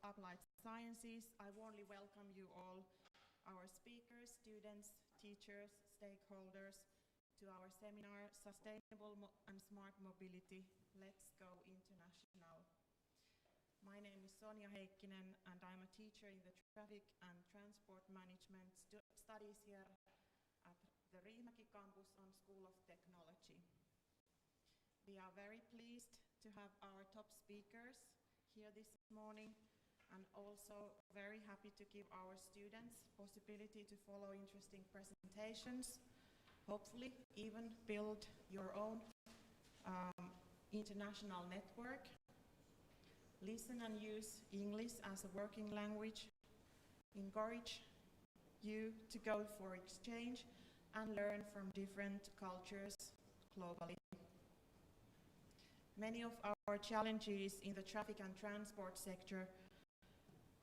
Applied Sciences. I warmly welcome you all, our speakers, students, teachers, stakeholders, to our seminar, Sustainable and Smart Mobility, Let's Go International. My name is Sonja Heikkinen, and I'm a teacher in the Traffic and Transport Management Studies here at the Riihimäki campus on School of Technology. We are very pleased to have our top speakers here this morning, and also very happy to give our students possibility to follow interesting presentations, hopefully even build your own international network, listen and use English as a working language, encourage you to go for exchange and learn from different cultures globally. Many of our challenges in the traffic and transport sector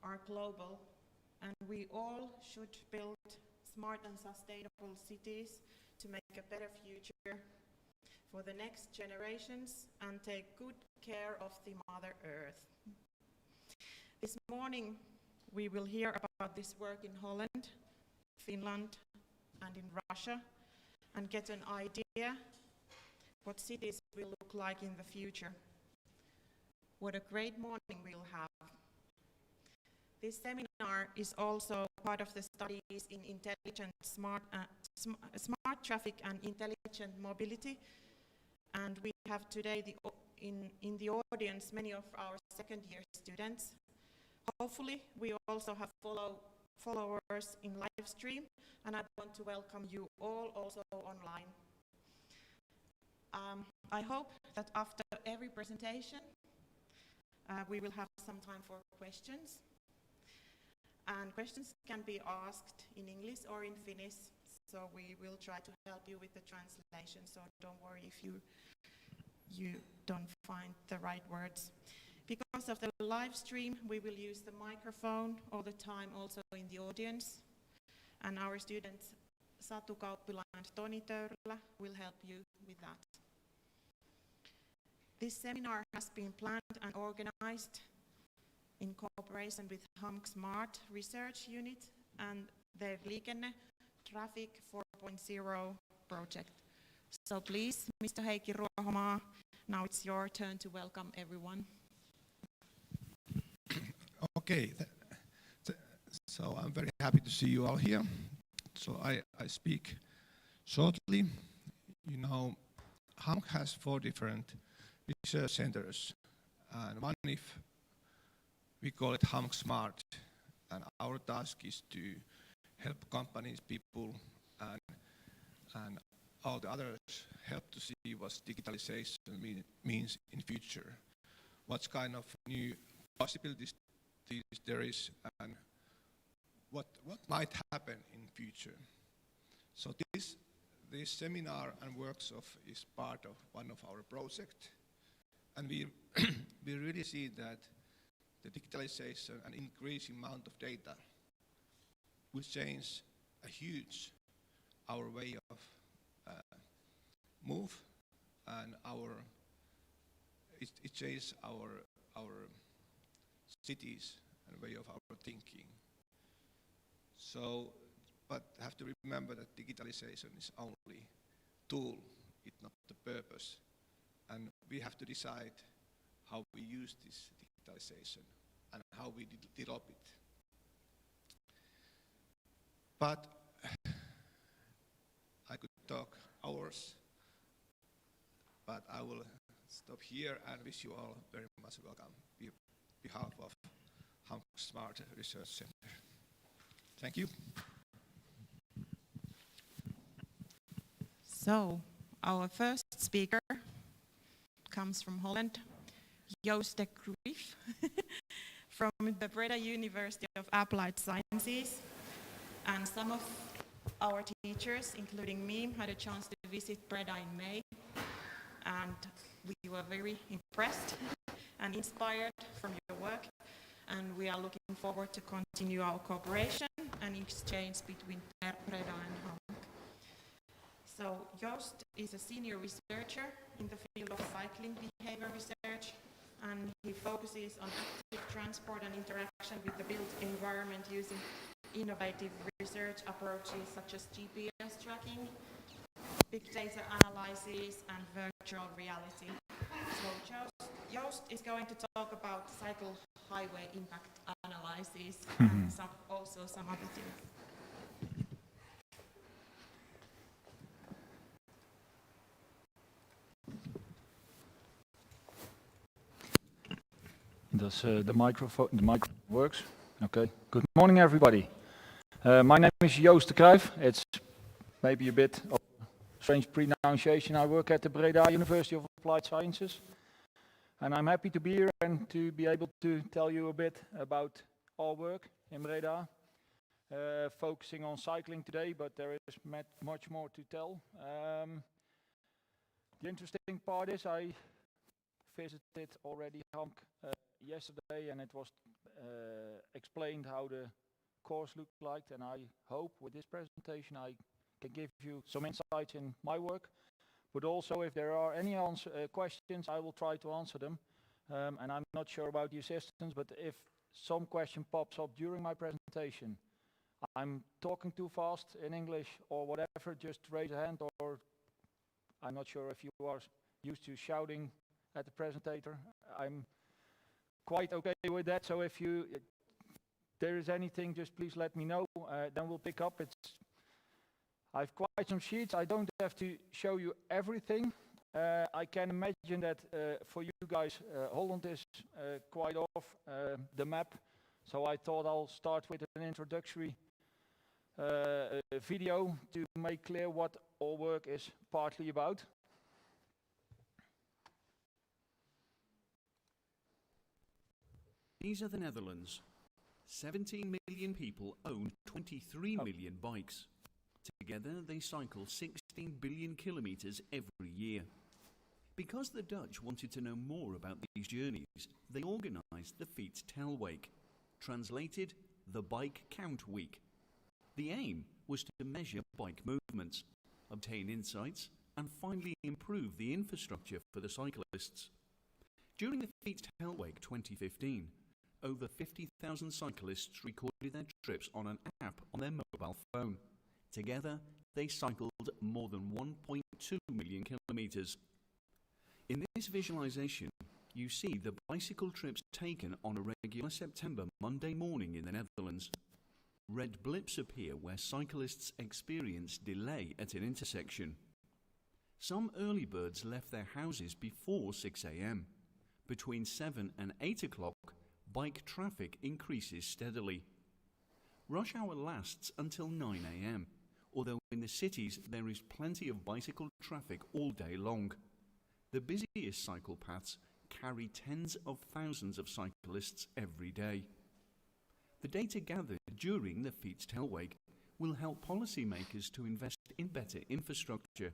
are global, and we all should build smart and sustainable cities to make a better future for the next generations and take good care of the Mother Earth. This morning we will hear about this work in Holland, Finland, and in Russia, and get an idea what cities will look like in the future. What a great morning we'll have. This seminar is also part of the studies in intelligent smart traffic and intelligent mobility, and we have today in the audience many of our second-year students. Hopefully we also have followers in live stream, and I want to welcome you all also online. I hope that after every presentation we will have some time for questions. And questions can be asked in English or in Finnish, so we will try to help you with the translation, so don't worry if you don't find the right words. Because of the live stream, we will use the microphone all the time also in the audience, and our students Satu Kauppila and Toni Töyrylä will help you with that. This seminar has been planned and organized in cooperation with HAMK Smart Research Unit and the Liikenne Traffic 4.0 project. So please, Mr. Heikki Ruohomaa, now it's your turn to welcome everyone. Okay, so I'm very happy to see you all here. So I speak shortly. You know, HAMK has 4 different research centers, and one we call it HAMK Smart, and our task is to help companies, people, and all the others help to see what digitalization means in future, what kind of new possibilities there is, and what might happen in future. So this seminar and workshop is part of one of our projects, and we really see that the digitalization and increasing amount of data will change a huge our way of move, and it changes our cities and way of our thinking. So, but have to remember that digitalization is only tool, it's not the purpose, and we have to decide how we use this digitalization and how we develop it. But I could talk hours, but I will stop here and wish you all very much welcome on behalf of HAMK Smart Research Center. Thank you. So, our first speaker comes from Holland, Joost de Kruijff, from the Breda University of Applied Sciences. And some of our teachers, including me, had a chance to visit Breda in May, and we were very impressed and inspired from your work, and we are looking forward to continue our cooperation and exchange between Breda and HAMK. So Joost is a senior researcher in the field of cycling behavior research and he focuses on active transport and interaction with the built environment using innovative research approaches such as GPS tracking, big data analysis, and virtual reality. So Joost is going to talk about cycle highway impact analysis and also some other things. Does the microphone works? Okay. Good morning, everybody. My name is Joost de Cruijff. It's maybe a bit of a strange pronunciation. I work at the Breda University of Applied Sciences, and I'm happy to be here and to be able to tell you a bit about our work in Breda, focusing on cycling today, but there is much more to tell. The interesting part is I visited already HAMK yesterday, and it was explained how the course looked like, and I hope with this presentation I can give you some insights in my work, but also if there are any questions I will try to answer them, and I'm not sure about the assistants, but if some question pops up during my presentation, I'm talking too fast in English or whatever, just raise a hand, or I'm not sure if you are used to shouting at the presentator. I'm quite okay with that, so if there is anything, just please let me know, then we'll pick up. I've quite some sheets. I don't have to show you everything. I can imagine that for you guys, Holland is quite off the map, so I thought I'll start with an introductory video to make clear what our work is partly about. These are the Netherlands. 17 million people own 23 million bikes. Together they cycle 16 billion kilometers every year. Because the Dutch wanted to know more about these journeys, they organized the Fiets Telweek, translated the Bike Count Week. The aim was to measure bike movements, obtain insights, and finally improve the infrastructure for the cyclists. During the Fiets Telweek 2015, over 50,000 cyclists recorded their trips on an app on their mobile phone. Together, they cycled more than 1.2 million kilometers. In this visualization, you see the bicycle trips taken on a regular September Monday morning in the Netherlands. Red blips appear where cyclists experience delay at an intersection. Some early birds left their houses before 6 a.m. Between 7 and 8 o'clock, bike traffic increases steadily. Rush hour lasts until 9 a.m, although in the cities there is plenty of bicycle traffic all day long. The busiest cycle paths carry tens of thousands of cyclists every day. The data gathered during the Fiets Telweek will help policymakers to invest in better infrastructure.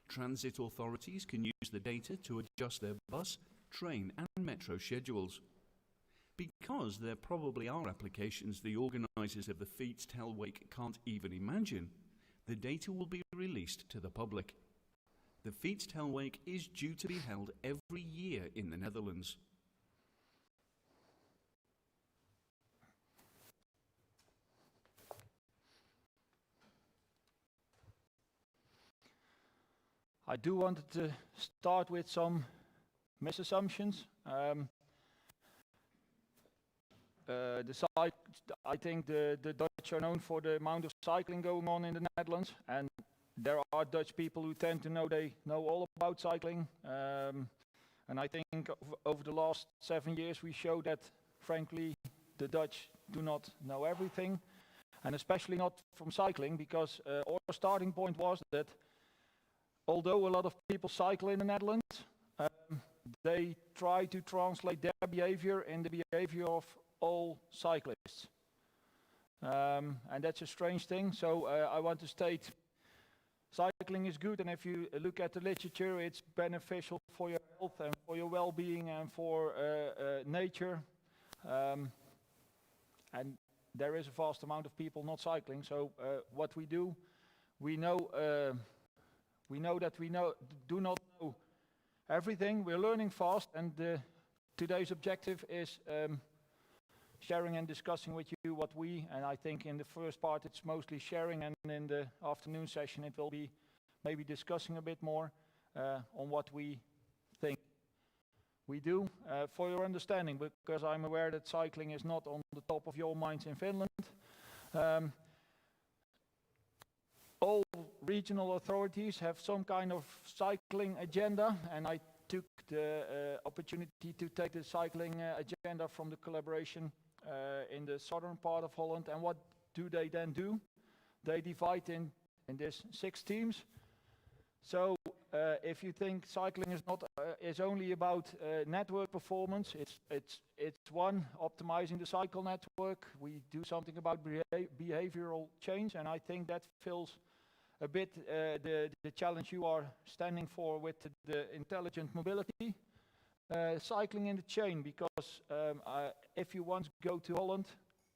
Transit authorities can use the data to adjust their bus, train and metro schedules. Because there probably are applications the organisers of the Fiets Telweek can't even imagine, the data will be released to the public. The Fiets Telweek is due to be held every year in the Netherlands. I do want to start with some misassumptions. I think the Dutch are known for the amount of cycling going on in the Netherlands, and there are Dutch people who tend to know they know all about cycling. And I think over the last 7 years we showed that, frankly, the Dutch do not know everything, and especially not from cycling, because our starting point was that although a lot of people cycle in the Netherlands, they try to translate their behavior in the behavior of all cyclists. And that's a strange thing, so I want to state cycling is good, and if you look at the literature, it's beneficial for your health and for your well-being and for nature. And there is a vast amount of people not cycling, so what we do, we know that we do not know everything. We're learning fast, and the today's objective is sharing and discussing with you what we, and I think in the first part it's mostly sharing, and in the afternoon session it will be maybe discussing a bit more on what we think we do. For your understanding, because I'm aware that cycling is not on the top of your minds in Finland, all regional authorities have some kind of cycling agenda, and I took the opportunity to take the cycling agenda from the collaboration in the southern part of Holland. And what do they then do? They divide in this 6 teams. So if you think cycling is only about network performance, it's one, optimizing the cycle network. We do something about behavioral change, and I think that fills a bit the challenge you are standing for with the intelligent mobility. Cycling in the chain, because if you once go to Holland,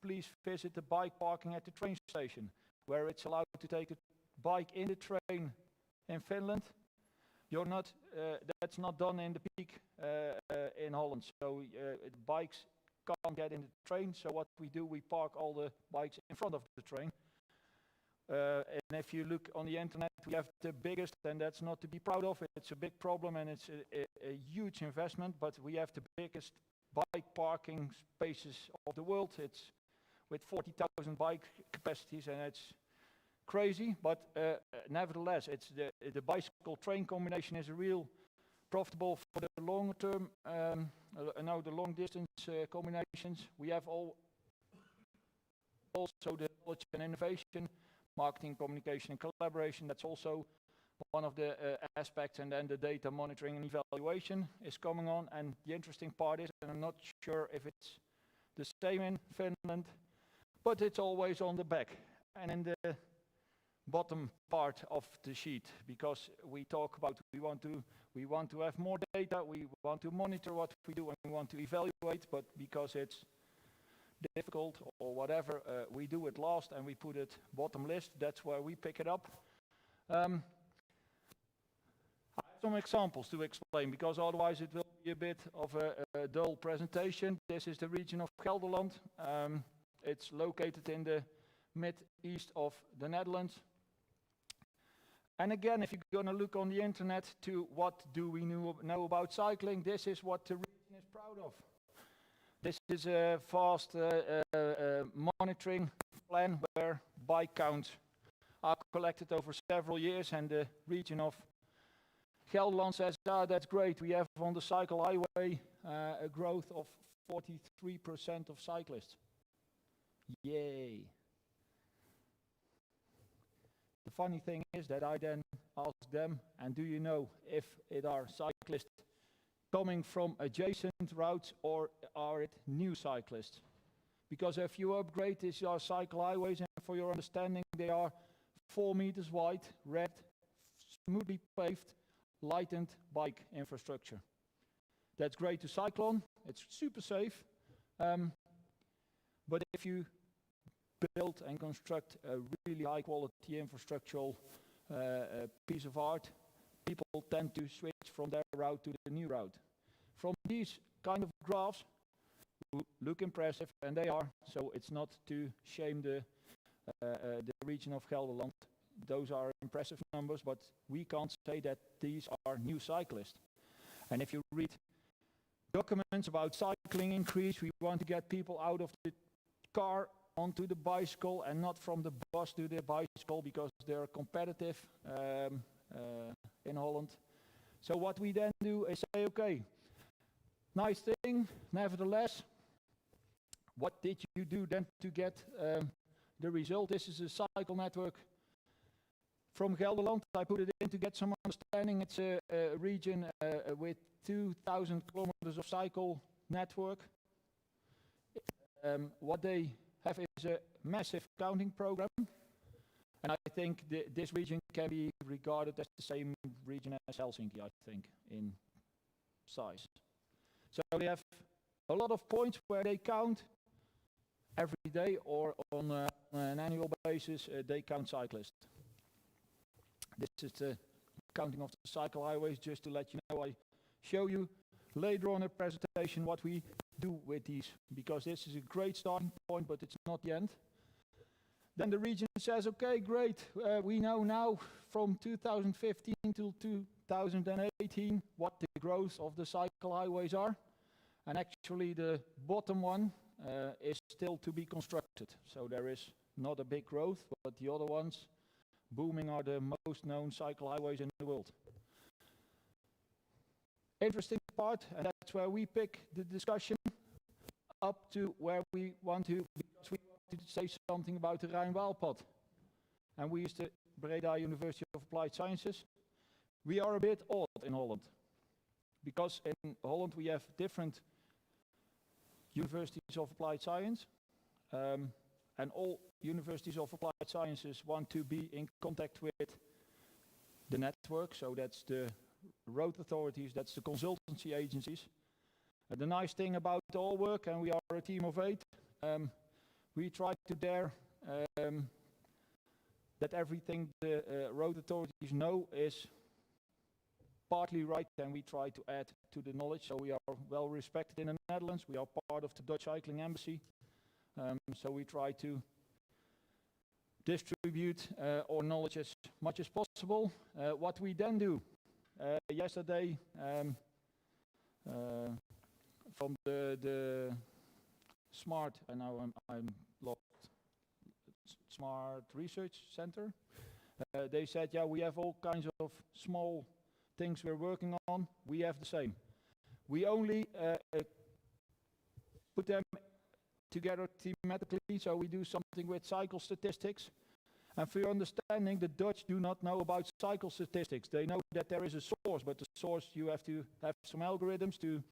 please visit the bike parking at the train station, where it's allowed to take a bike in the train. In Finland, that's not done in the peak in Holland, so bikes can't get in the train. So what we do, we park all the bikes in front of the train. And if you look on the internet, we have the biggest, and that's not to be proud of. It's a big problem, and it's a huge investment, but we have the biggest bike parking spaces of the world. It's with 40,000 bike capacities, and it's crazy, but nevertheless, it's the bicycle train combination is a real profitable for the long term, the long distance combinations. We have also the knowledge and innovation, marketing, communication, and collaboration. That's also one of the aspects, and then the data monitoring and evaluation is coming on. And the interesting part is, and I'm not sure if it's the same in Finland, but it's always on the back and in the bottom part of the sheet, because we talk about we want to have more data, we want to monitor what we do, and we want to evaluate, but because it's difficult or whatever, we do it last and we put it bottom list. That's where we pick it up. I have some examples to explain, because otherwise it will be a bit of a dull presentation. This is the region of Gelderland. It's located in the mid-east of the Netherlands. And again, if you're going to look on the internet to what do we know about cycling, this is what the region is proud of. This is a fast monitoring plan where bike counts are collected over several years, and the region of Gelderland says, that's great, we have on the cycle highway a growth of 43% of cyclists. Yay! The funny thing is that I then ask them, and do you know if it are cyclists coming from adjacent routes or are it new cyclists? Because if you upgrade these cycle highways, and for your understanding, they are 4 meters wide, red, smoothly paved, lightened bike infrastructure. That's great to cycle on, it's super safe, but if you build and construct a really high quality infrastructural piece of art, people tend to switch from their route to the new route. From these kind of graphs, look impressive, and they are, so it's not to shame the region of Gelderland. Those are impressive numbers, but we can't say that these are new cyclists. And if you read documents about cycling increase, we want to get people out of the car onto the bicycle and not from the bus to the bicycle, because they're competitive in Holland. So what we then do is say, okay, nice thing, nevertheless, what did you do then to get the result? This is a cycle network from Gelderland. I put it in to get some understanding. It's a region with 2,000 kilometers of cycle network. What they have is a massive counting program, and I think this region can be regarded as the same region as Helsinki, I think, in size. So they have a lot of points where they count every day or on an annual basis. They count cyclists. This is the counting of the cycle highways, just to let you know. I show you later on in the presentation what we do with these, because this is a great starting point, but it's not the end. Then the region says, okay, great, we know now from 2015 till 2018 what the growth of the cycle highways are. And actually the bottom one is still to be constructed. So there is not a big growth, but the other ones booming are the most known cycle highways in the world. Interesting part, and that's where we pick the discussion up to where we want to, because we want to say something about the Rijn-Waalpad. And we used the Breda University of Applied Sciences. We are a bit odd in Holland, because in Holland we have different universities of applied science, and all universities of applied sciences want to be in contact with the network, so that's the road authorities, that's the consultancy agencies. The nice thing about our work, and we are a team of 8, we try to dare that everything the road authorities know is partly right, and we try to add to the knowledge. So we are well respected in the Netherlands, we are part of the Dutch Cycling Embassy, so we try to distribute our knowledge as much as possible. What we then do, yesterday from the smart, and now I'm lost, Smart Research Center, they said, yeah, we have all kinds of small things we're working on. We have the same. We only put them together thematically, so we do something with cycle statistics. And for your understanding, the Dutch do not know about cycle statistics. They know that there is a source, but the source, you have to have some algorithms to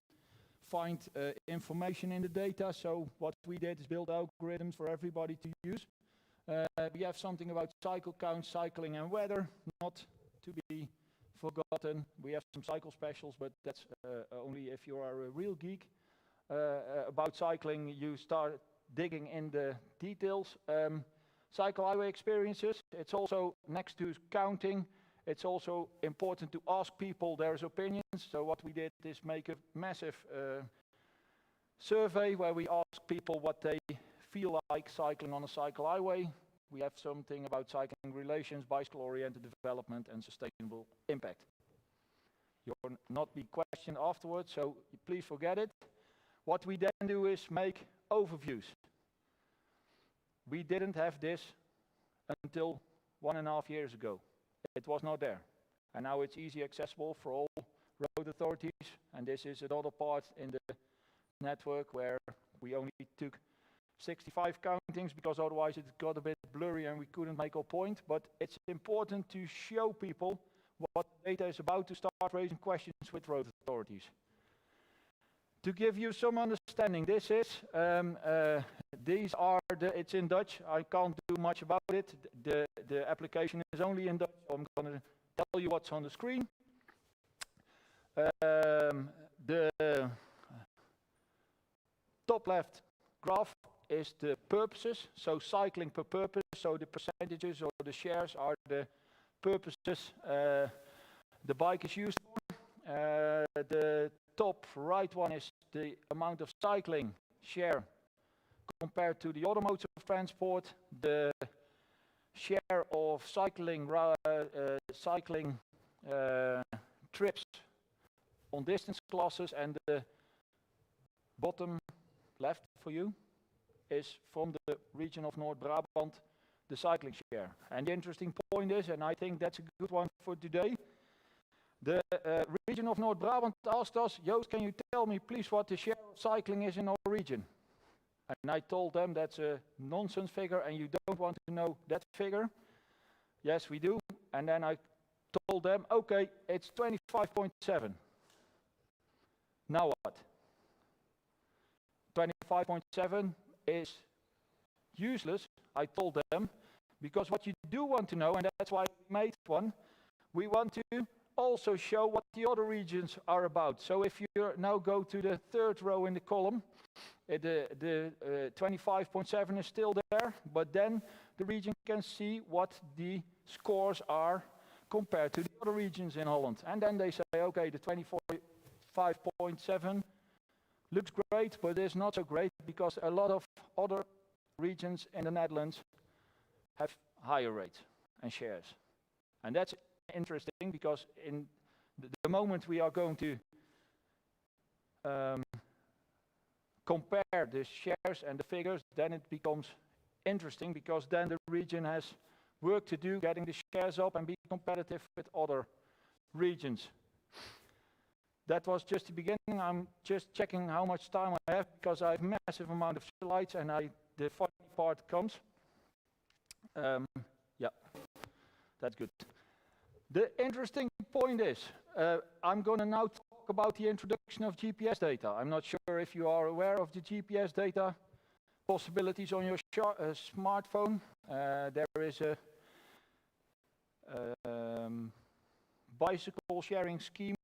find information in the data. So what we did is build algorithms for everybody to use. We have something about cycle count, cycling and weather, not to be forgotten. We have some cycle specials, but that's only if you are a real geek about cycling, you start digging in the details. Cycle highway experiences, it's also next to counting, it's also important to ask people their opinions. So what we did is make a massive survey where we ask people what they feel like cycling on a cycle highway. We have something about cycling relations, bicycle-oriented development and sustainable impact. You'll not be questioned afterwards, so please forget it. What we then do is make overviews. We didn't have this until 1.5 years ago. It was not there. And now it's easy accessible for all road authorities. And this is another part in the network where we only took 65 countings, because otherwise it got a bit blurry and we couldn't make our point. But it's important to show people what data is about, to start raising questions with road authorities. To give you some understanding, this is, these are it's in Dutch, I can't do much about it. The application is only in Dutch, so I'm going to tell you what's on the screen. The top left graph is the purposes, so cycling per purpose, so the percentages or the shares are the purposes the bike is used for. The top right one is the amount of cycling share compared to the other modes of transport, the share of cycling trips on distance classes, and the bottom left for you is from the region of North Brabant, the cycling share. And the interesting point is, and I think that's a good one for today, the region of North Brabant asked us, Joost, can you tell me please what the share of cycling is in our region? And I told them that's a nonsense figure and you don't want to know that figure. Yes, we do. And then I told them, okay, it's 25.7. Now what? 25.7 is useless, I told them, because what you do want to know, and that's why we made one, we want to also show what the other regions are about. So if you now go to the third row in the column, the 25.7 is still there, but then the region can see what the scores are compared to the other regions in Holland. And then they say, okay, the 5.7. Looks great, but it's not so great because a lot of other regions in the Netherlands have higher rates and shares. And that's interesting because in the moment we are going to compare the shares and the figures, then it becomes interesting because then the region has work to do getting the shares up and be competitive with other regions. That was just the beginning. I'm just checking how much time I have because I have a massive amount of slides and the funny part comes. Yeah, that's good. The interesting point is, I'm going to now talk about the introduction of GPS data. I'm not sure if you are aware of the GPS data possibilities on your smartphone. There is a bicycle sharing scheme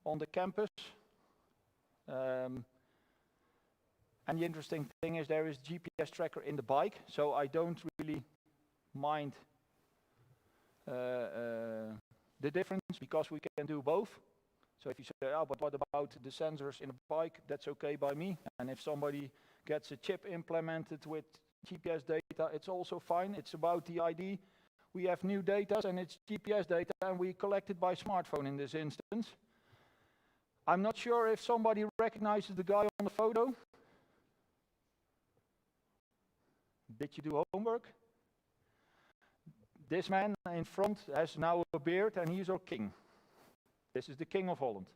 on the campus. And the interesting thing is there is a GPS tracker in the bike, so I don't really mind the difference because we can do both. So if you say, oh, but what about the sensors in a bike? That's okay by me. And if somebody gets a chip implemented with GPS data, it's also fine. It's about the ID. We have new data and it's GPS data and we collect it by smartphone in this instance. I'm not sure if somebody recognizes the guy on the photo. Did you do homework? This man in front has now a beard and he's our king. This is the King of Holland.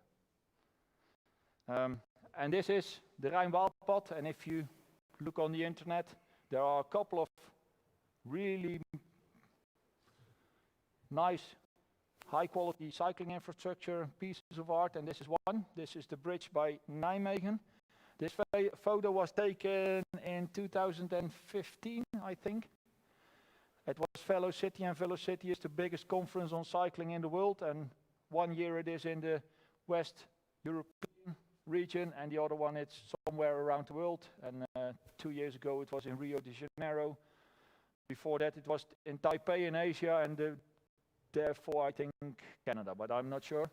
And this is the Rijn-Waalpad, and if you look on the internet, there are a couple of really nice, high-quality cycling infrastructure pieces of art, and this is one. This is the bridge by Nijmegen. This photo was taken in 2015, I think. It was Velocity, and Velocity is the biggest conference on cycling in the world, and 1 year it is in the West European region, and the other one it's somewhere around the world, and 2 years ago it was in Rio de Janeiro. Before that it was in Taipei in Asia, and therefore I think Canada, but I'm not sure.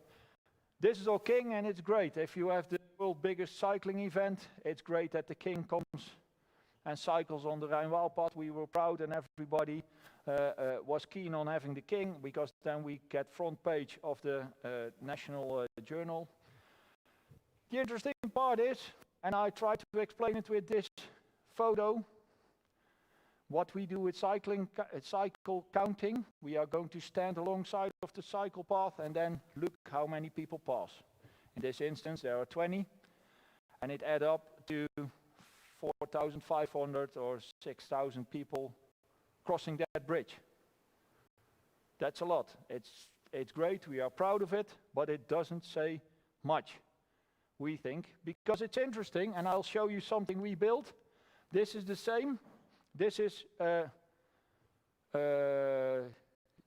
This is our king, and it's great. If you have the world's biggest cycling event, it's great that the king comes and cycles on the Rijn-Waalpad. We were proud, and everybody was keen on having the king, because then we get front page of the national journal. The interesting part is, and I try to explain it with this photo, what we do with cycling, cycle counting. We are going to stand alongside of the cycle path and then look how many people pass. In this instance there are 20, and it adds up to 4,500 or 6,000 people crossing that bridge. That's a lot. It's great, we are proud of it, but it doesn't say much, we think, because it's interesting, and I'll show you something we built. This is the same. This is a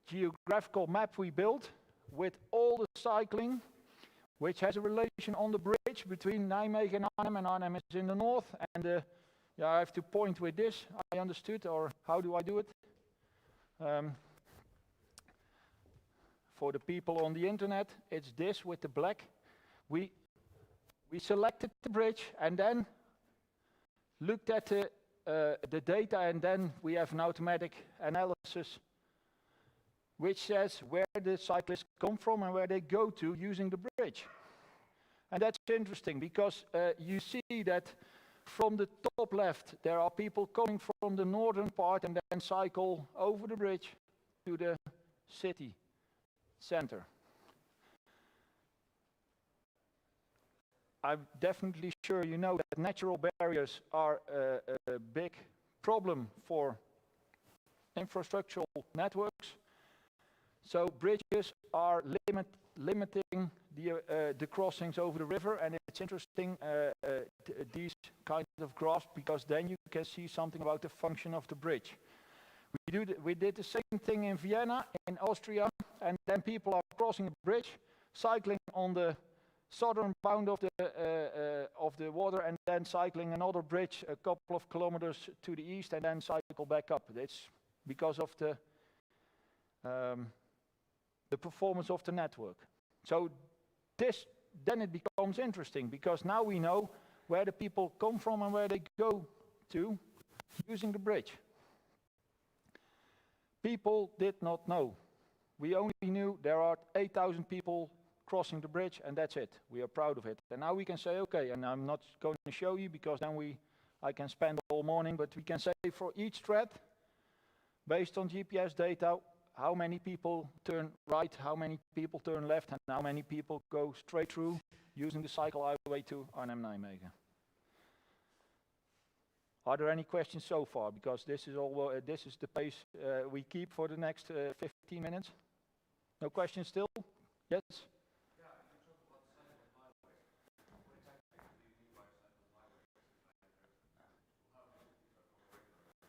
geographical map we built with all the cycling, which has a relation on the bridge between Nijmegen and Arnhem, and Arnhem is in the north, and I have to point with this, I understood, or how do I do it? For the people on the internet, it's this with the black. We selected the bridge and then looked at the data, and then we have an automatic analysis which says where the cyclists come from and where they go to using the bridge. And that's interesting because you see that from the top left there are people coming from the northern part and then cycle over the bridge to the city center. I'm definitely sure you know that natural barriers are a big problem for infrastructural networks. So bridges are limiting the crossings over the river, and it's interesting these kind of graphs, because then you can see something about the function of the bridge. We did the same thing in Vienna, in Austria, and then people are crossing a bridge, cycling on the southern bound of the water, and then cycling another bridge a couple of kilometers to the east, and then cycle back up. It's because of the performance of the network. So this then it becomes interesting, because now we know where the people come from and where they go to using the bridge. People did not know. We only knew there are 8,000 people crossing the bridge, and that's it. We are proud of it. And now we can say, okay, and I'm not going to show you because then I can spend all morning, but we can say for each thread, based on GPS data, how many people turn right, how many people turn left, and how many people go straight through using the cycle highway to Arnhem-Nijmegen. Are there any questions so far? Because this is the pace we keep for the next 15 minutes. No questions still? Yes? Yeah, you talk about cycle highway. What exactly do you mean by cycle highway?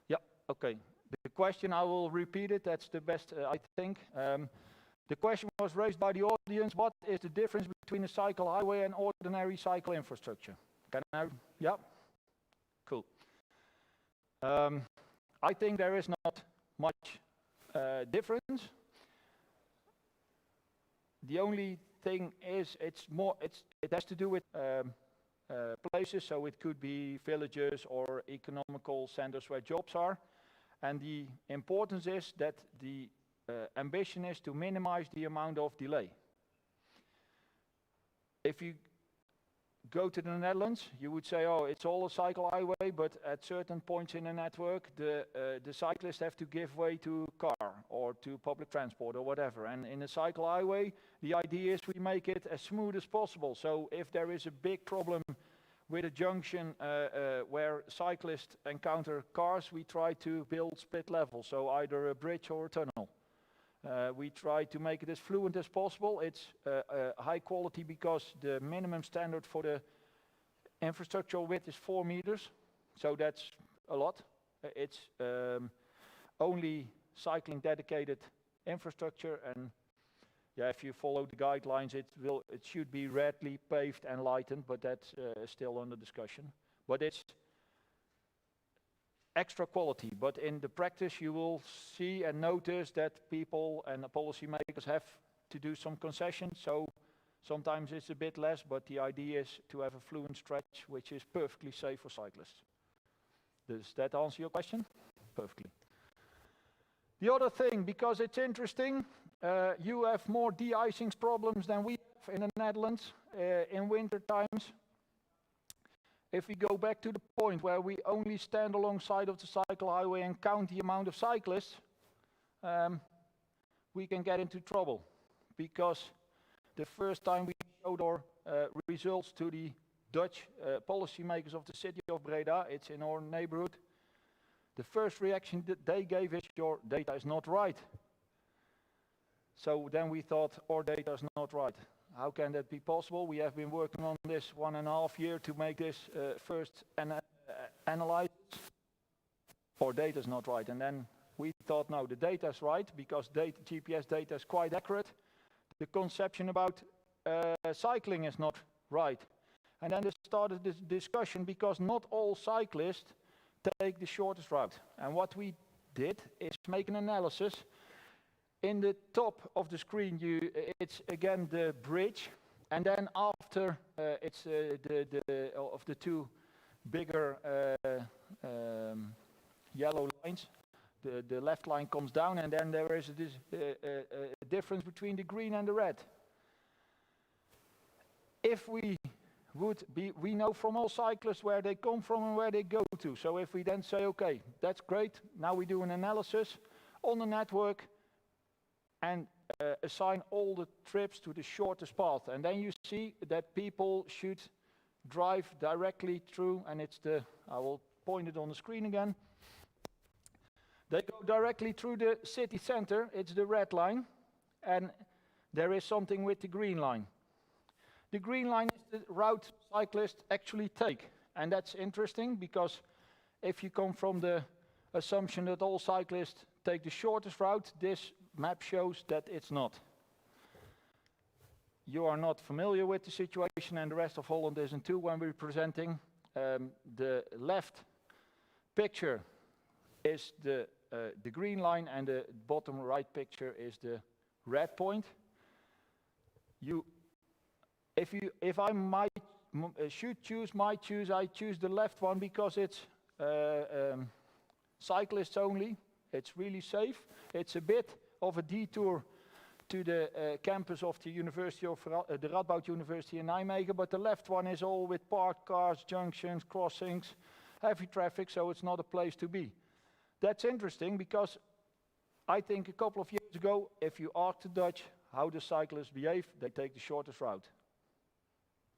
Yeah, okay. The question, I will repeat it, that's the best, I think. The question was raised by the audience: what is the difference between a cycle highway and ordinary cycle infrastructure? Can I? Yeah? Cool. I think there is not much difference. The only thing is, it has to do with places, so it could be villages or economical centers where jobs are. And the importance is that the ambition is to minimize the amount of delay. If you go to the Netherlands, you would say, oh, it's all a cycle highway, but at certain points in the network, the cyclists have to give way to car or to public transport or whatever. And in a cycle highway, the idea is we make it as smooth as possible. So if there is a big problem with a junction where cyclists encounter cars, we try to build split level, so either a bridge or a tunnel. We try to make it as fluent as possible. It's high quality because the minimum standard for the infrastructural width is 4 meters, so that's a lot. It's only cycling dedicated infrastructure, and yeah, if you follow the guidelines, it should be redly paved and lightened, but that's still under discussion. But it's extra quality, but in the practice you will see and notice that people and the policymakers have to do some concessions, so sometimes it's a bit less, but the idea is to have a fluent stretch which is perfectly safe for cyclists. Does that answer your question? Perfectly. The other thing, because it's interesting, you have more de-icing problems than we have in the Netherlands in winter times. If we go back to the point where we only stand alongside of the cycle highway and count the amount of cyclists, we can get into trouble. Because the first time we showed our results to the Dutch policymakers of the city of Breda, it's in our neighborhood, the first reaction that they gave is, your data is not right. So then we thought, our data is not right. How can that be possible? We have been working on this 1.5 years to make this first analyzed. Our data is not right. And then we thought, no, the data is right, because GPS data is quite accurate. The conception about cycling is not right. And then there started this discussion, because not all cyclists take the shortest route. And what we did is make an analysis. In the top of the screen, it's again the bridge, and then after it's of the two bigger yellow lines. The left line comes down, and then there is this difference between the green and the red. If we know from all cyclists where they come from and where they go to. So if we then say, okay, that's great, now we do an analysis on the network and assign all the trips to the shortest path. And then you see that people should drive directly through, and I will point it on the screen again. They go directly through the city center, it's the red line, and there is something with the green line. The green line is the route cyclists actually take, and that's interesting, because if you come from the assumption that all cyclists take the shortest route, this map shows that it's not. You are not familiar with the situation, and the rest of Holland isn't too when we're presenting. The left picture is the green line, and the bottom right picture is the red point. You if I should choose, I choose the left one because it's cyclists only. It's really safe. It's a bit of a detour to the campus of the University of the Radboud University in Nijmegen, but the left one is all with parked cars, junctions, crossings, heavy traffic, so it's not a place to be. That's interesting because I think a couple of years ago, if you ask the Dutch how the cyclists behave, they take the shortest route.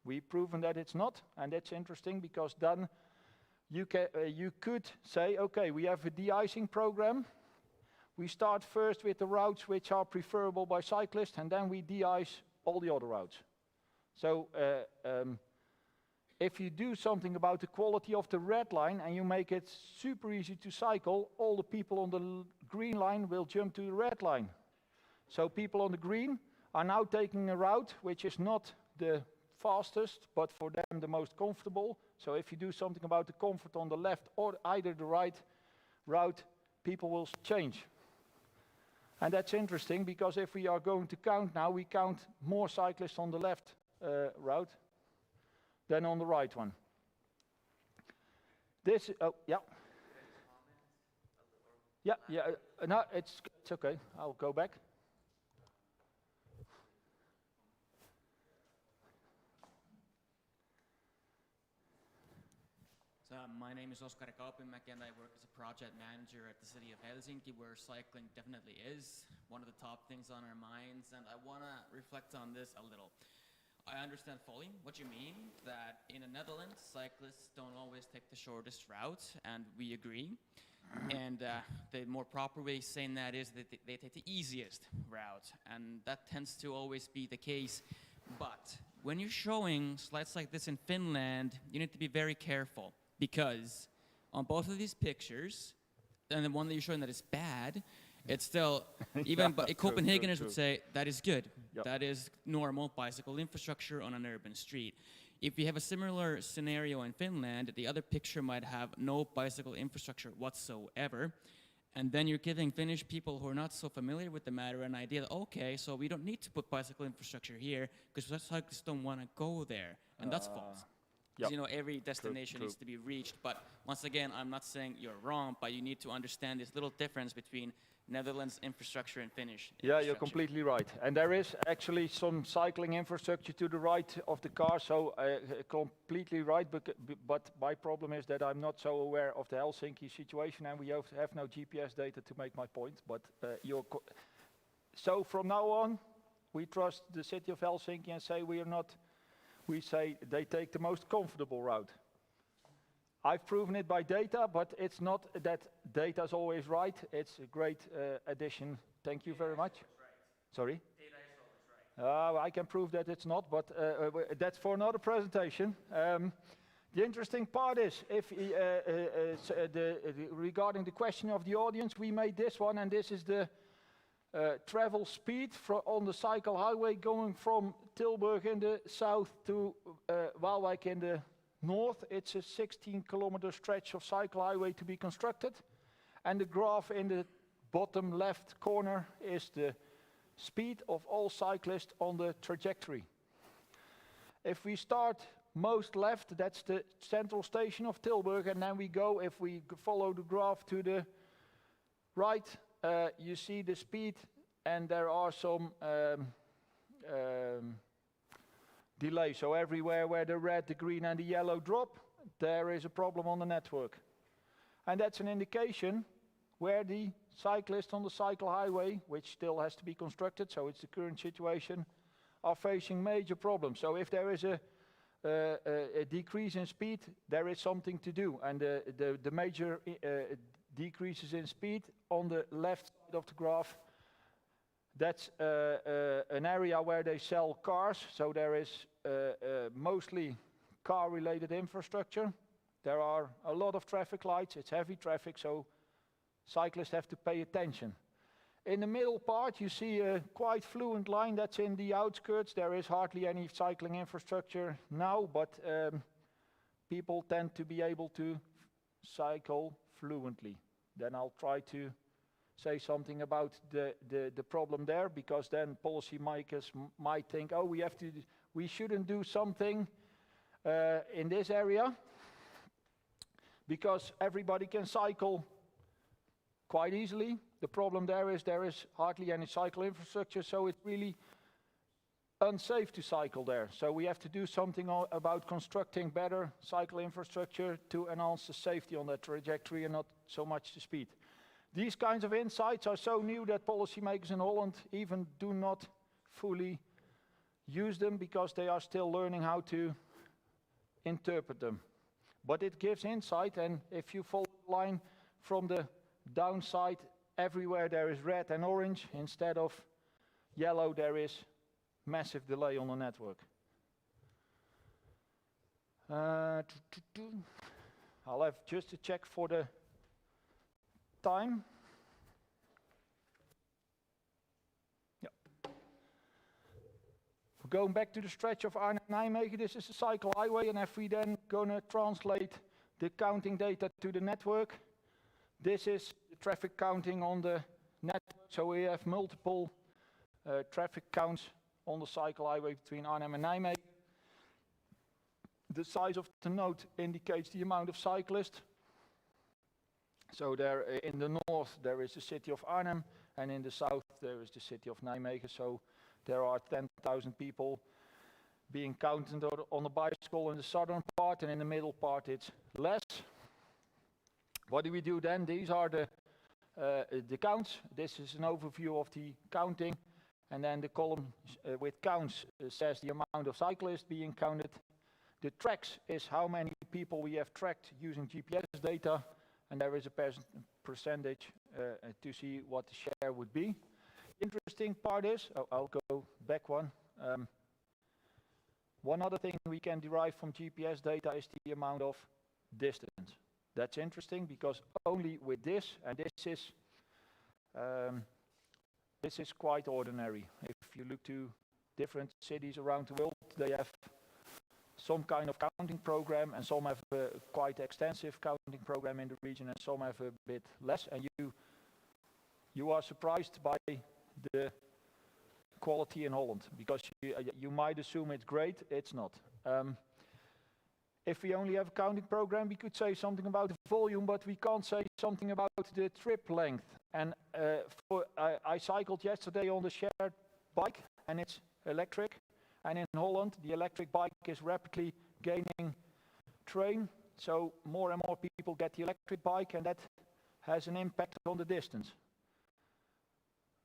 We've proven that it's not, and that's interesting because then you could say, okay, we have a de-icing program. We start first with the routes which are preferable by cyclists, and then we de-ice all the other routes. So if you do something about the quality of the red line and you make it super easy to cycle, all the people on the green line will jump to the red line. So people on the green are now taking a route which is not the fastest, but for them the most comfortable. So if you do something about the comfort on the left or either the right route, people will change. And that's interesting because if we are going to count now, we count more cyclists on the left route than on the right one. This, oh, yeah. Yeah, no, it's okay. I'll go back. So my name is Oskar Kaupinmäki and I work as a project manager at the city of Helsinki, where cycling definitely is one of the top things on our minds, and I want to reflect on this a little. I understand fully what you mean, that in the Netherlands, cyclists don't always take the shortest route, and we agree. And the more proper way of saying that is that they take the easiest route, and that tends to always be the case. But when you're showing slides like this in Finland, you need to be very careful, because on both of these pictures, and the one that you're showing that is bad, it's still, even but Copenhageners would say that is good. Yep. That is normal bicycle infrastructure on an urban street. If you have a similar scenario in Finland, the other picture might have no bicycle infrastructure whatsoever. And then you're giving Finnish people who are not so familiar with the matter an idea that, okay, so we don't need to put bicycle infrastructure here because cyclists don't want to go there. And that's false. Yep. You know, every destination needs to be reached. But once again, I'm not saying you're wrong, but you need to understand this little difference between Netherlands infrastructure and Finnish infrastructure. Yeah, you're completely right. And there is actually some cycling infrastructure to the right of the car, so completely right. But my problem is that I'm not so aware of the Helsinki situation, and we have no GPS data to make my point. But so from now on, we trust the city of Helsinki and say we say they take the most comfortable route. I've proven it by data, but it's not that data is always right. It's a great addition. Thank you very much. Right. Sorry? Data is always right. I can prove that it's not, but that's for another presentation. The interesting part is, if regarding the question of the audience, we made this one, and this is the travel speed on the cycle highway going from Tilburg in the south to Waalwijk in the north. It's a 16-kilometer stretch of cycle highway to be constructed, and the graph in the bottom left corner is the speed of all cyclists on the trajectory. If we start most left, that's the central station of Tilburg, and then we go, if we follow the graph to the right, you see the speed, and there are some delay. So everywhere where the red, the green and the yellow drop, there is a problem on the network. And that's an indication where the cyclists on the cycle highway, which still has to be constructed, so it's the current situation, are facing major problems. So if there is a decrease in speed, there is something to do. And the major decreases in speed on the left side of the graph, that's an area where they sell cars, so there is mostly car-related infrastructure. There are a lot of traffic lights, it's heavy traffic, so cyclists have to pay attention. In the middle part, you see a quite fluent line that's in the outskirts. There is hardly any cycling infrastructure now, but people tend to be able to cycle fluently. Then I'll try to say something about the problem there, because then policymakers might think, oh, we we shouldn't do something in this area, because everybody can cycle quite easily. The problem there is hardly any cycle infrastructure, so it's really unsafe to cycle there. So we have to do something about constructing better cycle infrastructure to enhance the safety on that trajectory and not so much the speed. These kinds of insights are so new that policymakers in Holland even do not fully use them, because they are still learning how to interpret them. But it gives insight, and if you follow the line from the downside, everywhere there is red and orange. Instead of yellow, there is massive delay on the network. I'll have just to check for the time. Yeah. Going back to the stretch of Arnhem-Nijmegen, this is a cycle highway, and if we then gonna translate the counting data to the network, this is the traffic counting on the network. So we have multiple traffic counts on the cycle highway between Arnhem and Nijmegen. The size of the node indicates the amount of cyclists. So there in the north there is the city of Arnhem, and in the south there is the city of Nijmegen. So there are 10,000 people being counted on a bicycle in the southern part, and in the middle part it's less. What do we do then? These are the counts. This is an overview of the counting, and then the column with counts says the amount of cyclists being counted. The tracks is how many people we have tracked using GPS data, and there is a percentage to see what the share would be. Interesting part is, I'll go back one. One other thing we can derive from GPS data is the amount of distance. That's interesting, because only with this, and this is quite ordinary. If you look to different cities around the world, they have some kind of counting program, and some have a quite extensive counting program in the region, and some have a bit less. And you are surprised by the quality in Holland, because you might assume it's great. It's not. If we only have a counting program, we could say something about the volume, but we can't say something about the trip length. And I cycled yesterday on the shared bike, and it's electric. And in Holland, the electric bike is rapidly gaining train. So more and more people get the electric bike, and that has an impact on the distance.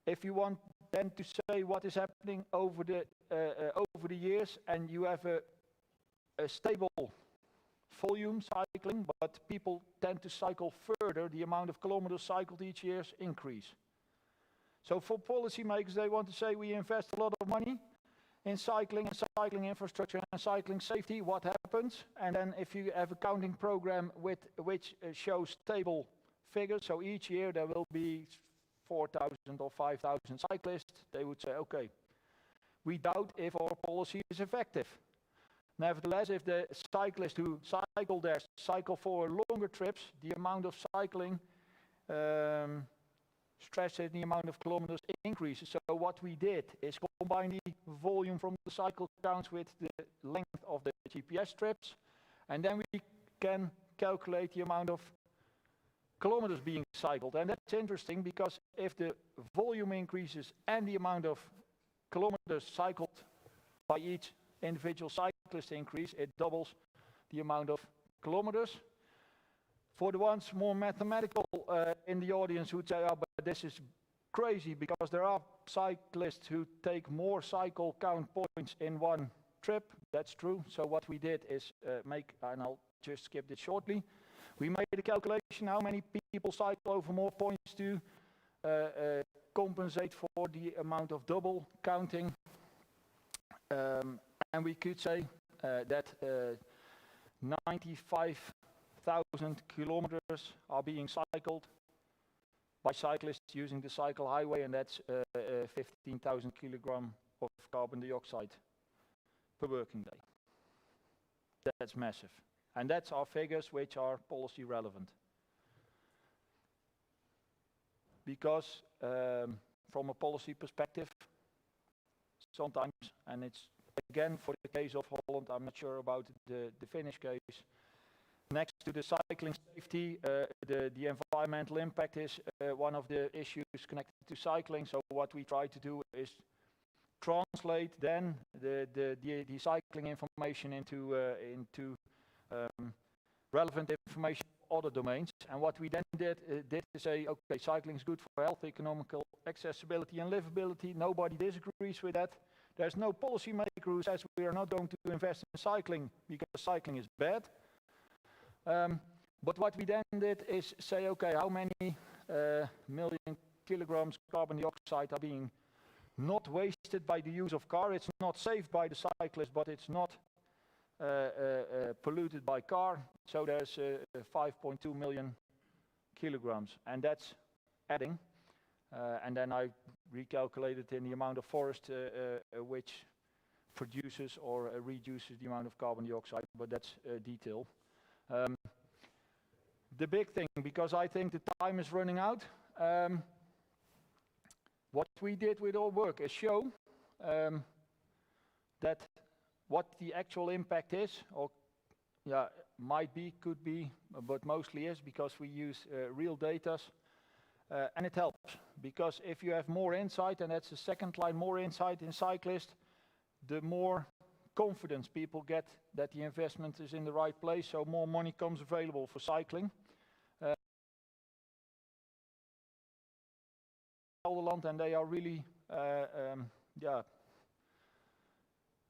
If you want then to say what is happening over the years, and you have a stable volume cycling, but people tend to cycle further, the amount of kilometers cycled each year increase. So for policymakers, they want to say we invest a lot of money in cycling and cycling infrastructure and cycling safety. What happens? And then if you have a counting program which shows stable figures, so each year there will be 4,000 or 5,000 cyclists, they would say, okay, we doubt if our policy is effective. Nevertheless, if the cyclists who cycle there cycle for longer trips, the amount of cycling stress and the amount of kilometers increases. So what we did is combine the volume from the cycle counts with the length of the GPS trips, and then we can calculate the amount of kilometers being cycled. And that's interesting, because if the volume increases and the amount of kilometers cycled by each individual cyclist increase, it doubles the amount of kilometers. For the ones more mathematical in the audience who say, oh, but this is crazy, because there are cyclists who take more cycle count points in one trip. That's true. So what we did is and I'll just skip this shortly, we made a calculation how many people cycle over more points to compensate for the amount of double counting. And we could say that 95,000 kilometers are being cycled by cyclists using the cycle highway, and that's 15,000 kilograms of carbon dioxide per working day. That's massive. And that's our figures which are policy relevant. Because from a policy perspective, sometimes, and it's again, for the case of Holland, I'm not sure about the Finnish case. Next to the cycling safety, the environmental impact is one of the issues connected to cycling. So what we try to do is translate then the cycling information into relevant information for other domains. And what we then did to say, okay, cycling is good for health, economical accessibility and livability. Nobody disagrees with that. There's no policy maker who says we are not going to invest in cycling because cycling is bad. But what we then did is say, okay, how many million kilograms carbon dioxide are being not wasted by the use of car? It's not saved by the cyclist, but it's not polluted by car. So there's 5.2 million kilograms, and that's adding. And then I recalculated in the amount of forest which produces or reduces the amount of carbon dioxide, but that's detail. The big thing, because I think the time is running out, what we did with our work is show that what the actual impact is, or might be, could be, but mostly is, because we use real data, and it helps. Because if you have more insight, and that's the second line, more insight in cyclists, the more confidence people get that the investment is in the right place, so more money comes available for cycling. And they are really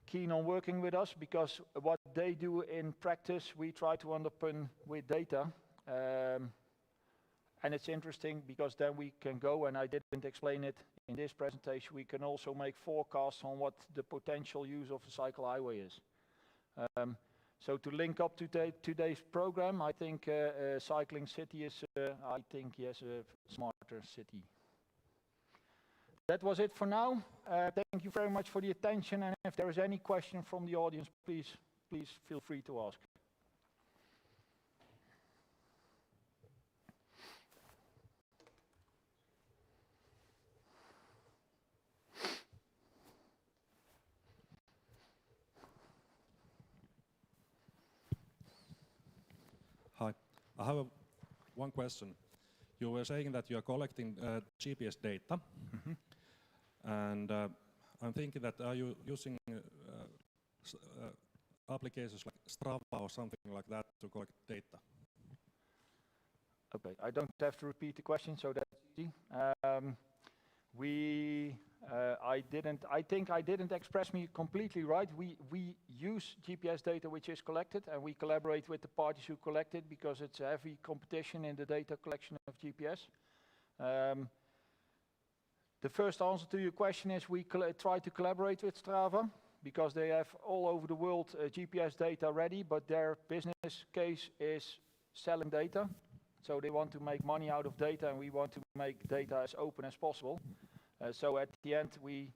keen on working with us, because what they do in practice we try to underpin with data, and it's interesting because then we can go, and I didn't explain it in this presentation, we can also make forecasts on what the potential use of a cycle highway is. So to link up to today's program, I think cycling city is, I think, yes, a smarter city. That was it for now. Thank you very much for the attention, and if there is any question from the audience, please feel free to ask. Hi, I have one question. You were saying that you are collecting GPS data, and I'm thinking that are you using applications like Strava or something like that to collect data? Okay, I don't have to repeat the question, so that's easy. I think I didn't express me completely right. We use GPS data which is collected, and we collaborate with the parties who collect it, because it's a heavy competition in the data collection of GPS. The first answer to your question is we try to collaborate with Strava, because they have all over the world GPS data ready, but their business case is selling data. So they want to make money out of data, and we want to make data as open as possible. So at the end, we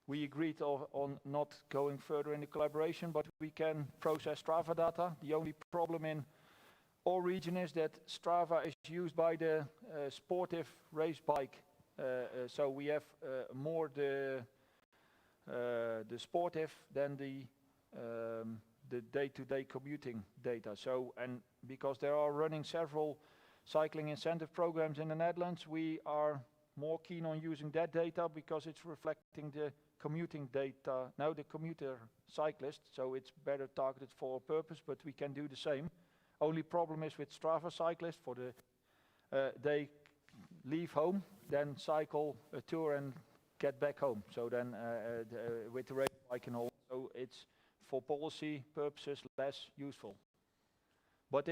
agreed on not going further in the collaboration, but we can process Strava data. The only problem in our region is that Strava is used by the sportive race bike. So we have more the sportive than the day-to-day commuting data. So, and because there are running several cycling incentive programs in the Netherlands, we are more keen on using that data because it's reflecting the commuting data, now the commuter cyclist, so it's better targeted for a purpose, but we can do the same. Only problem is with Strava cyclists, for the they leave home, then cycle a tour and get back home. So then with the race bike and all, so it's for policy purposes less useful. But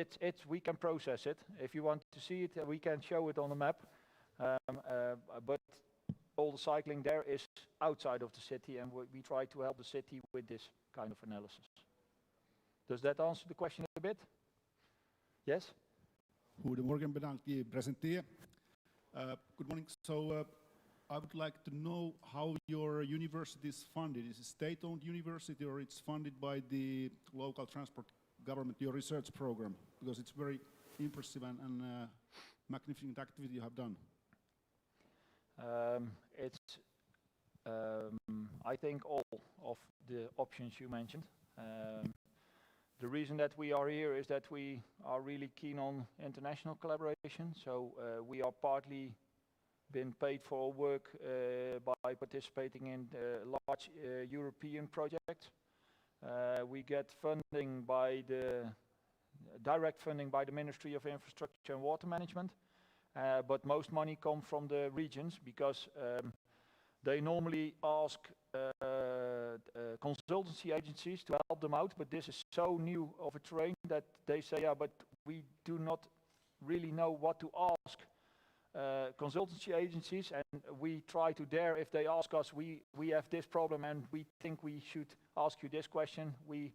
we can process it. If you want to see it, we can show it on the map. But all the cycling there is outside of the city, and we try to help the city with this kind of analysis. Does that answer the question a bit? Yes? Goedemorgen, bedankt die presenteer. Good morning. So I would like to know how your university is funded. Is it a state-owned university, or it's funded by the local transport government, your research program? Because it's very impressive and magnificent activity you have done. I think all of the options you mentioned. The reason that we are here is that we are really keen on international collaboration. So we are partly been paid for our work by participating in large European projects. We get funding by the direct funding by the Ministry of Infrastructure and Water Management, but most money comes from the regions because they normally ask consultancy agencies to help them out, but this is so new of a terrain that they say, yeah, but we do not really know what to ask consultancy agencies, and we try to dare, if they ask us, we have this problem and we think we should ask you this question, we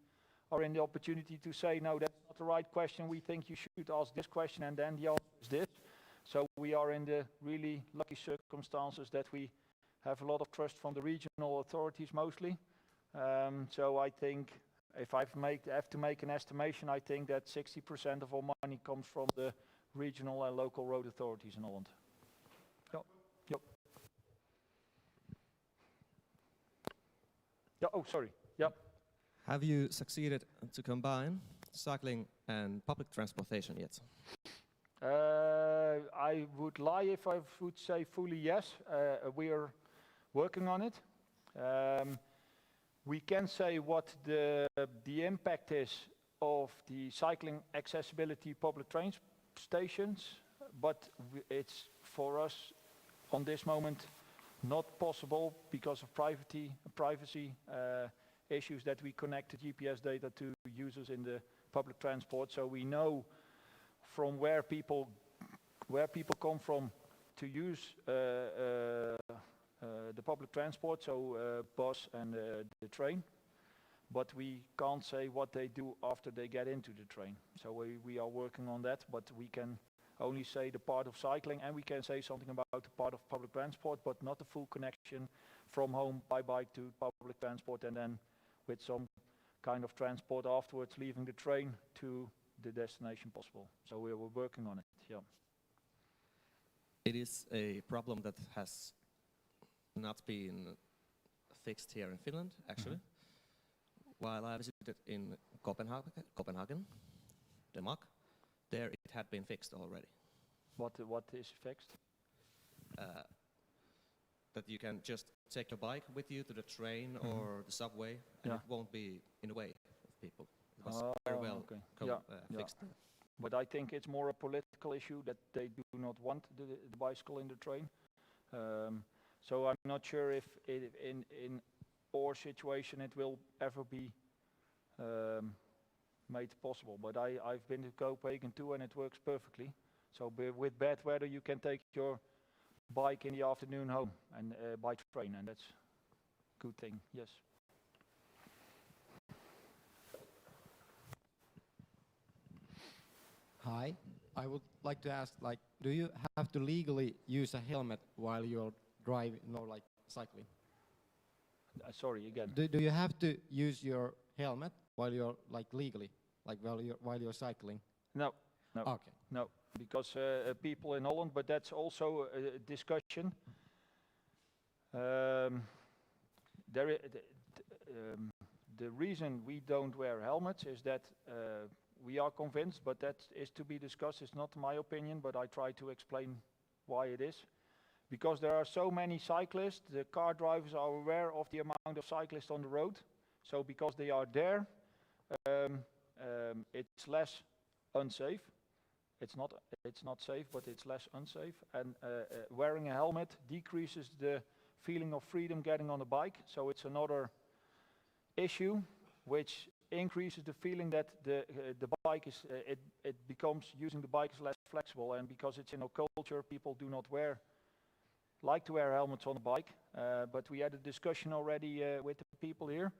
are in the opportunity to say, no, that's not the right question, we think you should ask this question, and then the answer is this. So we are in the really lucky circumstances that we have a lot of trust from the regional authorities mostly. So I think if I have to make an estimation, I think that 60% of all money comes from the regional and local road authorities in Holland. Yep. Yep. Yeah, oh, sorry. Yep. Have you succeeded to combine cycling and public transportation yet? I would lie if I would say fully yes. We are working on it. We can say what the impact is of the cycling accessibility public train stations, but it's for us on this moment not possible because of privacy issues that we connect the GPS data to users in the public transport. So we know from where people come from to use the public transport, so bus and the train, but we can't say what they do after they get into the train. So we are working on that, but we can only say the part of cycling, and we can say something about the part of public transport, but not the full connection from home by bike to public transport, and then with some kind of transport afterwards, leaving the train to the destination possible. So we're working on it, yeah. It is a problem that has not been fixed here in Finland, actually. While I visited in Copenhagen, Denmark, there it had been fixed already. What is fixed? That you can just take your bike with you to the train or the subway, and it won't be in the way of people. It was very well fixed. But I think it's more a political issue that they do not want the bicycle in the train. So I'm not sure if in our situation it will ever be made possible. But I've been to Copenhagen too, and it works perfectly. So with bad weather, you can take your bike in the afternoon home and by train, and that's a good thing. Yes. Hi, I would like to ask, do you have to legally use a helmet while you're driving, cycling? Sorry, again. Do you have to use your helmet while you're, legally, while you're cycling? No. Okay. No, because people in Holland, but that's also a discussion. The reason we don't wear helmets is that we are convinced, but that is to be discussed. It's not my opinion, but I try to explain why it is. Because there are so many cyclists, the car drivers are aware of the amount of cyclists on the road. So because they are there, it's less unsafe. It's not safe, but it's less unsafe. And wearing a helmet decreases the feeling of freedom getting on a bike. So it's another issue which increases the feeling that the bike is, it becomes, using the bike is less flexible. And because it's in our culture, people do not like to wear helmets on a bike. But we had a discussion already with the people here.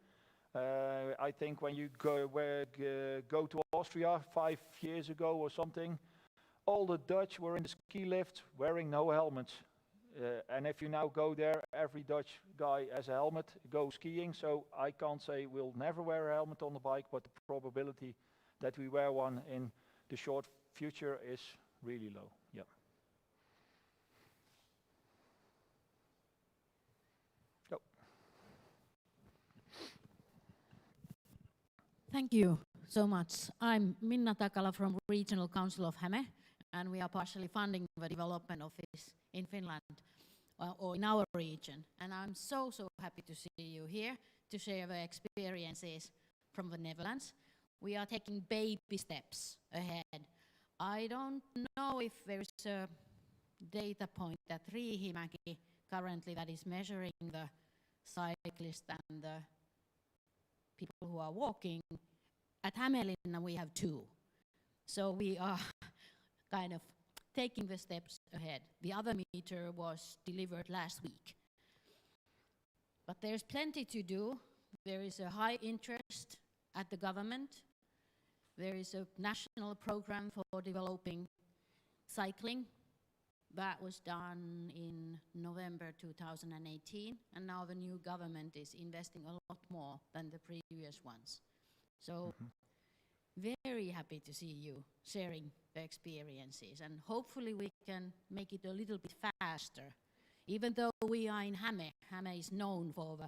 I think when you go to Austria 5 years ago or something, all the Dutch were in the ski lift wearing no helmets. And if you now go there, every Dutch guy has a helmet, go skiing. So I can't say we'll never wear a helmet on the bike, but the probability that we wear one in the short future is really low. Yeah. Yep. Thank you so much. I'm Minna Takala from Regional Council of HAMK, and we are partially funding the development office in Finland, or in our region. And I'm so happy to see you here to share the experiences from the Netherlands. We are taking baby steps ahead. I don't know if there's a data point at Riihimäki currently that is measuring the cyclists and the people who are walking. At Hämeenlinna we have 2. So we are kind of taking the steps ahead. The other meter was delivered last week. But there's plenty to do. There is a high interest at the government. There is a national program for developing cycling. That was done in November 2018, and now the new government is investing a lot more than the previous ones. So very happy to see you sharing the experiences, and hopefully we can make it a little bit faster. Even though we are in HAMK, HAMK is known for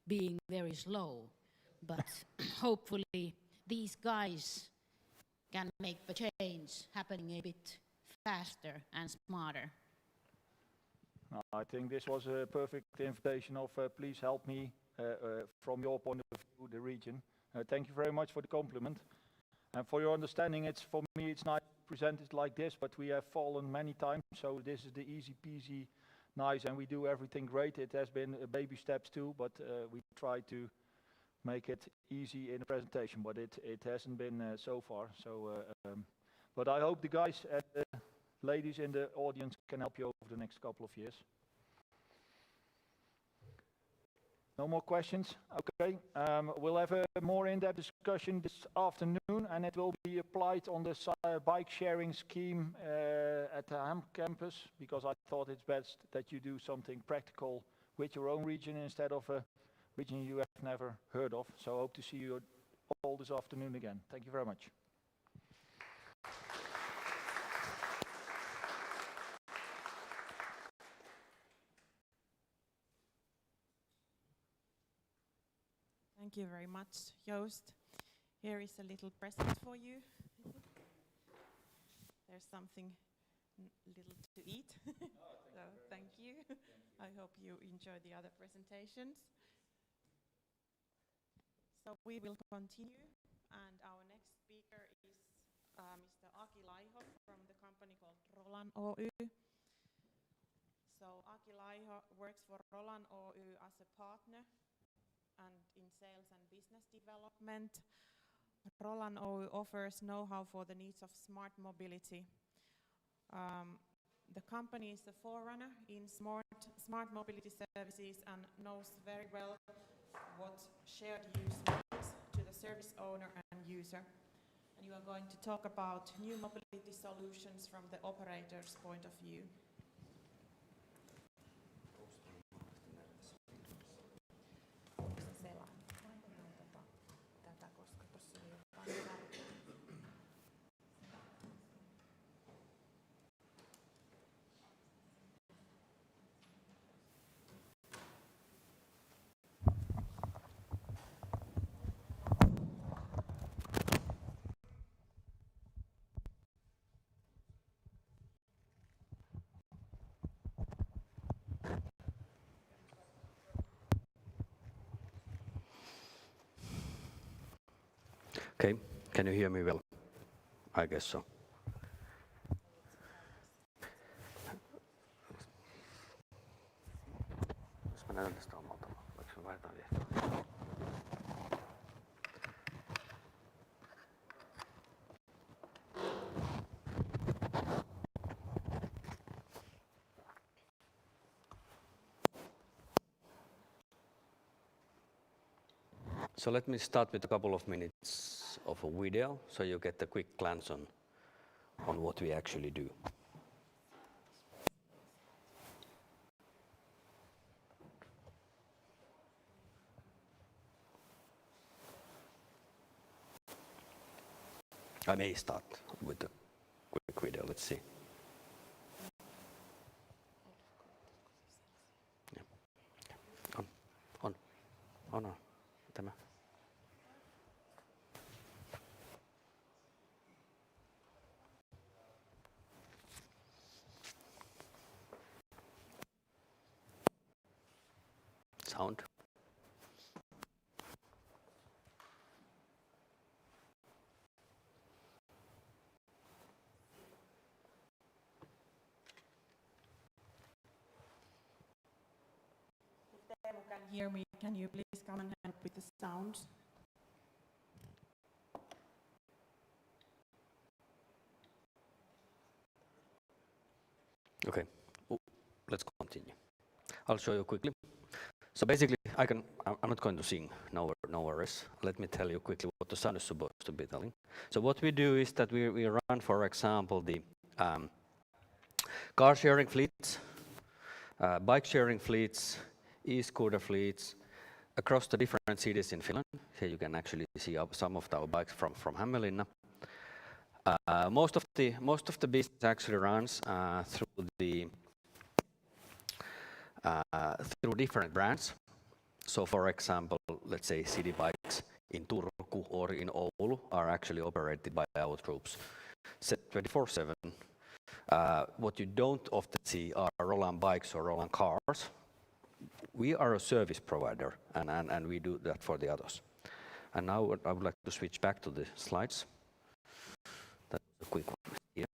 being very slow, but hopefully these guys can make the change happening a bit faster and smarter. I think this was a perfect invitation of please help me from your point of view, the region. Thank you very much for the compliment. And for your understanding, for me it's nice to present it like this, but we have fallen many times, so this is the easy peasy nice, and we do everything great. It has been baby steps too, but we try to make it easy in the presentation, but it hasn't been so far. So, but I hope the guys and the ladies in the audience can help you over the next couple of years. No more questions? Okay. We'll have a more in-depth discussion this afternoon, and it will be applied on the bike sharing scheme at the HAMK campus, because I thought it's best that you do something practical with your own region instead of a region you have never heard of. So I hope to see you all this afternoon again. Thank you very much. Thank you very much, Joost. Here is a little present for you. There's something little to eat. So thank you. I hope you enjoy the other presentations. So we will continue, and our next speaker is Mr. Aki Laiho from the company called Roland Oy. So Aki Laiho works for Roland Oy as a partner and in sales and business development. Roland Oy offers know-how for the needs of smart mobility. The company is a forerunner in smart mobility services and knows very well what shared use means to the service owner and user. And you are going to talk about new mobility solutions from the operator's point of view. Okay, can you hear me well? I guess so. Jos mä näytän tästä omalta, vaikka se vaihdetaan vielä. So let me start with a couple of minutes of a video, so you get a quick glance on what we actually do. I may start with a quick video, let's see. Yeah. On. Tämä. sound. If Teemu can hear me, can you please come and help with the sound? Okay, let's continue. I'll show you quickly. So basically, I'm not going to sing, no worries. Let me tell you quickly what the sound is supposed to be telling. So what we do is that we run, for example, the car sharing fleets, bike sharing fleets, e-scooter fleets across the different cities in Finland. Here you can actually see some of our bikes from Hämeenlinna. Most of the business actually runs through different brands. So, for example, let's say city bikes in Turku or in Oulu are actually operated by our troops 24/7. What you don't often see are Roland bikes or Roland cars. We are a service provider, and we do that for the others. And now I would like to switch back to the slides. That's a quick one here.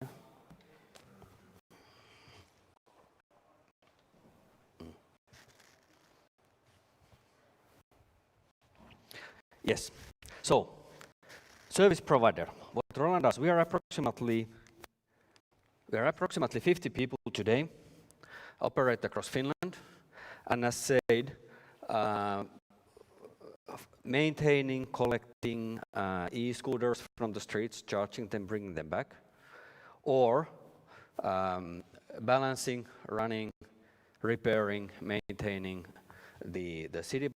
Yes. So, service provider. What Roland does, we are approximately 50 people today, operate across Finland, and as said, maintaining, collecting e-scooters from the streets, charging them, bringing them back, or balancing, running, repairing, maintaining the city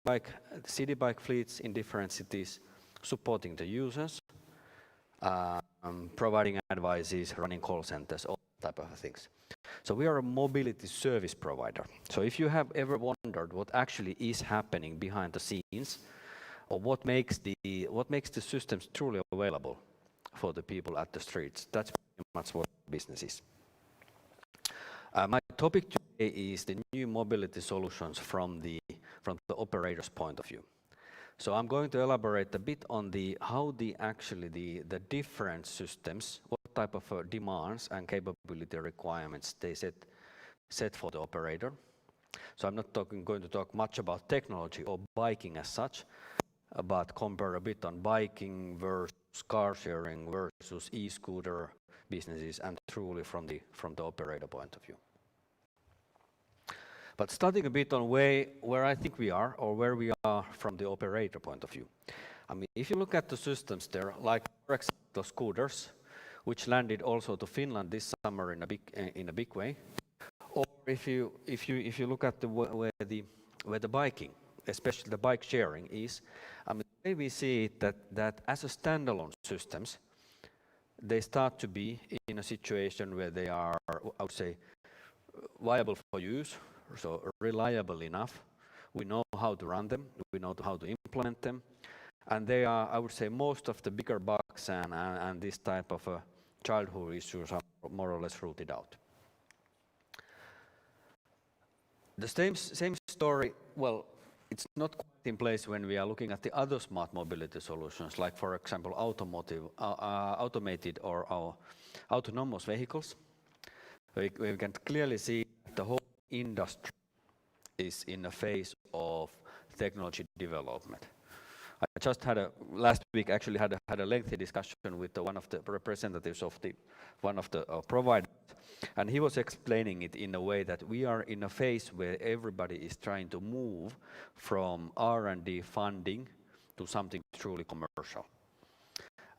bike fleets in different cities, supporting the users, providing advices, running call centers, all type of things. So we are a mobility service provider. So if you have ever wondered what actually is happening behind the scenes, or what makes the systems truly available for the people at the streets, that's pretty much what business is. My topic today is the new mobility solutions from the operator's point of view. So I'm going to elaborate a bit on how the different systems, what type of demands and capability requirements they set for the operator. So I'm not going to talk much about technology or biking as such, but compare a bit on biking versus car sharing versus e-scooter businesses, and truly from the operator point of view. But starting a bit on where I think we are, or where we are from the operator point of view. I mean, if you look at the systems there, like for example scooters, which landed also to Finland this summer in a big way, or if you look at where the biking, especially the bike sharing is, I mean, the way we see it that as a standalone systems, they start to be in a situation where they are, I would say, viable for use, so reliable enough. We know how to run them, we know how to implement them, and they are, I would say, most of the bigger bugs and this type of childhood issues are more or less rooted out. The same story, well, it's not quite in place when we are looking at the other smart mobility solutions, like for example automated or autonomous vehicles. We can clearly see the whole industry is in a phase of technology development. I just last week actually had a lengthy discussion with one of the representatives of one of the providers, and he was explaining it in a way that we are in a phase where everybody is trying to move from R&D funding to something truly commercial.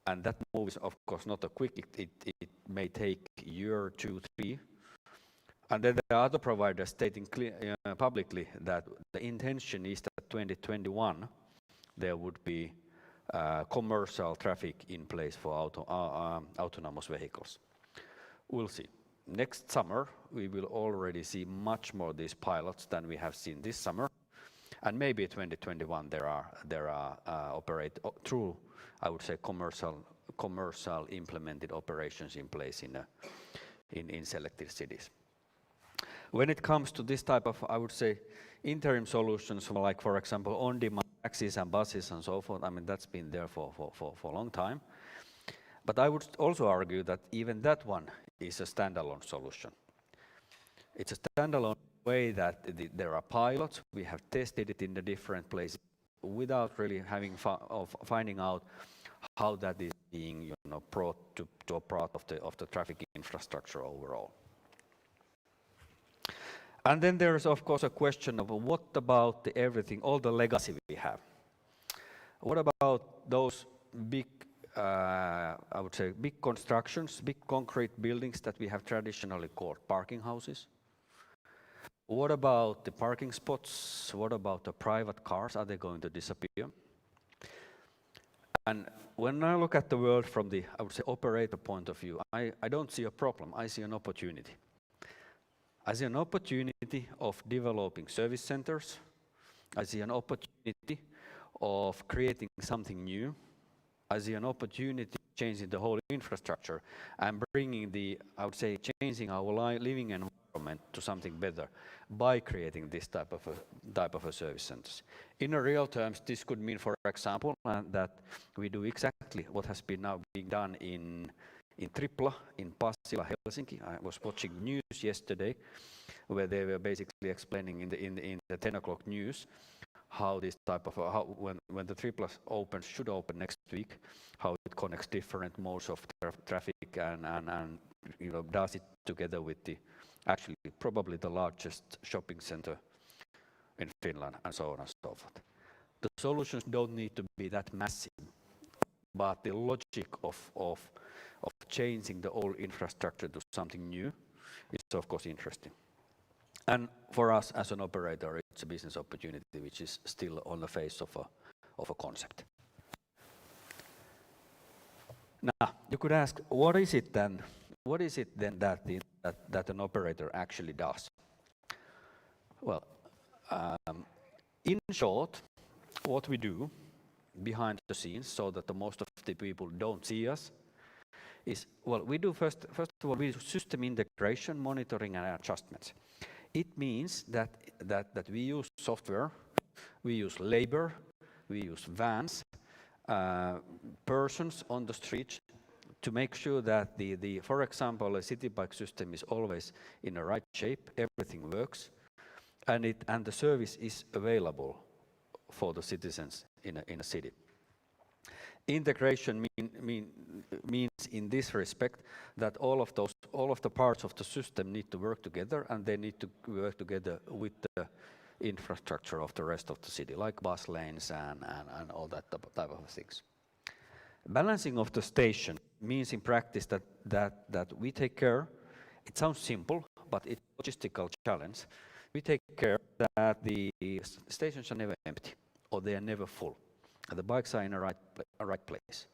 And that move is of course not a quick, it may take a year, 2, 3. And then there are other providers stating publicly that the intention is that 2021 there would be commercial traffic in place for autonomous vehicles. We'll see. Next summer we will already see much more of these pilots than we have seen this summer, and maybe 2021 there are true, I would say, commercial implemented operations in place in selected cities. When it comes to this type of, I would say, interim solutions, like for example on-demand taxis and buses and so forth. I mean, that's been there for a long time. But I would also argue that even that one is a standalone solution. It's a standalone way that there are pilots. We have tested it in the different places without really having finding out how that is being, brought to a part of the traffic infrastructure overall. And then there is, of course, a question of what about everything, all the legacy we have? What about those big, I would say, big constructions, big concrete buildings that we have traditionally called parking houses? What about the parking spots? What about the private cars? Are they going to disappear? And when I look at the world from the, I would say, operator point of view, I don't see a problem. I see an opportunity. I see an opportunity of developing service centers. I see an opportunity of creating something new. I see an opportunity changing the whole infrastructure and bringing the, I would say, changing our living environment to something better by creating this type of a service centers. In a real terms, this could mean, for example, that we do exactly what has been now being done in Tripla, in Pasila, Helsinki. I was watching news yesterday where they were basically explaining in the 10 o'clock news how this type of, when the Tripla should open next week, how it connects different modes of traffic and does it together with the, actually probably the largest shopping center in Finland and so on and so forth. The solutions don't need to be that massive, but the logic of changing the old infrastructure to something new is of course interesting. And for us as an operator, it's a business opportunity which is still on the face of a concept. Now, you could ask, what is it then that an operator actually does? Well, in short, what we do behind the scenes so that the most of the people don't see us is, well, we do first of all, we do system integration, monitoring and adjustments. It means that we use software, we use labor, we use vans, persons on the street to make sure that for example, a city bike system is always in the right shape, everything works, and the service is available for the citizens in a city. Integration means in this respect that all of the parts of the system need to work together, and they need to work together with the infrastructure of the rest of the city, like bus lanes and all that type of things. Balancing of the station means in practice that we take care, it sounds simple, but it's a logistical challenge. We take care that the stations are never empty or they are never full. And the bikes are in a right place.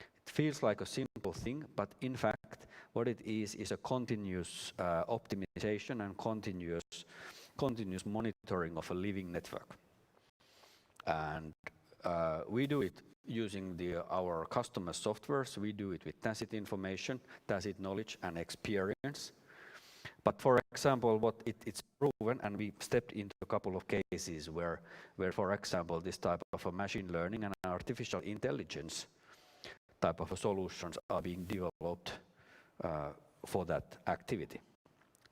It feels like a simple thing, but in fact, what it is a continuous optimization and continuous monitoring of a living network. And we do it using our customer softwares. We do it with tacit information, tacit knowledge, and experience. But for example, it's proven, and we stepped into a couple of cases where for example, this type of a machine learning and artificial intelligence type of solutions are being developed for that activity.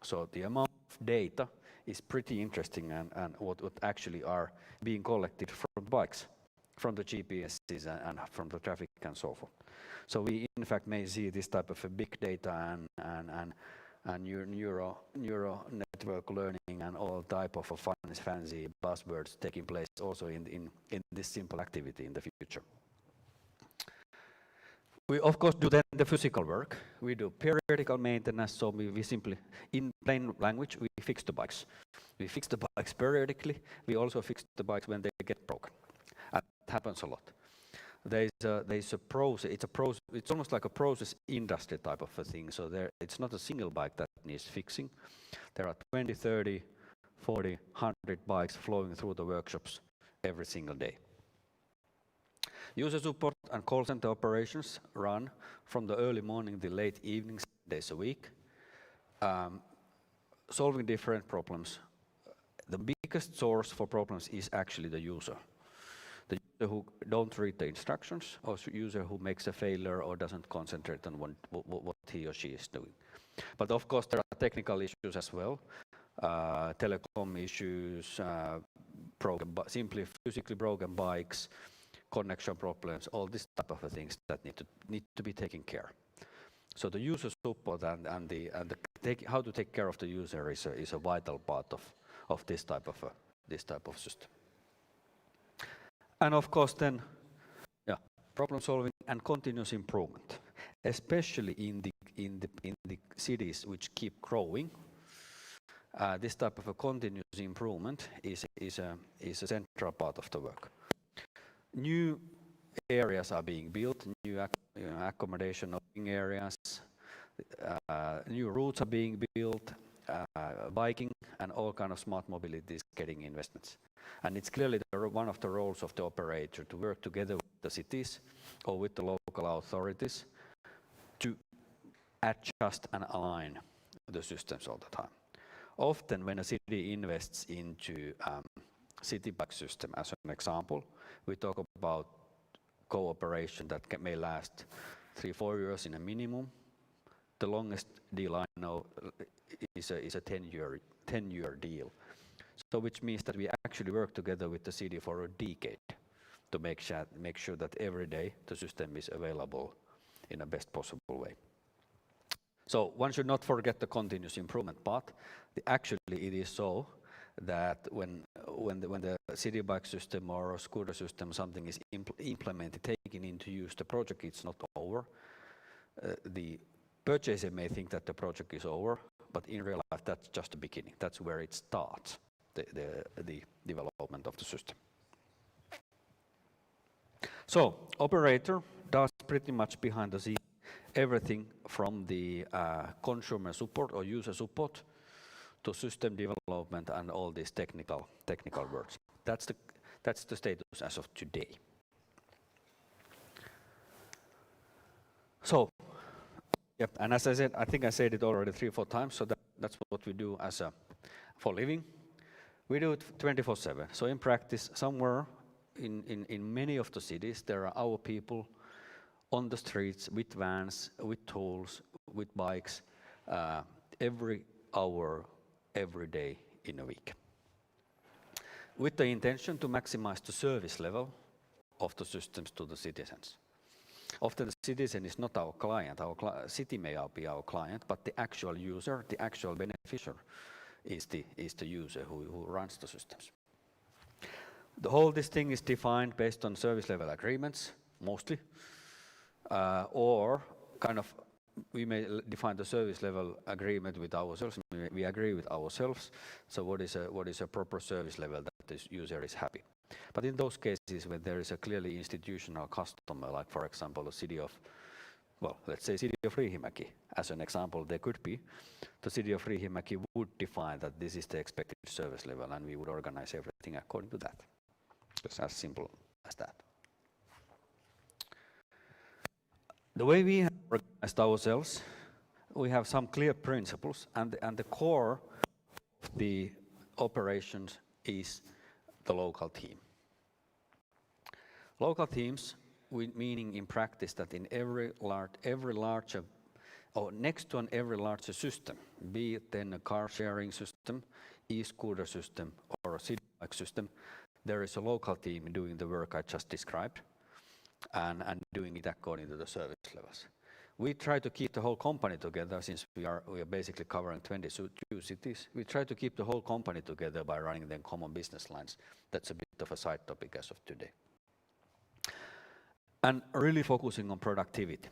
So the amount of data is pretty interesting, and what actually are being collected from bikes, from the GPSs and from the traffic and so forth. So we in fact may see this type of a big data and neural network learning and all type of fancy buzzwords taking place also in this simple activity in the future. We of course do then the physical work. We do periodical maintenance, so we simply, in plain language, we fix the bikes. We fix the bikes periodically. We also fix the bikes when they get broken. And it happens a lot. There's a process. It's almost like a process industry type of a thing. So it's not a single bike that needs fixing. There are 20, 30, 40, 100 bikes flowing through the workshops every single day. User support and call center operations run from the early morning to late evening, 7 days a week, solving different problems. the biggest source for problems is actually the user. The user who don't read the instructions, or user who makes a failure or doesn't concentrate on what he or she is doing. But of course there are technical issues as well, telecom issues, simply physically broken bikes, connection problems, all this type of things that need to be taken care. So the user support and how to take care of the user is a vital part of this type of system. And of course then, problem solving and continuous improvement, especially in the cities which keep growing. This type of a continuous improvement is a central part of the work. New areas are being built, new accommodation areas, new routes are being built, biking and all kind of smart mobility is getting investments. And it's clearly one of the roles of the operator to work together with the cities or with the local authorities to adjust and align the systems all the time. Often when a city invests into city bike system, as an example, we talk about cooperation that may last 3-4 years in a minimum. The longest deal I know is a 10-year deal. So which means that we actually work together with the city for a decade to make sure that every day the system is available in the best possible way. So one should not forget the continuous improvement part. Actually it is so that when the city bike system or a scooter system, something is implemented, taken into use, the project is not over. The purchaser may think that the project is over, but in real life that's just the beginning. That's where it starts, the development of the system. So operator does pretty much behind the scenes everything from the consumer support or user support to system development and all these technical words. That's the status as of today. So, yep, and as I said, I think I said it already 3-4 times, so that's what we do for living. We do it 24/7. So in practice, somewhere in many of the cities, there are our people on the streets with vans, with tools, with bikes, every hour, every day in a week. With the intention to maximize the service level of the systems to the citizens. Often the citizen is not our client, city may be our client, but the actual user, the actual beneficiary is the user who runs the systems. This thing is defined based on service level agreements, mostly, or kind of we may define the service level agreement with ourselves. We agree with ourselves. So what is a proper service level that this user is happy? But in those cases when there is a clearly institutional customer, like for example the city of, let's say city of Riihimäki as an example, there could be, the city of Riihimäki would define that this is the expected service level and we would organize everything according to that. Just as simple as that. The way we have organized ourselves, we have some clear principles, and the core of the operations is the local team. Local teams, meaning in practice that in every larger, or next to every larger system, be it then a car sharing system, e-scooter system, or a city bike system, there is a local team doing the work I just described. And doing it according to the service levels. We try to keep the whole company together since we are basically covering 22 cities. We try to keep the whole company together by running them common business lines. That's a bit of a side topic as of today. And really focusing on productivity.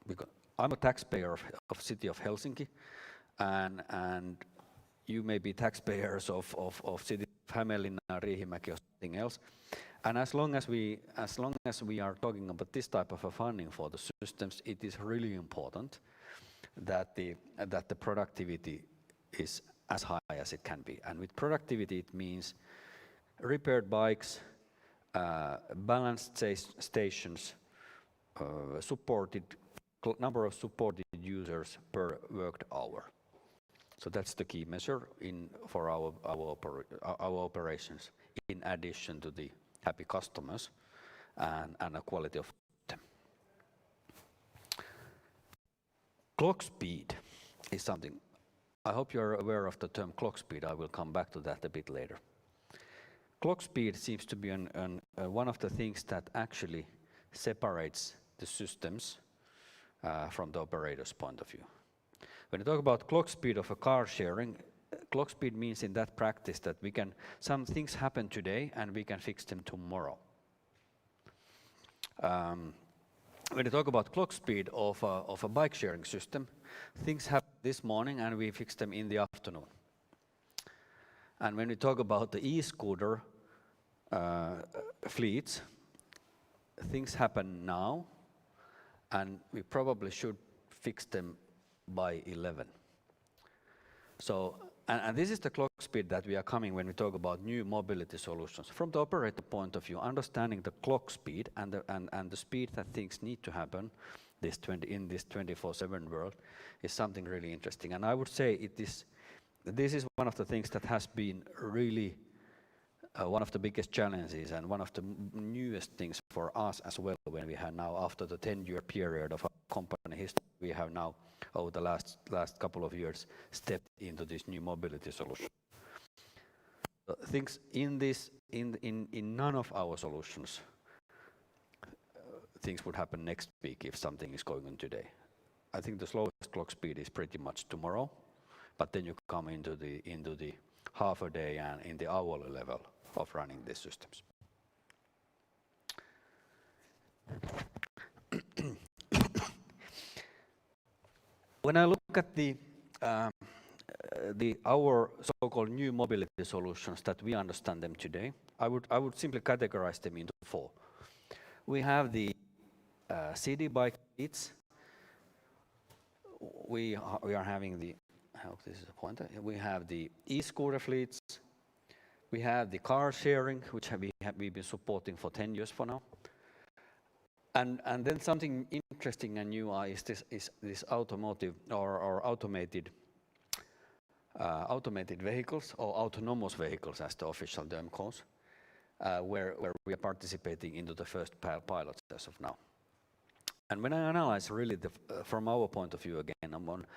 Because I'm a taxpayer of city of Helsinki, and you may be taxpayers of city of Hämeenlinna, Riihimäki, or something else. And as long as we are talking about this type of a funding for the systems, it is really important that the productivity is as high as it can be. And with productivity, it means repaired bikes, balanced stations, number of supported users per worked hour. So that's the key measure for our operations, in addition to the happy customers and a quality of them. Clock speed is something. I hope you're aware of the term clock speed. I will come back to that a bit later. Clock speed seems to be one of the things that actually separates the systems from the operator's point of view. When you talk about clock speed of a car sharing, clock speed means in that practice that some things happen today and we can fix them tomorrow. When you talk about clock speed of a bike sharing system, things happen this morning and we fix them in the afternoon. And when we talk about the e-scooter fleets, things happen now and we probably should fix them by 11. So, and this is the clock speed that we are coming when we talk about new mobility solutions. From the operator point of view, understanding the clock speed and the speed that things need to happen in this 24/7 world is something really interesting. And I would say this is one of the things that has been really one of the biggest challenges and one of the newest things for us as well, when we have now, after the 10-year period of our company history, we have now, over the last couple of years, stepped into this new mobility solution. Things in none of our solutions, things would happen next week if something is going on today. I think the slowest clock speed is pretty much tomorrow, but then you come into the half a day and in the hourly level of running these systems. When I look at our so-called new mobility solutions that we understand them today, I would simply categorize them into 4. We have the city bike fleets. We are having the, I hope this is a pointer. We have the e-scooter fleets. We have the car sharing, which we've been supporting for 10 years for now. And then something interesting and new is this automotive or automated vehicles, or autonomous vehicles as the official term calls, where we are participating into the first pilots as of now. And when I analyze really from our point of view again, on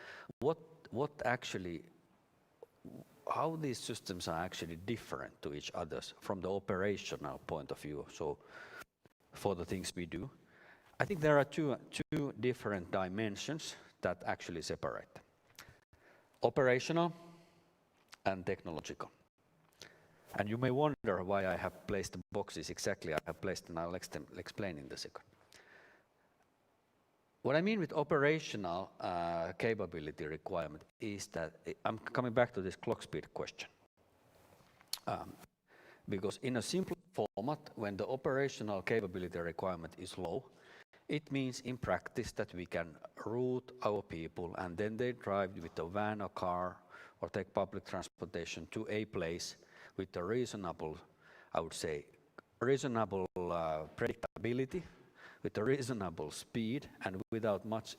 how these systems are actually different to each other from the operational point of view, so for the things we do, I think there are two different dimensions that actually separate: operational and technological. And you may wonder why I have placed the boxes exactly I have placed, and I'll explain in a second. What I mean with operational capability requirement is that I'm coming back to this clock speed question. Because in a simple format, when the operational capability requirement is low, it means in practice that we can route our people and then they drive with a van or car or take public transportation to a place with a reasonable, I would say, reasonable predictability, with a reasonable speed and without much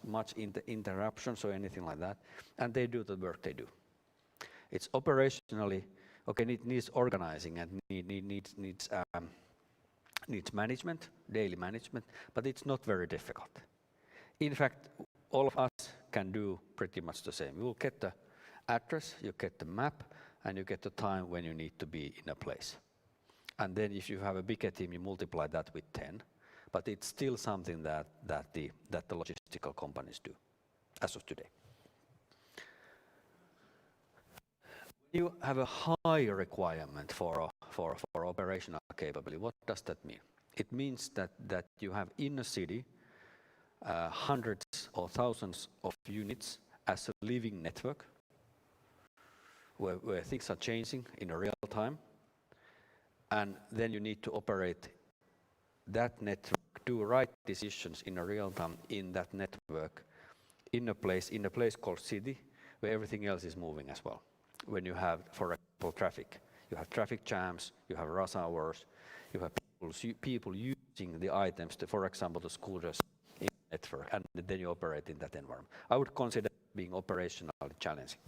interruptions or anything like that, and they do the work they do. It's operationally, okay, it needs organizing and needs management, daily management, but it's not very difficult. In fact, all of us can do pretty much the same. You will get the address, you get the map, and you get the time when you need to be in a place. And then if you have a bigger team, you multiply that with 10. But it's still something that the logistical companies do, as of today. You have a high requirement for operational capability. What does that mean? It means that you have in a city hundreds or thousands of units as a living network, where things are changing in a real time, and then you need to operate that network, do right decisions in a real time in that network, in a place called city, where everything else is moving as well. When you have, for example, traffic, you have traffic jams, you have rush hours, you have people using the items, for example, the scooters in the network, and then you operate in that environment. I would consider being operationally challenging.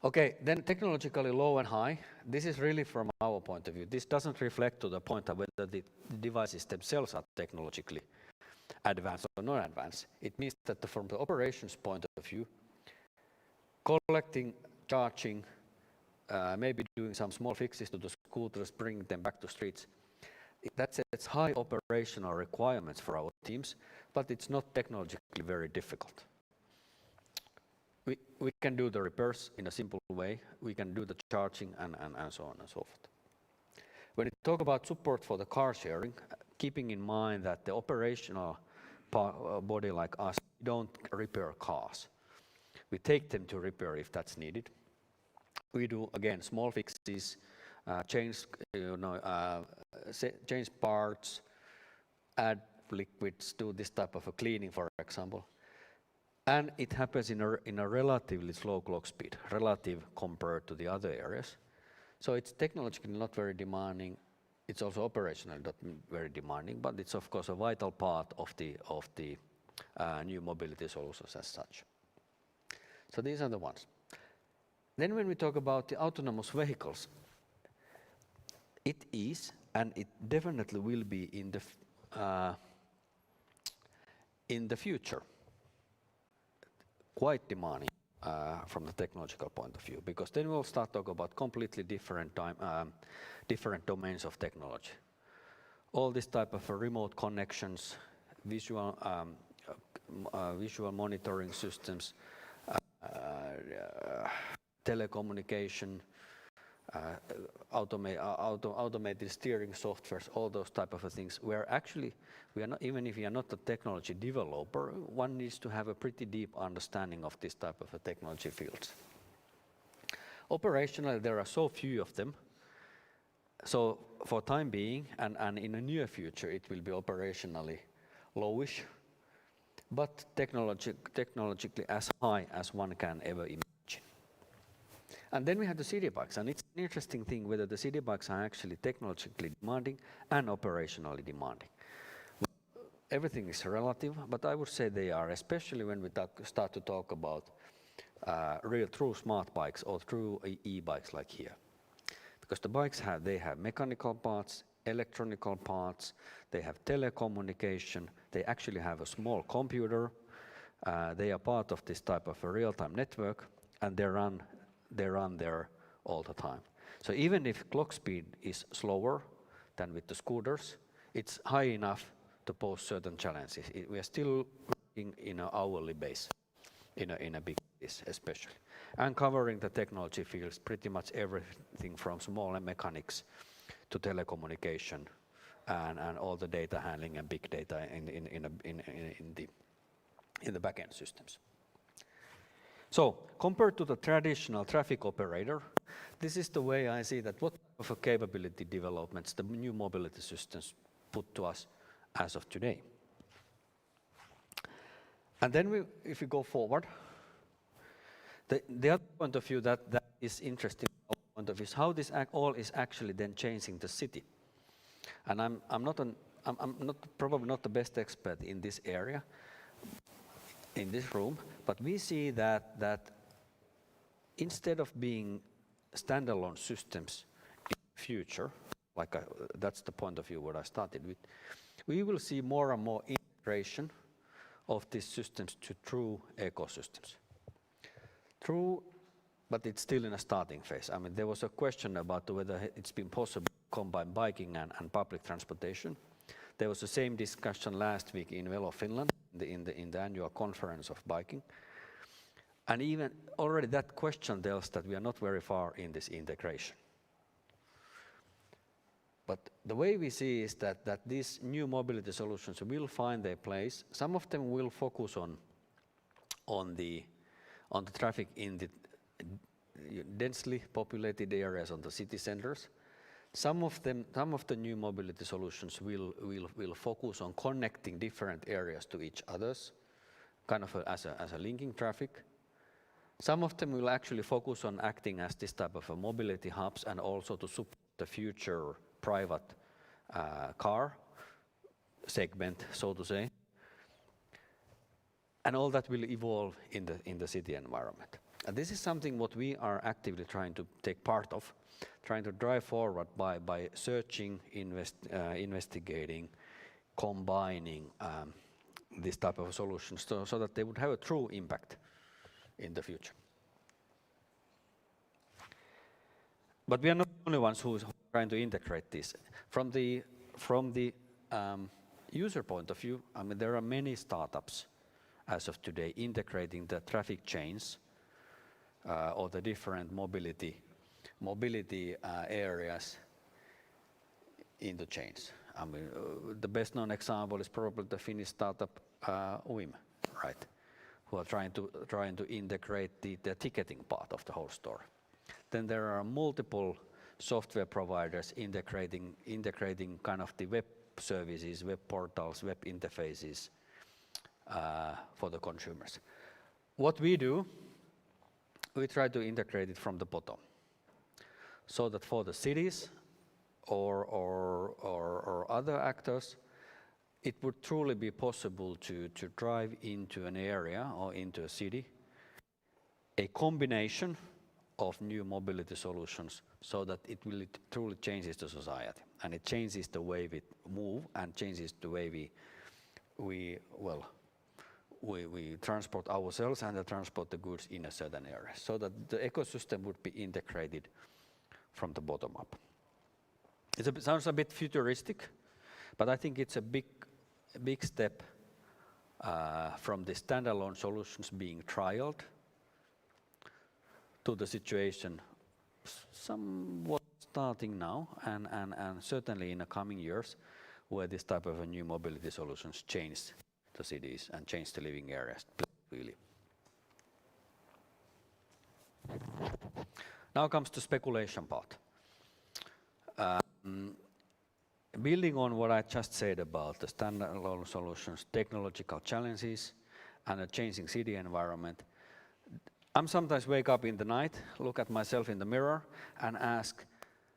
Okay, then technologically low and high. This is really from our point of view. This doesn't reflect to the point of whether the devices themselves are technologically advanced or not advanced. It means that from the operations point of view, collecting, charging, maybe doing some small fixes to the scooters, bringing them back to streets, that sets high operational requirements for our teams, but it's not technologically very difficult. We can do the repairs in a simple way. We can do the charging and so on and so forth. When we talk about support for the car sharing, keeping in mind that the operational body like us don't repair cars. We take them to repair if that's needed. We do, again, small fixes, change parts, add liquids, do this type of a cleaning, for example. And it happens in a relatively slow clock speed, relative compared to the other areas. So it's technologically not very demanding. It's also operationally not very demanding, but it's of course a vital part of the new mobility solutions as such. So these are the ones. Then when we talk about the autonomous vehicles, it is, and it definitely will be in the future, quite demanding from the technological point of view, because then we'll start talking about completely different domains of technology. All this type of remote connections, visual monitoring systems, telecommunication, automated steering softwares, all those type of things, where actually we are not, even if you are not a technology developer, one needs to have a pretty deep understanding of this type of technology fields. Operationally, there are so few of them, so for time being, and in the near future, it will be operationally lowish, but technologically as high as one can ever imagine. And then we have the city bikes, and it's an interesting thing whether the city bikes are actually technologically demanding and operationally demanding. Everything is relative, but I would say they are, especially when we start to talk about real true smart bikes or true e-bikes like here. Because the bikes have mechanical parts, electronical parts, they have telecommunication, they actually have a small computer, they are part of this type of a real-time network, and they run there all the time. So even if clock speed is slower than with the scooters, it's high enough to pose certain challenges. We are still working in an hourly base, in a big case especially, and covering the technology fields, pretty much everything from small mechanics to telecommunication and all the data handling and big data in the back-end systems. So compared to the traditional traffic operator, this is the way I see that what type of capability developments the new mobility systems put to us as of today. And then if we go forward, the other point of view that is interesting point of view is how this all is actually then changing the city. And I'm probably not the best expert in this area, in this room, but we see that instead of being standalone systems in the future, that's the point of view what I started with, we will see more and more integration of these systems to true ecosystems. True, but it's still in a starting phase. I mean, there was a question about whether it's been possible to combine biking and public transportation. There was the same discussion last week in Velo Finland, in the annual conference of biking. And even already that question tells that we are not very far in this integration. But the way we see is that these new mobility solutions will find their place. Some of them will focus on the traffic in the densely populated areas, on the city centers. Some of the new mobility solutions will focus on connecting different areas to each others, kind of as a linking traffic. Some of them will actually focus on acting as this type of a mobility hubs and also to support the future private car segment, so to say. And all that will evolve in the city environment. This is something what we are actively trying to take part of, trying to drive forward by searching, investigating, combining this type of solutions so that they would have a true impact in the future. But we are not the only ones who are trying to integrate this. From the user point of view, I mean, there are many startups as of today integrating the traffic chains or the different mobility areas in the chains. I mean, the best known example is probably the Finnish startup UIM, right? Who are trying to integrate the ticketing part of the whole store. Then there are multiple software providers integrating kind of the web services, web portals, web interfaces for the consumers. What we do, we try to integrate it from the bottom, so that for the cities or other actors, it would truly be possible to drive into an area or into a city a combination of new mobility solutions, so that it truly changes the society, and it changes the way we move and changes the way we transport ourselves and transport the goods in a certain area, so that the ecosystem would be integrated from the bottom up. It sounds a bit futuristic, but I think it's a big step from the standalone solutions being trialed to the situation somewhat starting now and certainly in the coming years, where this type of a new mobility solutions change the cities and change the living areas really. Now comes the speculation part. Building on what I just said about the standalone solutions, technological challenges, and a changing city environment, I'm sometimes wake up in the night, look at myself in the mirror, and ask,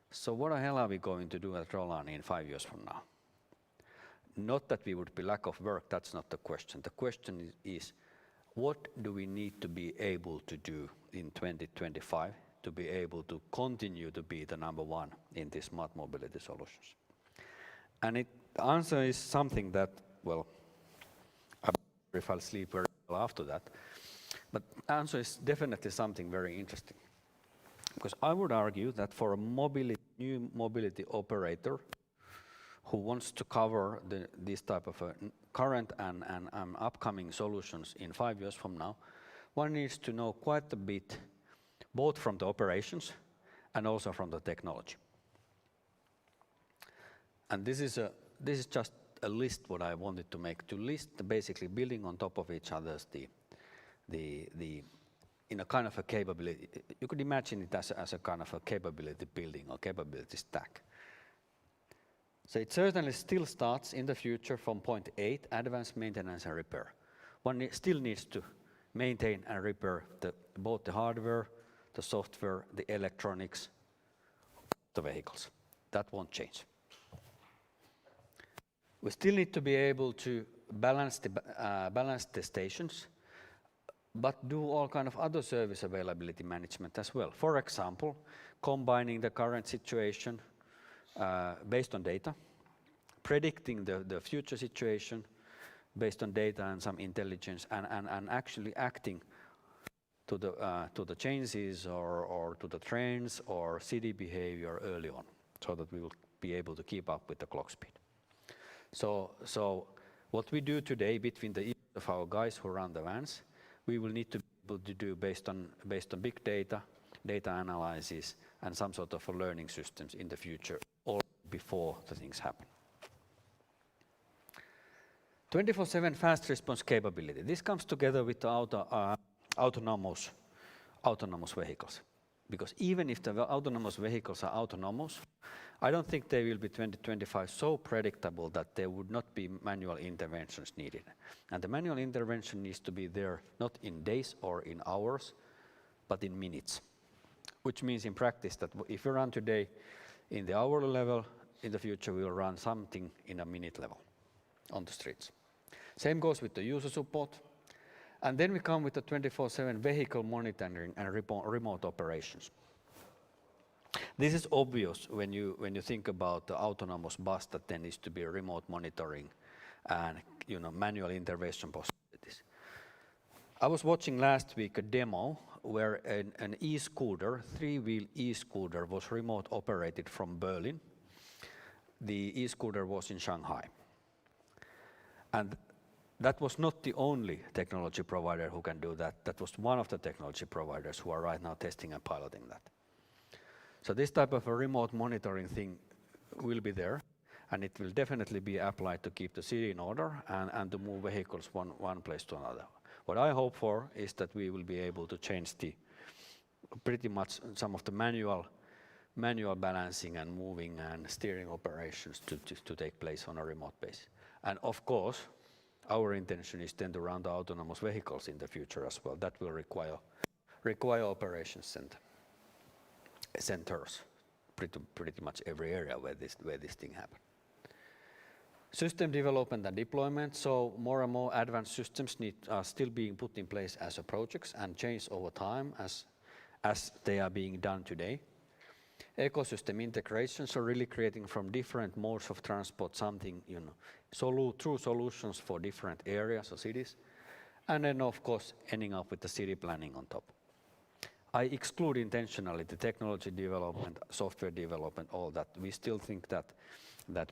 so what the hell are we going to do at Rolani in 5 years from now? Not that we would be lack of work, that's not the question. The question is what do we need to be able to do in 2025 to be able to continue to be the #1 in these smart mobility solutions? And the answer is something that, well, I'm not sure if I'll sleep very well after that, but the answer is definitely something very interesting. Because I would argue that for a new mobility operator who wants to cover this type of current and upcoming solutions in 5 years from now, one needs to know quite a bit, both from the operations and also from the technology. And this is just a list what I wanted to make, to list basically building on top of each other's in a kind of a capability. You could imagine it as a kind of a capability building or capability stack. So it certainly still starts in the future from point 8, advanced maintenance and repair. One still needs to maintain and repair both the hardware, the software, the electronics, the vehicles. That won't change. We still need to be able to balance the stations, but do all kind of other service availability management as well. For example, combining the current situation based on data, predicting the future situation based on data and some intelligence, and actually acting to the changes or to the trends or city behavior early on, so that we will be able to keep up with the clock speed. So what we do today between the ears of our guys who run the vans, we will need to be able to do based on big data analysis, and some sort of learning systems in the future, or before the things happen. 24/7 fast response capability. This comes together with the autonomous vehicles. Because even if the autonomous vehicles are autonomous, I don't think they will be 2025 so predictable that there would not be manual interventions needed. And the manual intervention needs to be there not in days or in hours, but in minutes. Which means in practice that if we run today in the hourly level, in the future we will run something in a minute level on the streets. Same goes with the user support. And then we come with the 24/7 vehicle monitoring and remote operations. This is obvious when you think about the autonomous bus, that there needs to be remote monitoring and manual intervention possibilities. I was watching last week a demo where an e-scooter, three-wheel e-scooter, was remote operated from Berlin. The e-scooter was in Shanghai. And that was not the only technology provider who can do that. That was one of the technology providers who are right now testing and piloting that. So this type of a remote monitoring thing will be there, and it will definitely be applied to keep the city in order and to move vehicles one place to another. What I hope for is that we will be able to change pretty much some of the manual balancing and moving and steering operations to take place on a remote basis. And of course, our intention is then to run the autonomous vehicles in the future as well. That will require operations centers, pretty much every area where this thing happens. System development and deployment. So more and more advanced systems are still being put in place as a projects and change over time as they are being done today. Ecosystem integration, so really creating from different modes of transport something, true solutions for different areas or cities. And then of course ending up with the city planning on top. I exclude intentionally the technology development, software development, all that. We still think that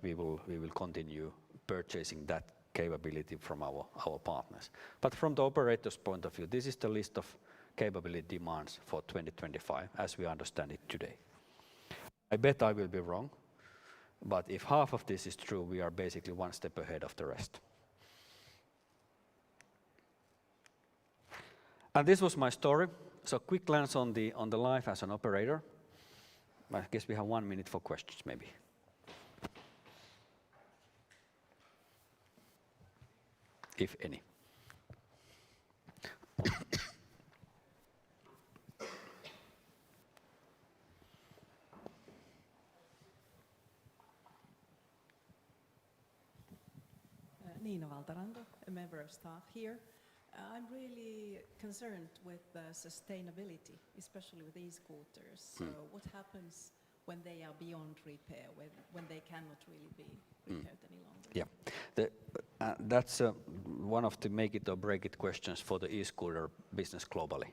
we will continue purchasing that capability from our partners. But from the operator's point of view, this is the list of capability demands for 2025 as we understand it today. I bet I will be wrong, but if half of this is true, we are basically one step ahead of the rest. And this was my story. So quick glance on the life as an operator. I guess we have 1 minute for questions maybe. If any. Niina Valtaranto, a member of staff here. I'm really concerned with sustainability, especially with e-scooters. So what happens when they are beyond repair, when they cannot really be repaired any longer? Yeah, that's one of the make it or break it questions for the e-scooter business globally.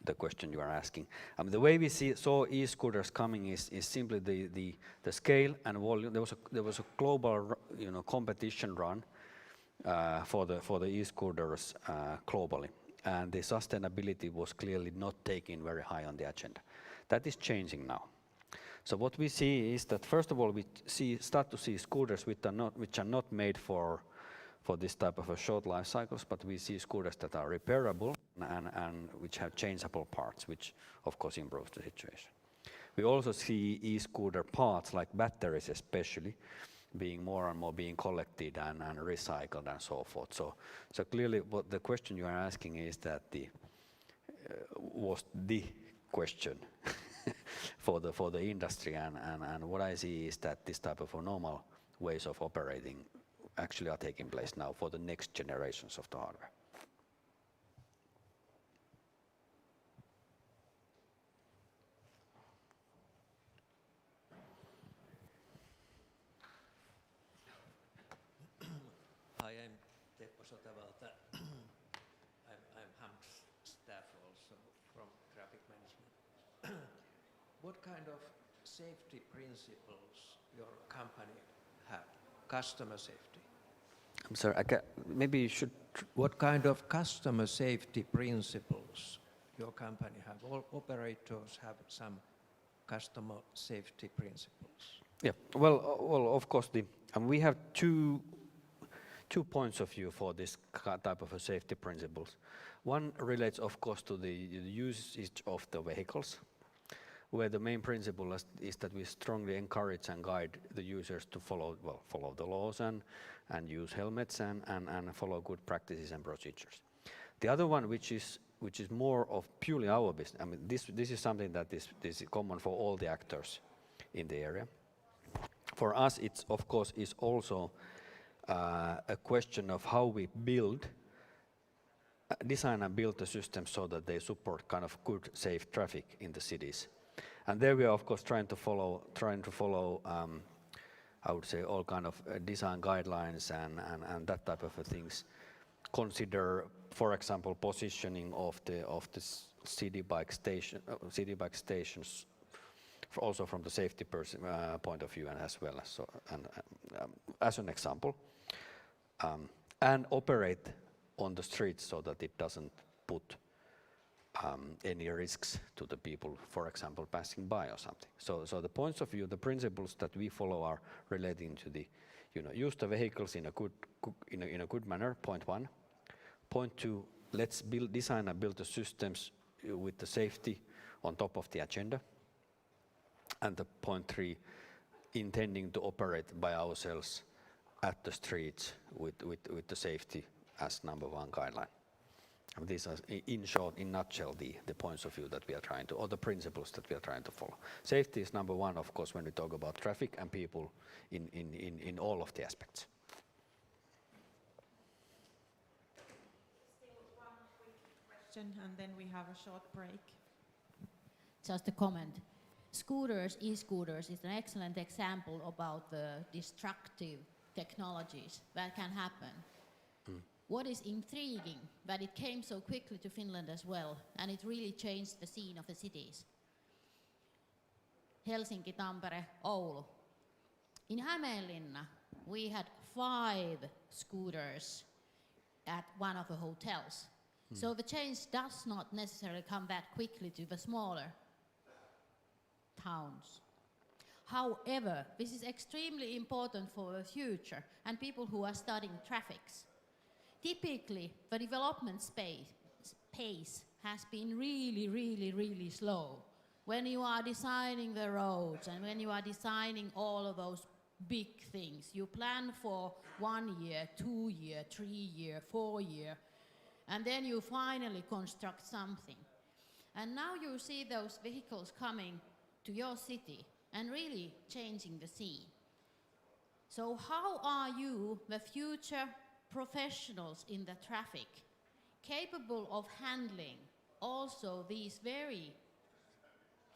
The question you are asking. The way we saw e-scooters coming is simply the scale and volume. There was a global competition run for the e-scooters globally, and the sustainability was clearly not taken very high on the agenda. That is changing now. So what we see is that first of all we start to see scooters which are not made for this type of a short life cycles, but we see scooters that are repairable and which have changeable parts, which of course improves the situation. We also see e-scooter parts like batteries especially being more and more being collected and recycled and so forth. So clearly what the question you are asking is that was the question for the industry and what I see is that this type of normal ways of operating actually are taking place now for the next generations of the hardware. Hi, I'm Teppo Sotavalta. I'm HAMK's staff also from traffic management. What kind of safety principles your company have? Customer safety. I'm sorry, maybe you should... What kind of customer safety principles your company have? All operators have some customer safety principles. Yeah, well, of course, we have two points of view for this type of a safety principles. One relates, of course, to the usage of the vehicles, where the main principle is that we strongly encourage and guide the users to follow the laws and use helmets and follow good practices and procedures. The other one, which is more of purely our business. I mean, this is something that is common for all the actors in the area. For us, it's of course is also a question of how we build design and build the system so that they support kind of good, safe traffic in the cities. And there we are, of course, trying to follow, I would say, all kind of design guidelines and that type of things. Consider, for example, positioning of the city bike stations, also from the safety point of view, and as well as as an example, and operate on the streets so that it doesn't put any risks to the people, for example, passing by or something. So the points of view, the principles that we follow are relating to the, use the vehicles in a good manner. Point one. Point two, let's design and build the systems with the safety on top of the agenda. And the point three, intending to operate by ourselves at the streets with the safety as number one guideline. And these are, in short, in nutshell, the points of view that we are trying to, or the principles that we are trying to follow. Safety is number one, of course, when we talk about traffic and people in all of the aspects. Still one quick question, and then we have a short break. Just a comment. Scooters, e-scooters, is an excellent example about the destructive technologies that can happen. What is intriguing, that it came so quickly to Finland as well, and it really changed the scene of the cities. Helsinki, Tampere, Oulu. In Hämeenlinna, we had 5 scooters at one of the hotels. So the change does not necessarily come that quickly to the smaller towns. However, this is extremely important for the future and people who are studying traffics. Typically, the development pace has been really slow. When you are designing the roads and when you are designing all of those big things, you plan for 1 year, 2 year, 3 year, 4 year, and then you finally construct something. And now you see those vehicles coming to your city and really changing the scene. So how are you, the future professionals in the traffic, capable of handling also these very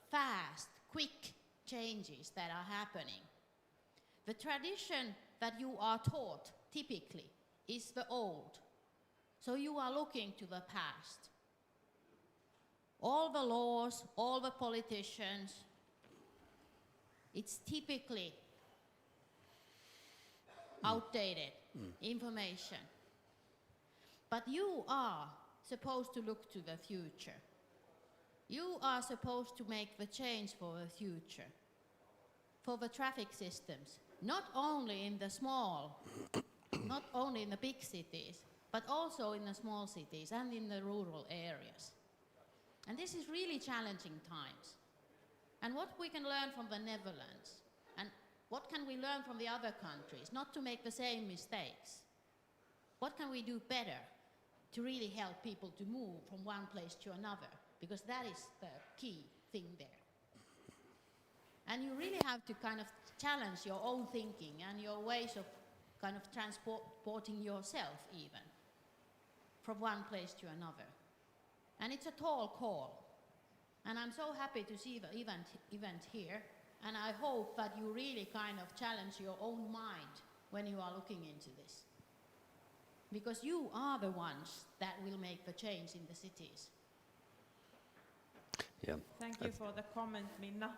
fast, quick changes that are happening? The tradition that you are taught typically is the old. So you are looking to the past. All the laws, all the politicians, it's typically outdated information. But you are supposed to look to the future. You are supposed to make the change for the future, for the traffic systems, not only in the small, not only in the big cities, but also in the small cities and in the rural areas. And this is really challenging times. And what we can learn from the Netherlands, and what can we learn from the other countries, not to make the same mistakes? What can we do better to really help people to move from one place to another? Because that is the key thing there. And you really have to kind of challenge your own thinking and your ways of kind of transporting yourself even from one place to another. And it's a tall call. And I'm so happy to see the event here. And I hope that you really kind of challenge your own mind when you are looking into this. Because you are the ones that will make the change in the cities. Yeah. Thank you for the comment, Minna.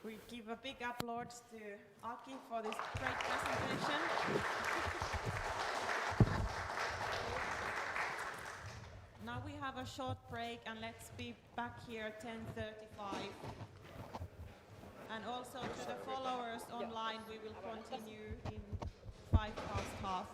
We give a big applause to Aki for this great presentation. Now we have a short break, and let's be back here at 10:35. And also to the followers online, we will continue in 5:30.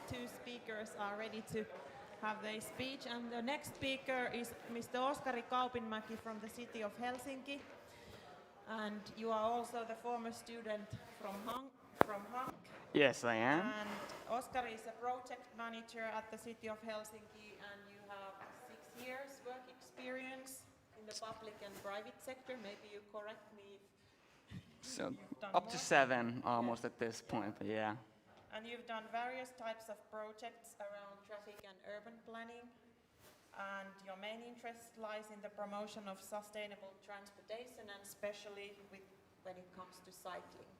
two speakers are ready to have their speech. And the next speaker is Mr. Oskari Kaupinmäki from the city of Helsinki. And you are also the former student from HAMK. Yes, I am. And Oskari is a project manager at the city of Helsinki, and you have 6 years work experience in the public and private sector. Maybe you correct me if So you've done up more. to 7 almost at this point, but yeah. And you've done various types of projects around traffic and urban planning. And your main interest lies in the promotion of sustainable transportation, and especially when it comes to cycling.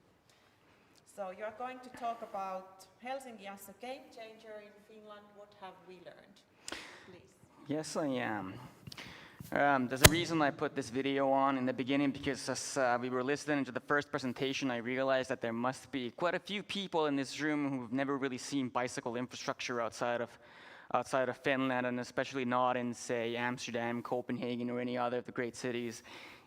So you're going to talk about Helsinki as a game changer in Finland. What have we learned? Please. Yes, I am. There's a reason I put this video on in the beginning, because as we were listening to the first presentation, I realized that there must be quite a few people in this room who've never really seen bicycle infrastructure outside of Finland, and especially not in, say, Amsterdam, Copenhagen, or any other of the great cities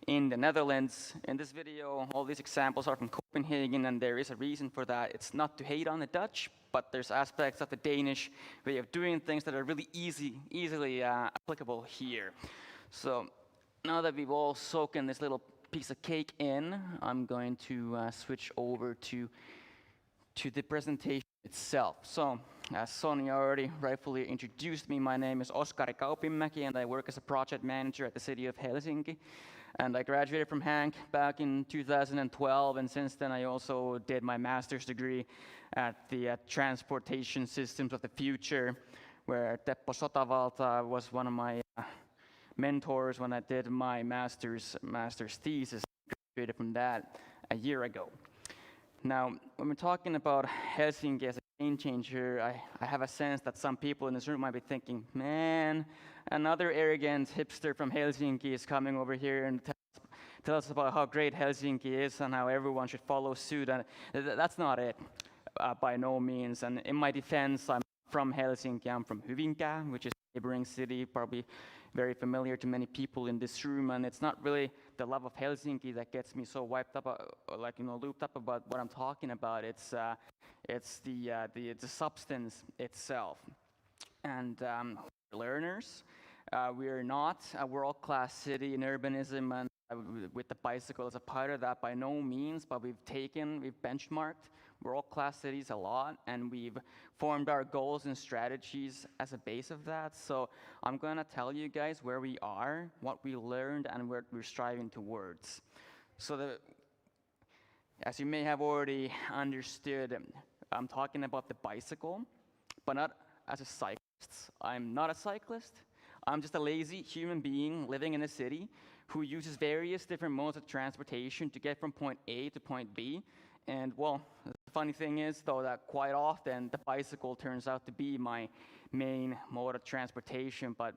in the Netherlands. In this video, all these examples are from Copenhagen, and there is a reason for that. It's not to hate on the Dutch, but there's aspects of the Danish way of doing things that are really easily applicable here. So now that we've all soaked this little piece of cake in, I'm going to switch over to the presentation itself. So, as Sonia already rightfully introduced me, my name is Oskari Kaupinmäki, and I work as a project manager at the city of Helsinki. And I graduated from HAMK back in 2012, and since then I also did my master's degree at the Transportation Systems of the Future, where Teppo Sotavalta was one of my mentors when I did my master's thesis. I graduated from that a year ago. Now, when we're talking about Helsinki as a game changer, I have a sense that some people in this room might be thinking, man, another arrogant hipster from Helsinki is coming over here and tell us about how great Helsinki is and how everyone should follow suit. And that's not it, by no means. And in my defense, I'm from Helsinki. I'm from Hyvinkää, which is a neighboring city, probably very familiar to many people in this room. And it's not really the love of Helsinki that gets me so looped up about what I'm talking about. It's the substance itself. And learners, we are not a world-class city in urbanism and with the bicycle as a part of that, by no means, but we've benchmarked world-class cities a lot, and we've formed our goals and strategies as a base of that. So I'm going to tell you guys where we are, what we learned, and what we're striving towards. So as you may have already understood, I'm talking about the bicycle, but not as a cyclist. I'm not a cyclist. I'm just a lazy human being living in a city who uses various different modes of transportation to get from point A to point B. And well, the funny thing is, though, that quite often the bicycle turns out to be my main mode of transportation, but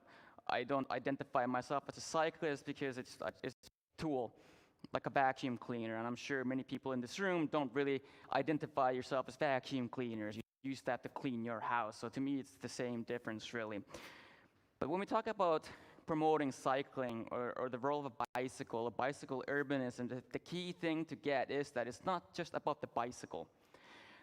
I don't identify myself as a cyclist because it's a tool, like a vacuum cleaner. And I'm sure many people in this room don't really identify yourself as vacuum cleaners. You use that to clean your house. So to me, it's the same difference, really. But when we talk about promoting cycling or the role of a bicycle urbanism, the key thing to get is that it's not just about the bicycle.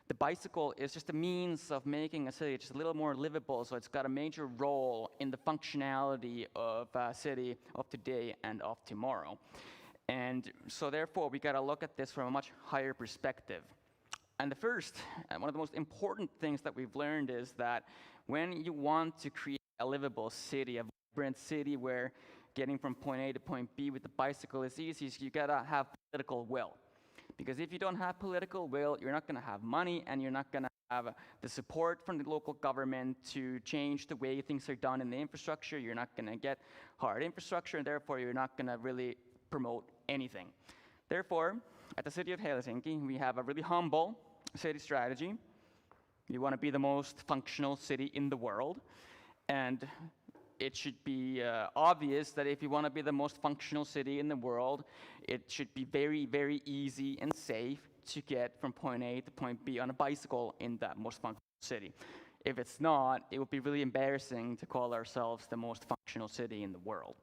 The bicycle is just a means of making a city just a little more livable, so it's got a major role in the functionality of a city of today and of tomorrow. And so therefore, we gotta look at this from a much higher perspective. And the first, and one of the most important things that we've learned is that when you want to create a livable city, a vibrant city where getting from point A to point B with the bicycle is easy, so you gotta have political will. Because if you don't have political will, you're not gonna have money, and you're not gonna have the support from the local government to change the way things are done in the infrastructure. You're not gonna get hard infrastructure, and therefore you're not gonna really promote anything. Therefore, at the city of Helsinki, we have a really humble city strategy. We wanna be the most functional city in the world, and it should be obvious that if you want to be the most functional city in the world, it should be very, very easy and safe to get from point A to point B on a bicycle in that most functional city. If it's not, it would be really embarrassing to call ourselves the most functional city in the world.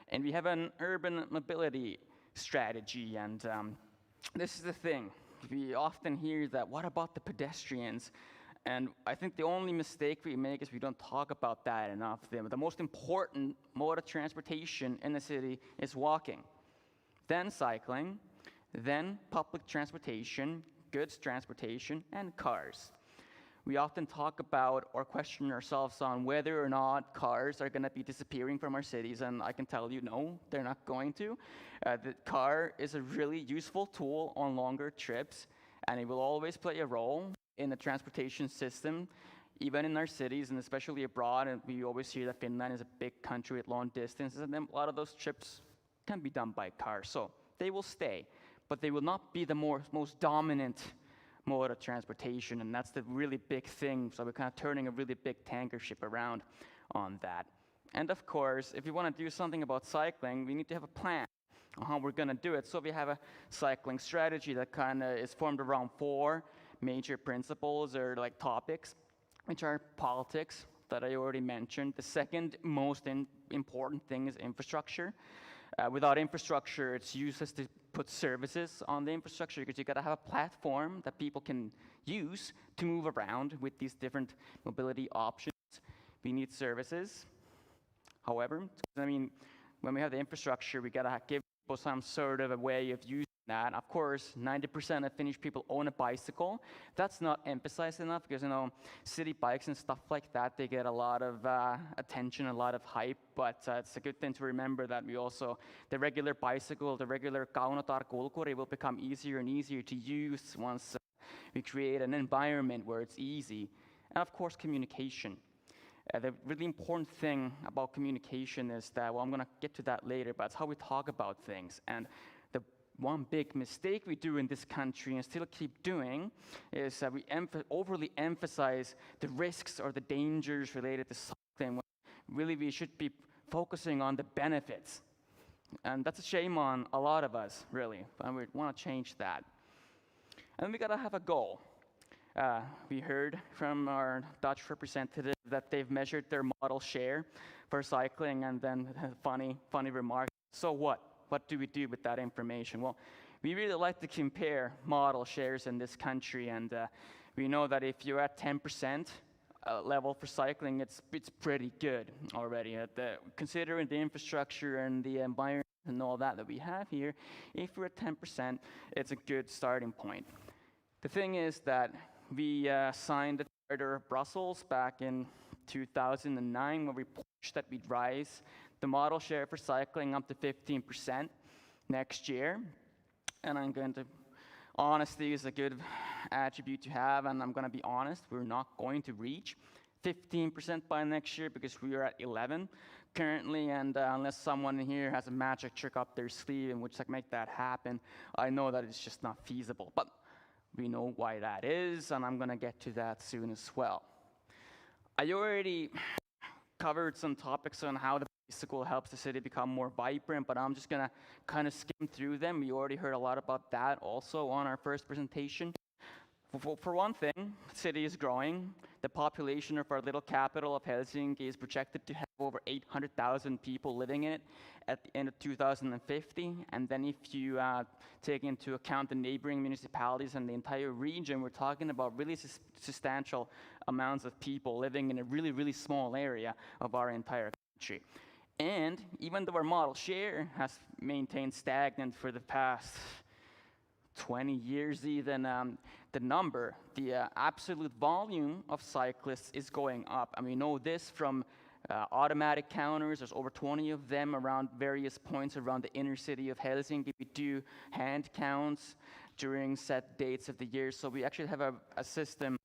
And we have an urban mobility strategy, and this is the thing. We often hear that, what about the pedestrians? And I think the only mistake we make is we don't talk about that enough. The most important mode of transportation in the city is walking, then cycling, then public transportation, goods transportation, and cars. We often talk about or question ourselves on whether or not cars are going to be disappearing from our cities, and I can tell you, no, they're not going to. The car is a really useful tool on longer trips, and it will always play a role in the transportation system, even in our cities and especially abroad. And we always hear that Finland is a big country with long distances, and then a lot of those trips can be done by car. So they will stay, but they will not be the most dominant mode of transportation, and that's the really big thing. So we're kind of turning a really big tanker ship around on that. And of course, if we want to do something about cycling, we need to have a plan on how we're going to do it. So we have a cycling strategy that kind of is formed around 4 major principles or like topics, which are politics that I already mentioned. The second most important thing is infrastructure. Without infrastructure, it's useless to put services on the infrastructure, because you got to have a platform that people can use to move around with these different mobility options. We need services. However, I mean, when we have the infrastructure, we got to give people some sort of a way of using that. Of course, 90% of Finnish people own a bicycle. That's not emphasized enough, because, you know, city bikes and stuff like that, they get a lot of attention, a lot of hype, but it's a good thing to remember that we also, the regular bicycle, the regular kaunotarkulkuri will become easier and easier to use once we create an environment where it's easy. And of course, communication. The really important thing about communication is that, well, I'm going to get to that later, but it's how we talk about things. And the one big mistake we do in this country and still keep doing is that we overly emphasize the risks or the dangers related to cycling, when really we should be focusing on the benefits. And that's a shame on a lot of us, really, and we want to change that. And we got to have a goal. We heard from our Dutch representative that they've measured their model share for cycling, and then funny remark. So what? What do we do with that information? Well, we really like to compare model shares in this country, and we know that if you're at 10% level for cycling, it's pretty good already. Considering the infrastructure and the environment and all that we have here, if we're at 10%, it's a good starting point. The thing is that we signed the Charter of Brussels back in 2009, where we pushed that we'd rise the model share for cycling up to 15% next year. And I'm going to, honesty is a good attribute to have, and I'm going to be honest, we're not going to reach 15% by next year, because we are at 11 currently, and unless someone here has a magic trick up their sleeve in which to make that happen, I know that it's just not feasible. But we know why that is, and I'm going to get to that soon as well. I already covered some topics on how the bicycle helps the city become more vibrant, but I'm just going to kind of skim through them. We already heard a lot about that also on our first presentation. For one thing, the city is growing. The population of our little capital of Helsinki is projected to have over 800,000 people living in it at the end of 2050. And then if you take into account the neighboring municipalities and the entire region, we're talking about really substantial amounts of people living in a really, really small area of our entire country. And even though our model share has maintained stagnant for the past 20 years even, the absolute volume of cyclists is going up. And we know this from automatic counters. There's over 20 of them around various points around the inner city of Helsinki. We do hand counts during set dates of the year. So we actually have a system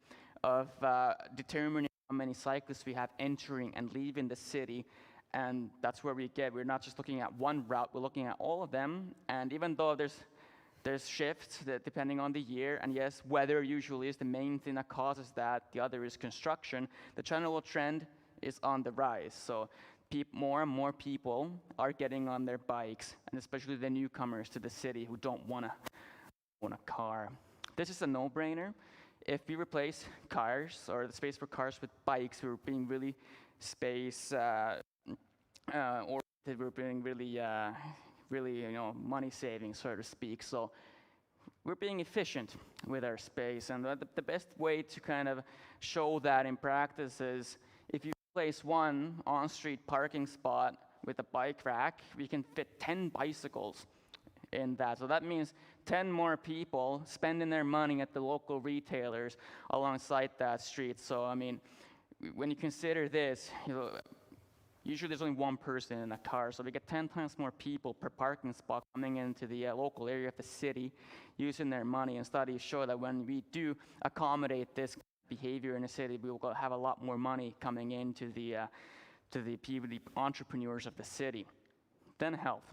of determining how many cyclists we have entering and leaving the city. And that's where we're not just looking at one route, we're looking at all of them. And even though there's shifts that depending on the year, and yes, weather usually is the main thing that causes that, the other is construction, the general trend is on the rise. So more and more people are getting on their bikes, and especially the newcomers to the city who don't want to own a car. This is a no-brainer. If we replace cars, or the space for cars, with bikes, we're being really oriented, we're being really money saving, so to speak. So we're being efficient with our space. And the best way to kind of show that in practice is if you place one on-street parking spot with a bike rack, we can fit 10 bicycles in that. So that means 10 more people spending their money at the local retailers alongside that street. So, I mean, when you consider this, usually there's only one person in a car, so we get 10 times more people per parking spot coming into the local area of the city using their money. And studies show that when we do accommodate this behavior in the city, we will have a lot more money coming into the people, the entrepreneurs of the city. Then health.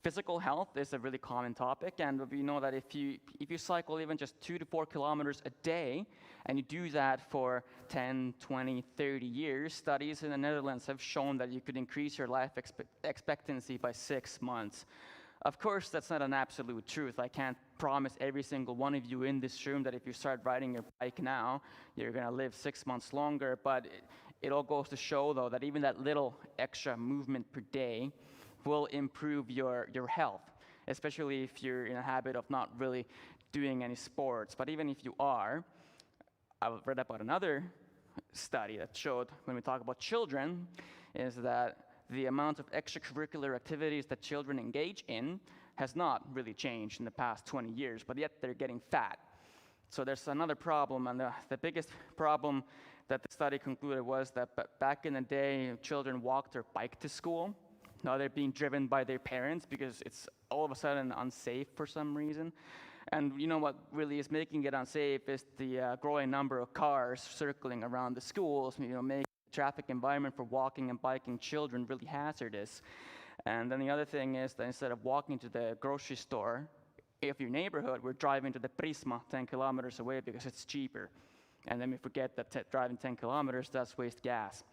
Physical health is a really common topic, and we know that if you cycle even just 2 to 4 kilometers a day, and you do that for 10, 20, 30 years, studies in the Netherlands have shown that you could increase your life expectancy by 6 months. Of course, that's not an absolute truth. I can't promise every single one of you in this room that if you start riding your bike now, you're gonna live 6 months longer, but it all goes to show, though, that even that little extra movement per day will improve your health, especially if you're in a habit of not really doing any sports. But even if you are, I read about another study that showed when we talk about children is that the amount of extracurricular activities that children engage in has not really changed in the past 20 years, but yet they're getting fat. So there's another problem, and the biggest problem that the study concluded was that back in the day, children walked their bike to school. Now they're being driven by their parents because it's all of a sudden unsafe for some reason. And you know what really is making it unsafe is the growing number of cars circling around the schools, making the traffic environment for walking and biking children really hazardous. And then the other thing is that instead of walking to the grocery store, if your neighborhood, we're driving to the Prisma 10 kilometers away because it's cheaper. And then we forget that driving 10 kilometers does waste gas,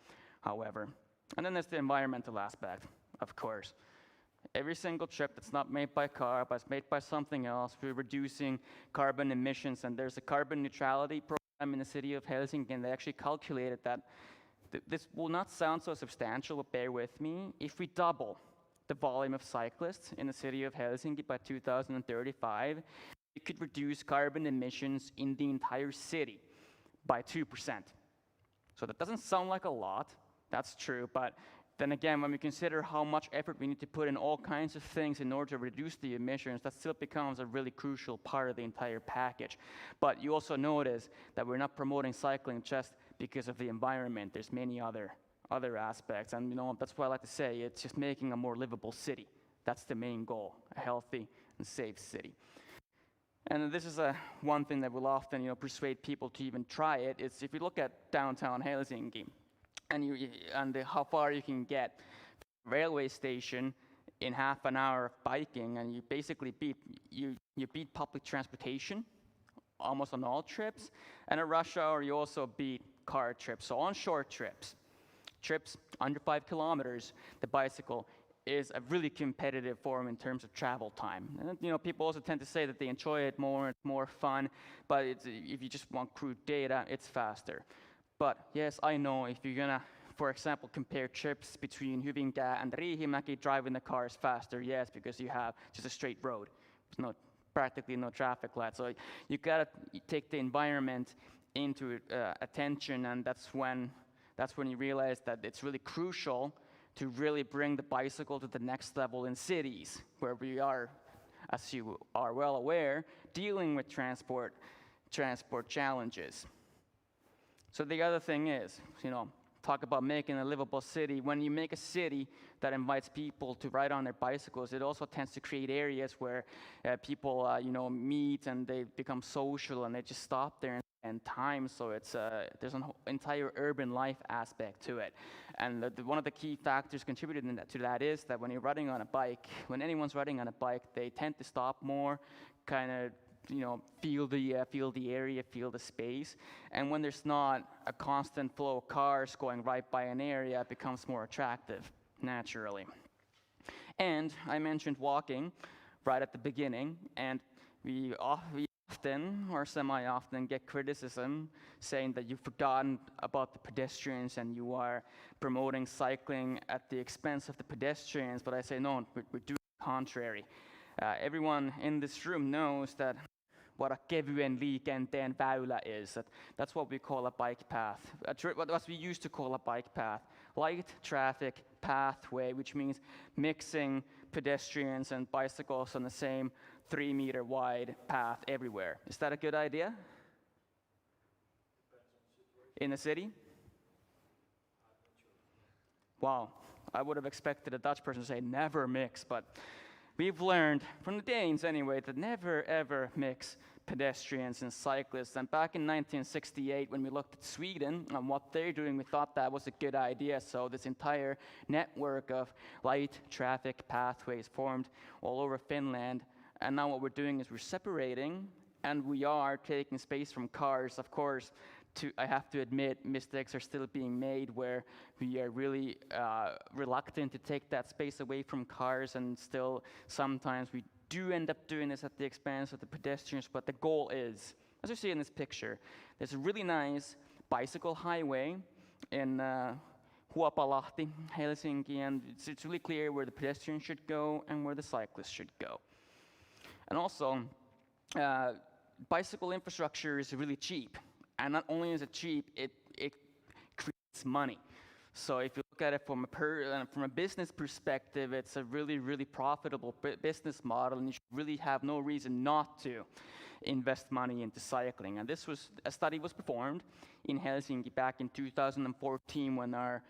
however. And then there's the environmental aspect. Of course. Every single trip that's not made by a car, but it's made by something else, we're reducing carbon emissions, and there's a carbon neutrality program in the city of Helsinki, and they actually calculated that this will not sound so substantial, but bear with me. If we double the volume of cyclists in the city of Helsinki by 2035, it could reduce carbon emissions in the entire city by 2%. So that doesn't sound like a lot, that's true, but then again, when we consider how much effort we need to put in all kinds of things in order to reduce the emissions, that still becomes a really crucial part of the entire package. But you also notice that we're not promoting cycling just because of the environment. There's many other aspects, and that's why I like to say it's just making a more livable city. That's the main goal, a healthy and safe city. And this is one thing that will often persuade people to even try it. Is if you look at downtown Helsinki, and how far you can get from the railway station in half an hour of biking, and you basically beat public transportation almost on all trips, and at rush hour you also beat car trips. So on short trips under 5 kilometers, the bicycle is a really competitive form in terms of travel time. And people also tend to say that they enjoy it more, it's more fun, but if you just want crude data, it's faster. But yes, I know if you're gonna, for example, compare trips between Hyvinkää and Riihimäki, driving the car is faster, yes, because you have just a straight road. There's practically no traffic lights. So you gotta take the environment into attention, and that's when you realize that it's really crucial to really bring the bicycle to the next level in cities, where we are, as you are well aware, dealing with transport challenges. So the other thing is, talk about making a livable city. When you make a city that invites people to ride on their bicycles, it also tends to create areas where people, meet and they become social and they just stop there and spend time. So there's an entire urban life aspect to it. And one of the key factors contributing to that is that when you're riding on a bike, when anyone's riding on a bike, they tend to stop more, kind of feel the area, feel the space. And when there's not a constant flow of cars going right by an area, it becomes more attractive, naturally. And I mentioned walking right at the beginning, and we often, or semi-often, get criticism saying that you've forgotten about the pedestrians and you are promoting cycling at the expense of the pedestrians. But I say, no, we're doing the contrary. Everyone in this room knows that what a kevyen liikenteen väylä is. That's what we call a bike path. What we used to call a bike path. Light traffic pathway, which means mixing pedestrians and bicycles on the same 3-meter wide path everywhere. Is that a good idea? In the city? Wow, I would have expected a Dutch person to say never mix, but we've learned, from the Danes anyway, that never ever mix pedestrians and cyclists. And back in 1968, when we looked at Sweden and what they're doing, we thought that was a good idea. So this entire network of light traffic pathways formed all over Finland. And now what we're doing is we're separating, and we are taking space from cars. Of course, I have to admit, mistakes are still being made where we are really reluctant to take that space away from cars, and still sometimes we do end up doing this at the expense of the pedestrians. But the goal is, as you see in this picture, there's a really nice bicycle highway in Huopalahti, Helsinki, and it's really clear where the pedestrians should go and where the cyclists should go. And also, bicycle infrastructure is really cheap. And not only is it cheap, it creates money. So if you look at it from a business perspective, it's a really, really profitable business model, and you should really have no reason not to invest money into cycling. And a study was performed in Helsinki back in 2014 when our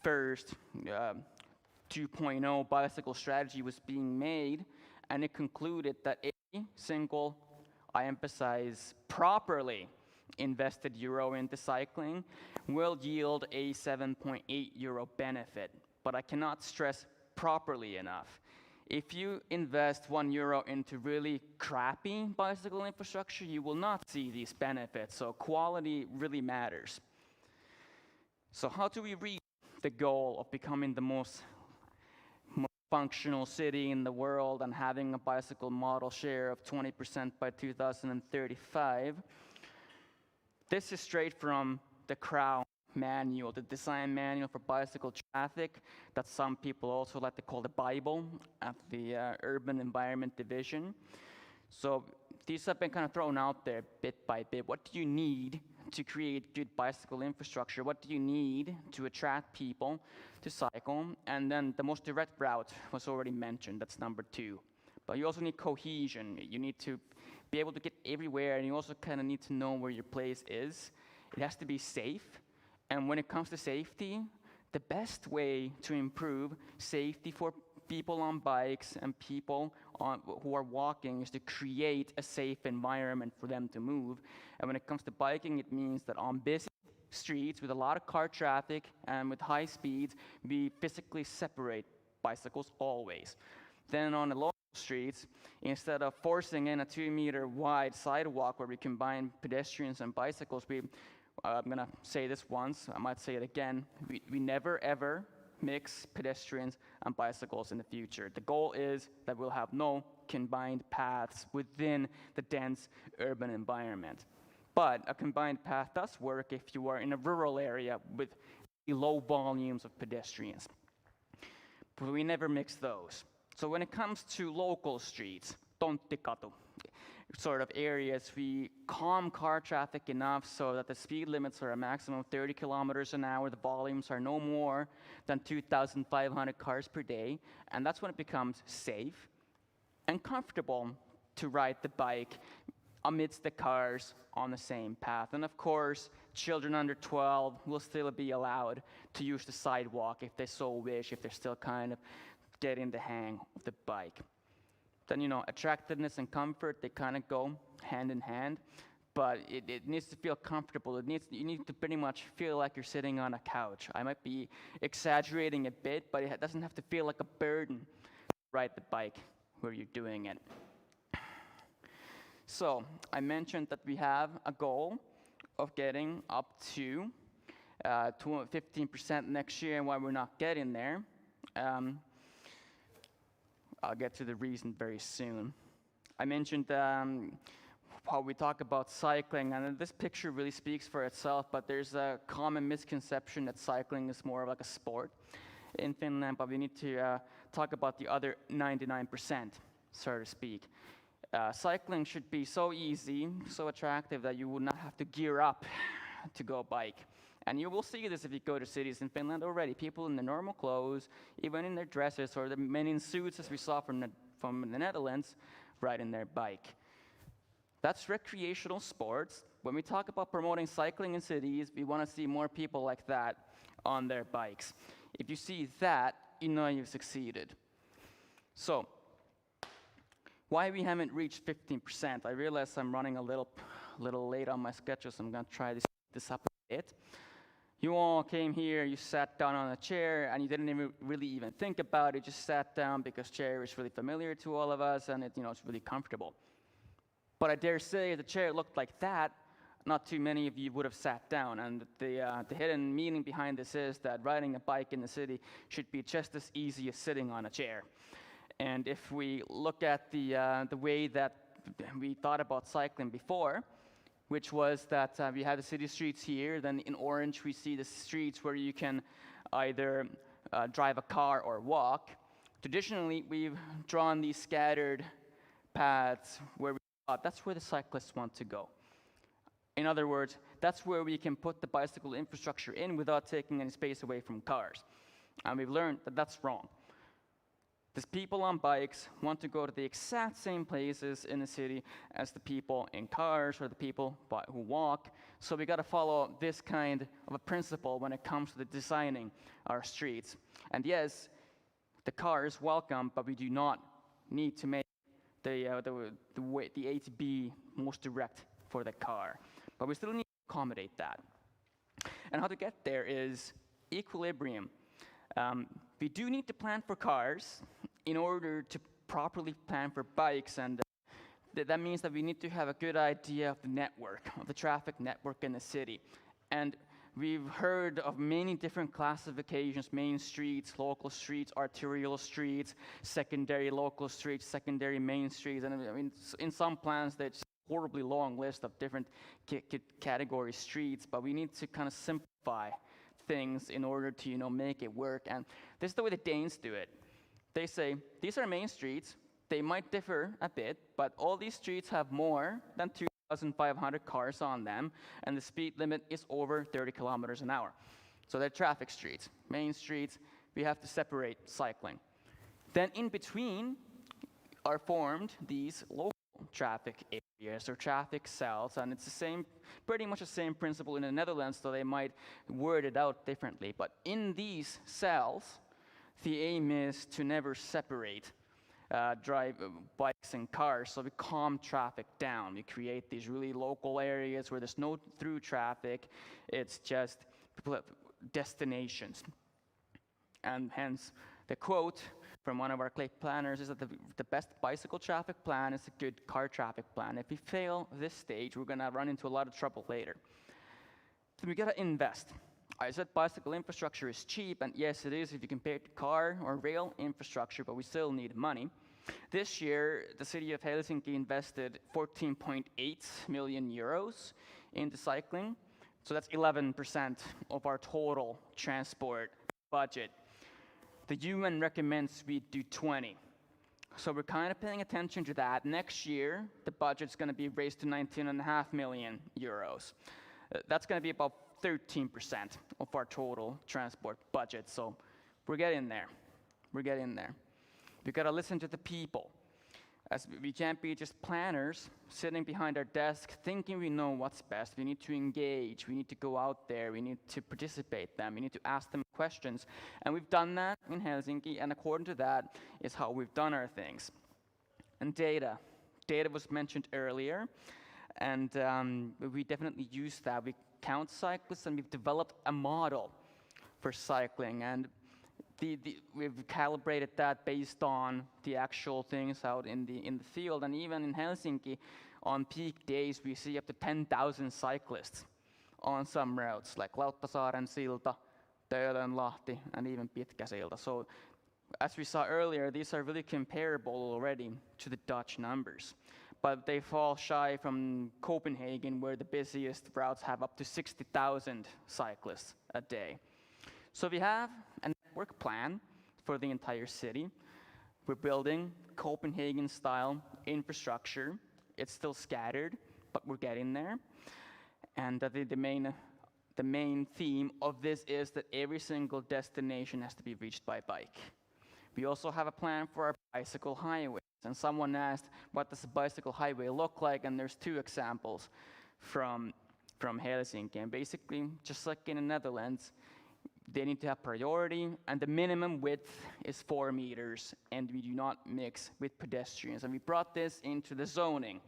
first 2.0 bicycle strategy was being made, and it concluded that every single, I emphasize, properly invested euro into cycling will yield a 7.8 euro benefit. But I cannot stress properly enough. If you invest 1 euro into really crappy bicycle infrastructure, you will not see these benefits. So quality really matters. So how do we reach the goal of becoming the most functional city in the world and having a bicycle model share of 20% by 2035? This is straight from the Crown manual, the design manual for bicycle traffic that some people also like to call the Bible at the Urban Environment Division. So these have been kind of thrown out there bit by bit. What do you need to create good bicycle infrastructure? What do you need to attract people to cycle? And then the most direct route was already mentioned, that's number 2. But you also need cohesion. You need to be able to get everywhere, and you also kind of need to know where your place is. It has to be safe. And when it comes to safety, the best way to improve safety for people on bikes and people who are walking is to create a safe environment for them to move. And when it comes to biking, it means that on busy streets with a lot of car traffic and with high speeds, we physically separate bicycles always. Then on the local streets, instead of forcing in a 2-meter wide sidewalk where we combine pedestrians and bicycles, I'm gonna say this once, I might say it again, we never ever mix pedestrians and bicycles in the future. The goal is that we'll have no combined paths within the dense urban environment. But a combined path does work if you are in a rural area with low volumes of pedestrians. But we never mix those. So when it comes to local streets, Tonttikatu, sort of areas, we calm car traffic enough so that the speed limits are a maximum of 30 kilometers an hour. The volumes are no more than 2,500 cars per day. And that's when it becomes safe and comfortable to ride the bike amidst the cars on the same path. And of course, children under 12 will still be allowed to use the sidewalk if they so wish, if they're still kind of getting the hang of the bike. Then, attractiveness and comfort, they kind of go hand in hand, but it needs to feel comfortable. You need to pretty much feel like you're sitting on a couch. I might be exaggerating a bit, but it doesn't have to feel like a burden to ride the bike where you're doing it. So I mentioned that we have a goal of getting up to 15% next year, and why we're not getting there. I'll get to the reason very soon. I mentioned how we talk about cycling, and this picture really speaks for itself, but there's a common misconception that cycling is more like a sport in Finland, but we need to talk about the other 99%. so to speak. Cycling should be so easy, so attractive that you would not have to gear up to go bike. And you will see this if you go to cities in Finland already. People in their normal clothes, even in their dresses, or the men in suits, as we saw from the Netherlands, riding their bike. That's recreational sports. When we talk about promoting cycling in cities, we want to see more people like that on their bikes. If you see that, you know you've succeeded. So, why we haven't reached 15%? I realize I'm running a little late on my schedule, so I'm going to try this up a bit. You all came here, you sat down on a chair, and you didn't really even think about it. You just sat down because chair is really familiar to all of us, and it's really comfortable. But I dare say, if the chair looked like that, not too many of you would have sat down. And the hidden meaning behind this is that riding a bike in the city should be just as easy as sitting on a chair. And if we look at the way that we thought about cycling before, which was that we have the city streets here, then in orange we see the streets where you can either drive a car or walk. Traditionally, we've drawn these scattered paths where we thought that's where the cyclists want to go. In other words, that's where we can put the bicycle infrastructure in without taking any space away from cars. And we've learned that that's wrong. The people on bikes want to go to the exact same places in the city as the people in cars or the people who walk. So we got to follow this kind of a principle when it comes to the designing our streets. And yes, the car is welcome, but we do not need to make the A to B most direct for the car. But we still need to accommodate that. And how to get there is equilibrium. We do need to plan for cars in order to properly plan for bikes, and that means that we need to have a good idea of the network, of the traffic network in the city. And we've heard of many different classifications: main streets, local streets, arterial streets, secondary local streets, secondary main streets. And I mean, in some plans, there's a horribly long list of different category streets, but we need to kind of simplify things in order to make it work. And this is the way the Danes do it. They say, these are main streets. They might differ a bit, but all these streets have more than 2,500 cars on them, and the speed limit is over 30 kilometers an hour. So they're traffic streets. Main streets, we have to separate cycling. Then in between are formed these local traffic areas or traffic cells, and it's pretty much the same principle in the Netherlands, though they might word it out differently. But in these cells, the aim is to never separate bikes and cars, so we calm traffic down. We create these really local areas where there's no through traffic. It's just destinations. And hence, the quote from one of our CLAPE planners is that the best bicycle traffic plan is a good car traffic plan. If we fail this stage, we're going to run into a lot of trouble later. So we got to invest. I said bicycle infrastructure is cheap, and yes, it is if you compare it to car or rail infrastructure, but we still need money. This year, the city of Helsinki invested 14.8 million euros into cycling, so that's 11% of our total transport budget. The UN recommends we do 20. So we're kind of paying attention to that. Next year, the budget's going to be raised to 19.5 million euros. That's going to be about 13% of our total transport budget. So we're getting there. We're getting there. We've got to listen to the people. As we can't be just planners sitting behind our desk thinking we know what's best. We need to engage. We need to go out there. We need to participate them. We need to ask them questions. And we've done that in Helsinki, and according to that is how we've done our things. And data. Data was mentioned earlier, and we definitely use that. We count cyclists, and we've developed a model for cycling. And we've calibrated that based on the actual things out in the field. And even in Helsinki, on peak days, we see up to 10,000 cyclists on some routes, like Lauttasaaren silta, Töölönlahti, and even Pitkäsilta. So as we saw earlier, these are really comparable already to the Dutch numbers. But they fall shy from Copenhagen, where the busiest routes have up to 60,000 cyclists a day. So we have a network plan for the entire city. We're building Copenhagen-style infrastructure. It's still scattered, but we're getting there. And the main theme of this is that every single destination has to be reached by bike. We also have a plan for our bicycle highways. And someone asked, what does a bicycle highway look like? And there's two examples from Helsinki. And basically, just like in the Netherlands, they need to have priority, and the minimum width is 4 meters, and we do not mix with pedestrians. And we brought this into the zoning.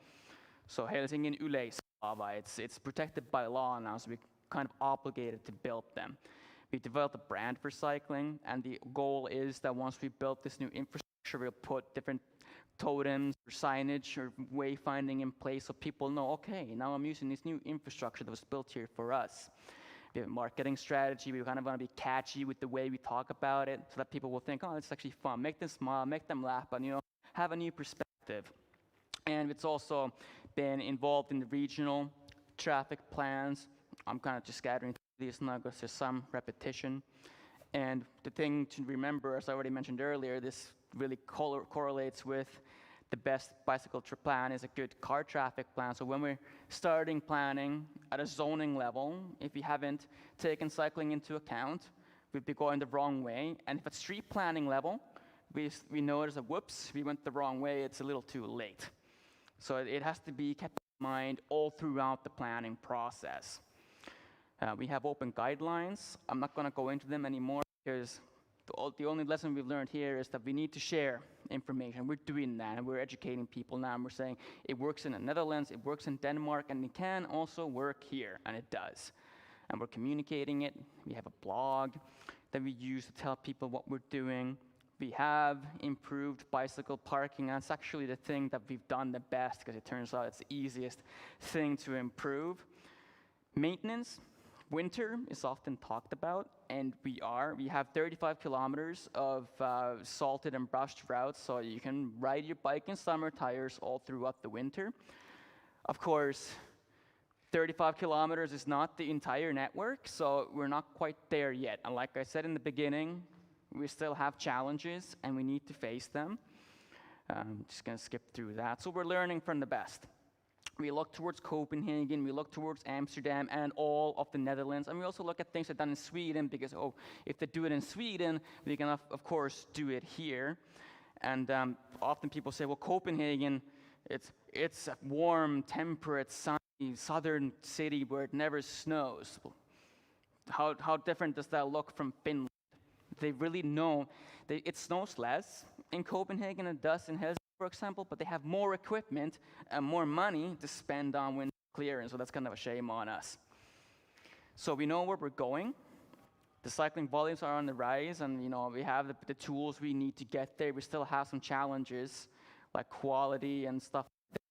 So Helsingin yleiskaava, it's protected by law now, so we're kind of obligated to build them. We developed a brand for cycling, and the goal is that once we build this new infrastructure, we'll put different totems or signage or wayfinding in place so people know, okay, now I'm using this new infrastructure that was built here for us. We have a marketing strategy. We kind of want to be catchy with the way we talk about it so that people will think, oh, it's actually fun. Make them smile, make them laugh, but have a new perspective. And it's also been involved in the regional traffic plans. I'm kind of just scattering through these now because there's some repetition. And the thing to remember, as I already mentioned earlier, this really correlates with the best bicycle plan is a good car traffic plan. So when we're starting planning at a zoning level, if we haven't taken cycling into account, we'd be going the wrong way. And if at street planning level, we notice that, whoops, we went the wrong way, it's a little too late. So it has to be kept in mind all throughout the planning process. We have open guidelines. I'm not going to go into them anymore because the only lesson we've learned here is that we need to share information. We're doing that, and we're educating people now, and we're saying it works in the Netherlands, it works in Denmark, and it can also work here, and it does. And we're communicating it. We have a blog that we use to tell people what we're doing. We have improved bicycle parking, and it's actually the thing that we've done the best because it turns out it's the easiest thing to improve. Maintenance. Winter is often talked about, and we have 35 kilometers of salted and brushed routes, so you can ride your bike in summer tires all throughout the winter. Of course, 35 kilometers is not the entire network, so we're not quite there yet. And like I said in the beginning, we still have challenges, and we need to face them. I'm just going to skip through that. So we're learning from the best. We look towards Copenhagen, we look towards Amsterdam and all of the Netherlands, and we also look at things that are done in Sweden because, if they do it in Sweden, we can of course do it here. And often people say, well, Copenhagen, it's a warm, temperate, sunny, southern city where it never snows. How different does that look from Finland? They really know it snows less in Copenhagen than it does in Helsinki, for example, but they have more equipment and more money to spend on winter clearance, so that's kind of a shame on us. So we know where we're going. The cycling volumes are on the rise, and we have the tools we need to get there. We still have some challenges like quality and stuff,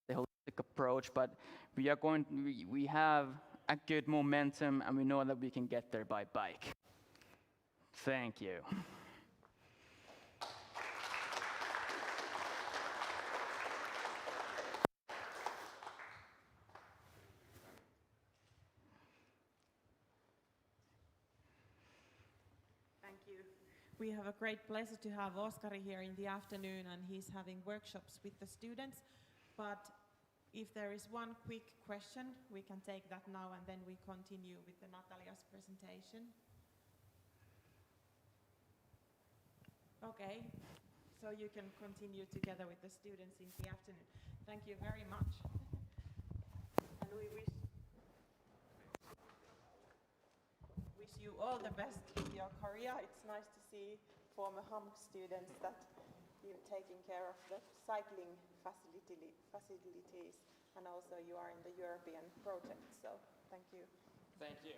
the holistic approach, but we have a good momentum, and we know that we can get there by bike. Thank you. We have a great pleasure to have Oskari here in the afternoon, and he's having workshops with the students. But if there is one quick question, we can take that now, and then we continue with Natalia's presentation. Okay, so you can continue together with the students in the afternoon. Thank you very much. And we wish you all the best with your career. It's nice to see former HAMK students that you're taking care of the cycling facilities, and also you are in the European project, so thank you. Thank you.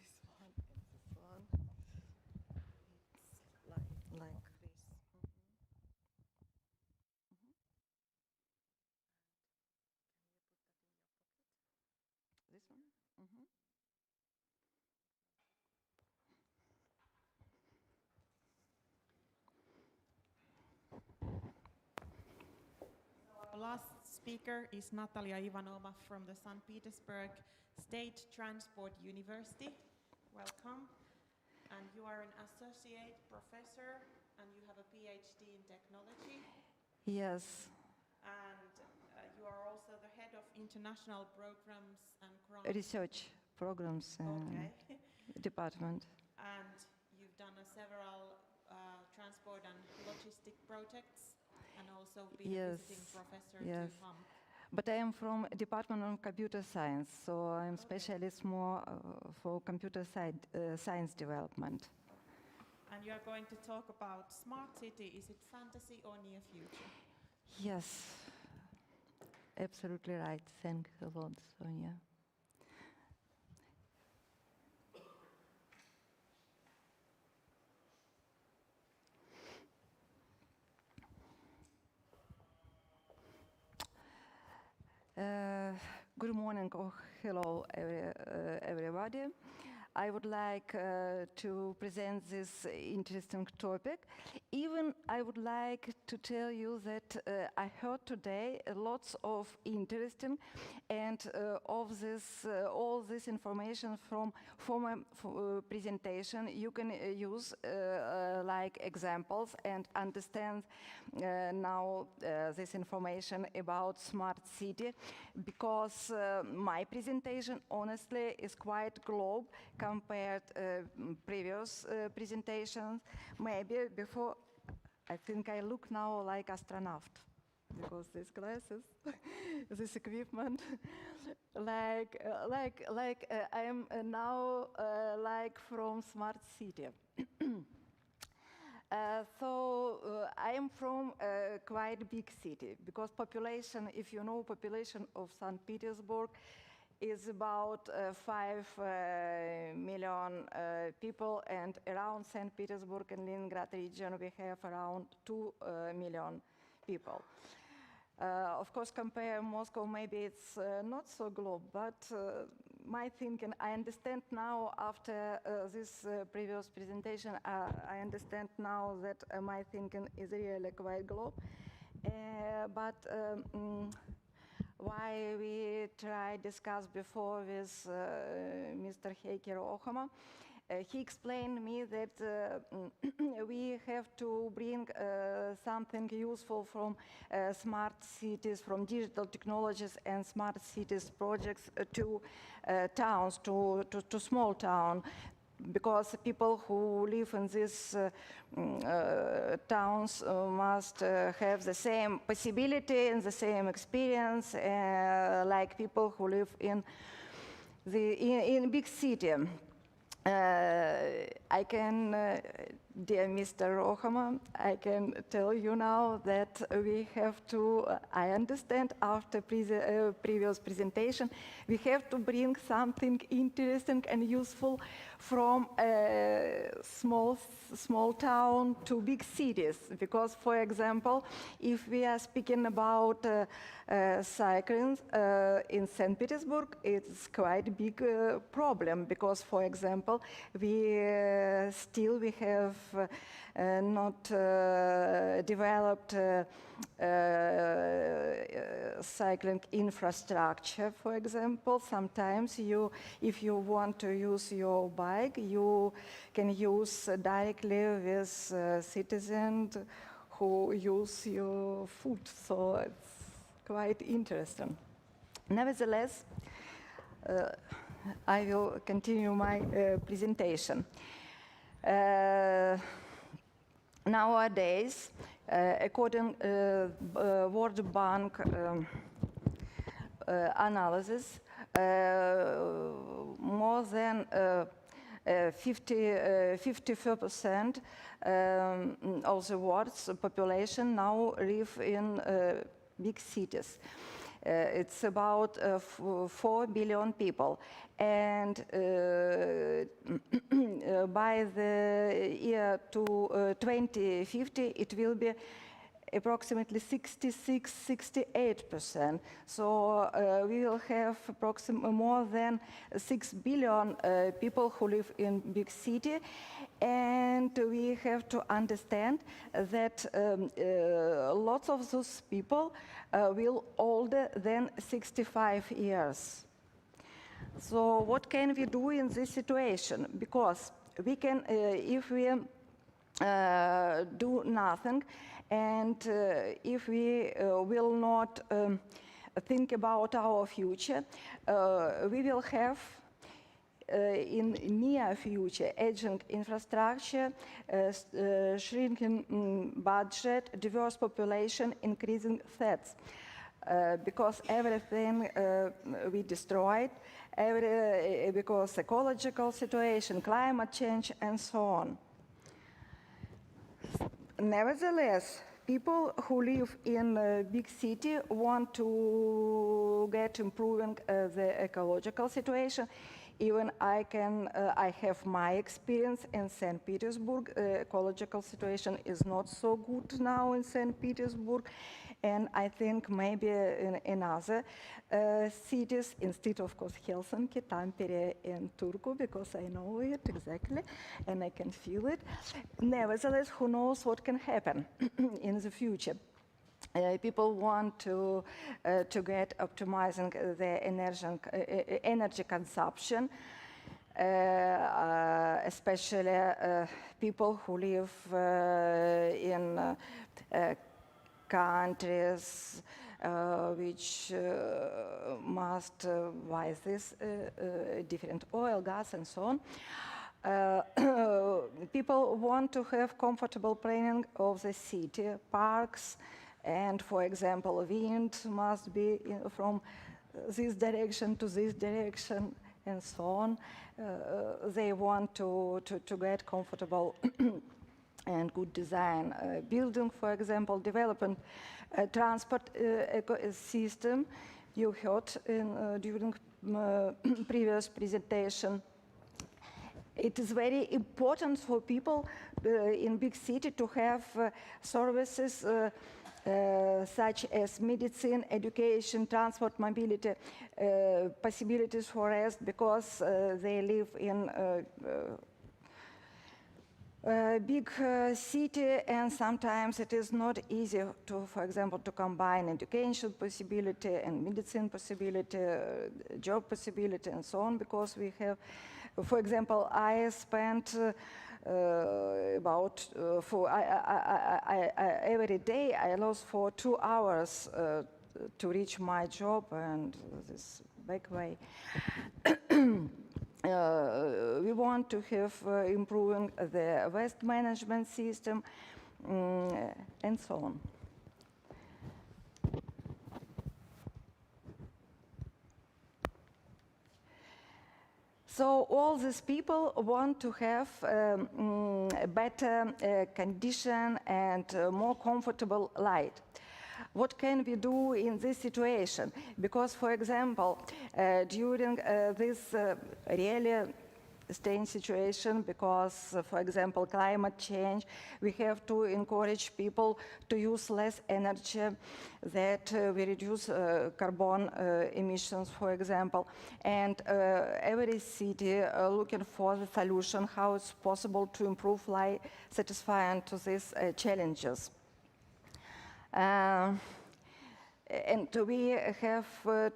This one, it's like this. This one? Mm-hmm. Our last speaker is Natalia Ivanova from the St. Petersburg State Transport University, welcome. And you are an associate professor and you have a PhD in technology. Yes, And you are also the head of international programs and grants. research programs Okay. department. And you've done several transport and logistic projects and also been a visiting professor yes. to HAMK. But I am from Department of Computer Science, so I'm specialist more for computer science development. And you are going to talk about smart city. Is it fantasy or near future? Yes, absolutely right. Thanks a lot, Sonia. Good morning or hello everybody. I would like to present this interesting topic. Even I would like to tell you that I heard today lots of interesting and of this all this information from former presentation you can use like examples and understand now this information about smart city, because my presentation honestly is quite global compared previous presentations. Maybe before, I think I look now like astronaut because these glasses, this equipment, like I am now like from smart city. I am from a quite big city, because population, if you know, population of St. Petersburg is about 5 million people, and around St. Petersburg and Leningrad region we have around 2 million people. Of course, compare Moscow, maybe it's not so global, but my thinking, I understand now after this previous presentation, I understand now that my thinking is really quite global. Why we tried discuss before with Mr. HAMK Riihimäen, he explained me that we have to bring something useful from smart cities, from digital technologies and smart cities projects to towns, to small town, because people who live in these towns must have the same possibility and the same experience like people who live in big city. I can, dear Mr. Riihimäen, I can tell you now that we have to, I understand after previous presentation, we have to bring something interesting and useful from a small town to big cities. Because, for example, if we are speaking about cycling in St. Petersburg, it's quite a big problem, because, for example, we have not developed cycling infrastructure. For example, sometimes if you want to use your bike, you can use directly with citizens who use your foot. So it's quite interesting. Nevertheless, I will continue my presentation. Nowadays, according World Bank analysis, more than 54% of the world's population now live in big cities. It's about 4 billion people, and by the year 2050 it will be approximately 66-68%. So we will have approximately more than 6 billion people who live in big city, and we have to understand that lots of those people will older than 65 years. So what can we do in this situation? Because we can, if we do nothing, and if we will not think about our future, we will have in near future aging infrastructure, shrinking budget, diverse population, increasing threats. Because everything we destroyed, because ecological situation, climate change, and so on. Nevertheless, people who live in a big city want to get improving the ecological situation. Even I have my experience in St. Petersburg. Ecological situation is not so good now in St. Petersburg. And I think maybe in other cities, instead of course Helsinki, Tampere, and Turku, because I know it exactly and I can feel it. Nevertheless, who knows what can happen in the future? People want to get optimizing the energy consumption, especially people who live in countries which must buy this different oil, gas, and so on. People want to have comfortable planning of the city, parks, and for example, wind must be from this direction to this direction, and so on. They want to get comfortable and good design building, for example, development transport ecosystem. You heard during previous presentation. It is very important for people in big city to have services such as medicine, education, transport, mobility, possibilities for rest, because they live in big city, and sometimes it is not easy to, for example, to combine education possibility and medicine possibility, job possibility, and so on, because we have, for example, I spent about every day I lost for 2 hours to reach my job, and this back way. We want to have improving the waste management system, and so on. So all these people want to have a better condition and more comfortable life. What can we do in this situation? Because, for example, during this really strange situation, because, for example, climate change, we have to encourage people to use less energy, that we reduce carbon emissions, for example, and every city looking for the solution, how it's possible to improve life satisfying to these challenges. And we have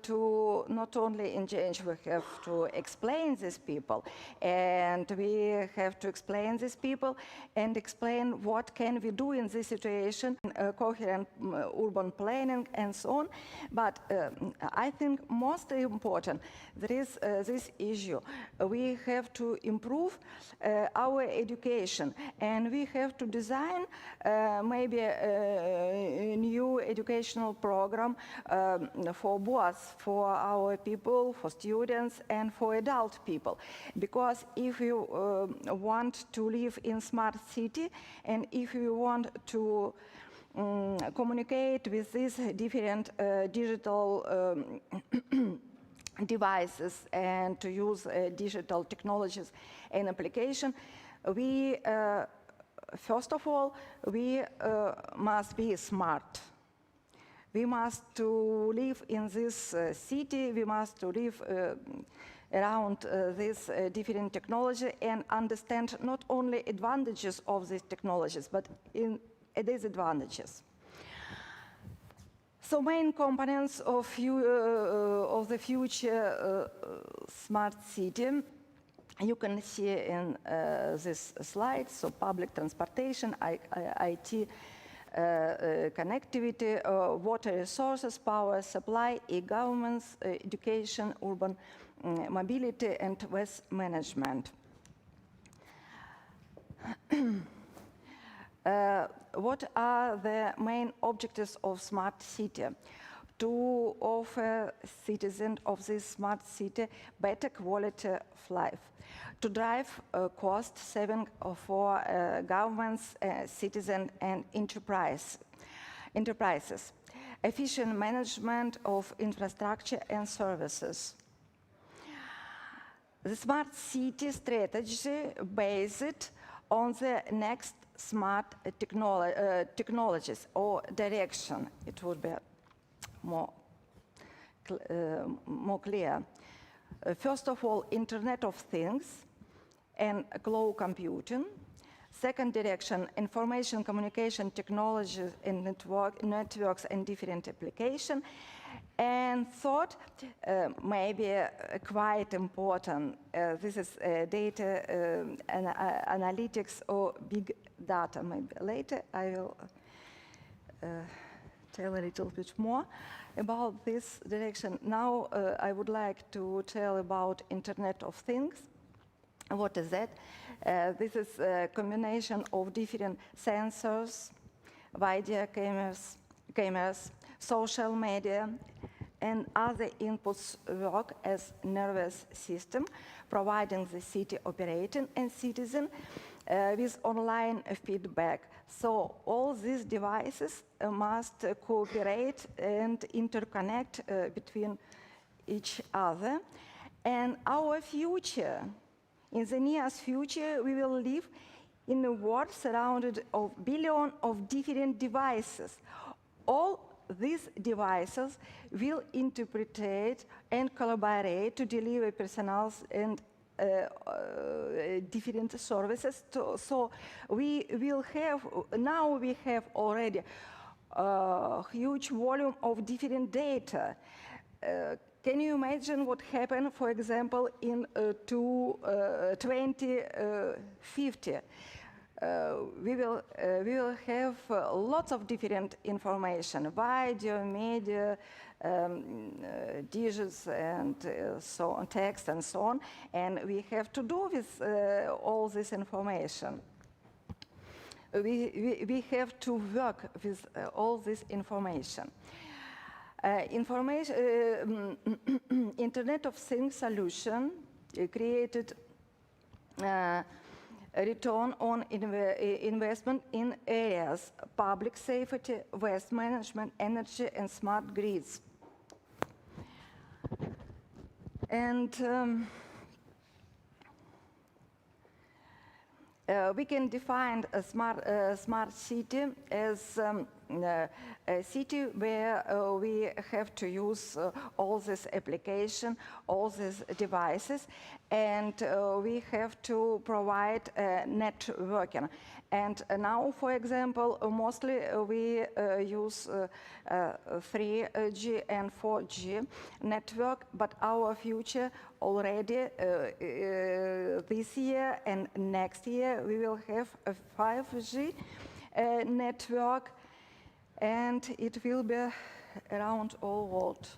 to not only engage, we have to explain these people, and we have to explain these people and explain what can we do in this situation, coherent urban planning and so on. But I think most important, there is this issue. We have to improve our education, and we have to design maybe a new educational program for both, for our people, for students, and for adult people. Because if you want to live in smart city, and if you want to communicate with these different digital devices and to use digital technologies and application, we, first of all, we must be smart. We must to live in this city, we must to live around this different technology and understand not only advantages of these technologies, but in disadvantages. So main components of the future smart city you can see in this slide. So public transportation, IT, connectivity, water resources, power supply, e-governments, education, urban mobility, and waste management. What are the main objectives of smart city? To offer citizens of this smart city better quality of life, to drive cost saving for governments, citizens, and enterprises, efficient management of infrastructure and services. The smart city strategy based on the next smart technologies or direction. It would be more clear. First of all, Internet of Things and cloud computing. Second direction, information communication technologies and networks and different applications. And third, maybe quite important, this is data analytics or big data. Maybe later I will tell a little bit more about this direction. Now I would like to tell about Internet of Things. What is that? This is a combination of different sensors, video cameras, social media, and other inputs work as nervous system, providing the city operating and citizen with online feedback. So all these devices must cooperate and interconnect between each other. And our future, in the nearest future, we will live in a world surrounded of billions of different devices. All these devices will interpret and collaborate to deliver personals and different services. So we will have, now we have already a huge volume of different data. Can you imagine what happened, for example, in 2050? We will have lots of different information, video, media, digits, and so on, text, and so on. And we have to do with all this information. We have to work with all this information. Internet of Things solution created a return on investment in areas, public safety, waste management, energy, and smart grids. And we can define a smart city as a city where we have to use all this application, all these devices, and we have to provide networking. And now, for example, mostly we use 3G and 4G network, but our future already this year and next year we will have a 5G network, and it will be around all world.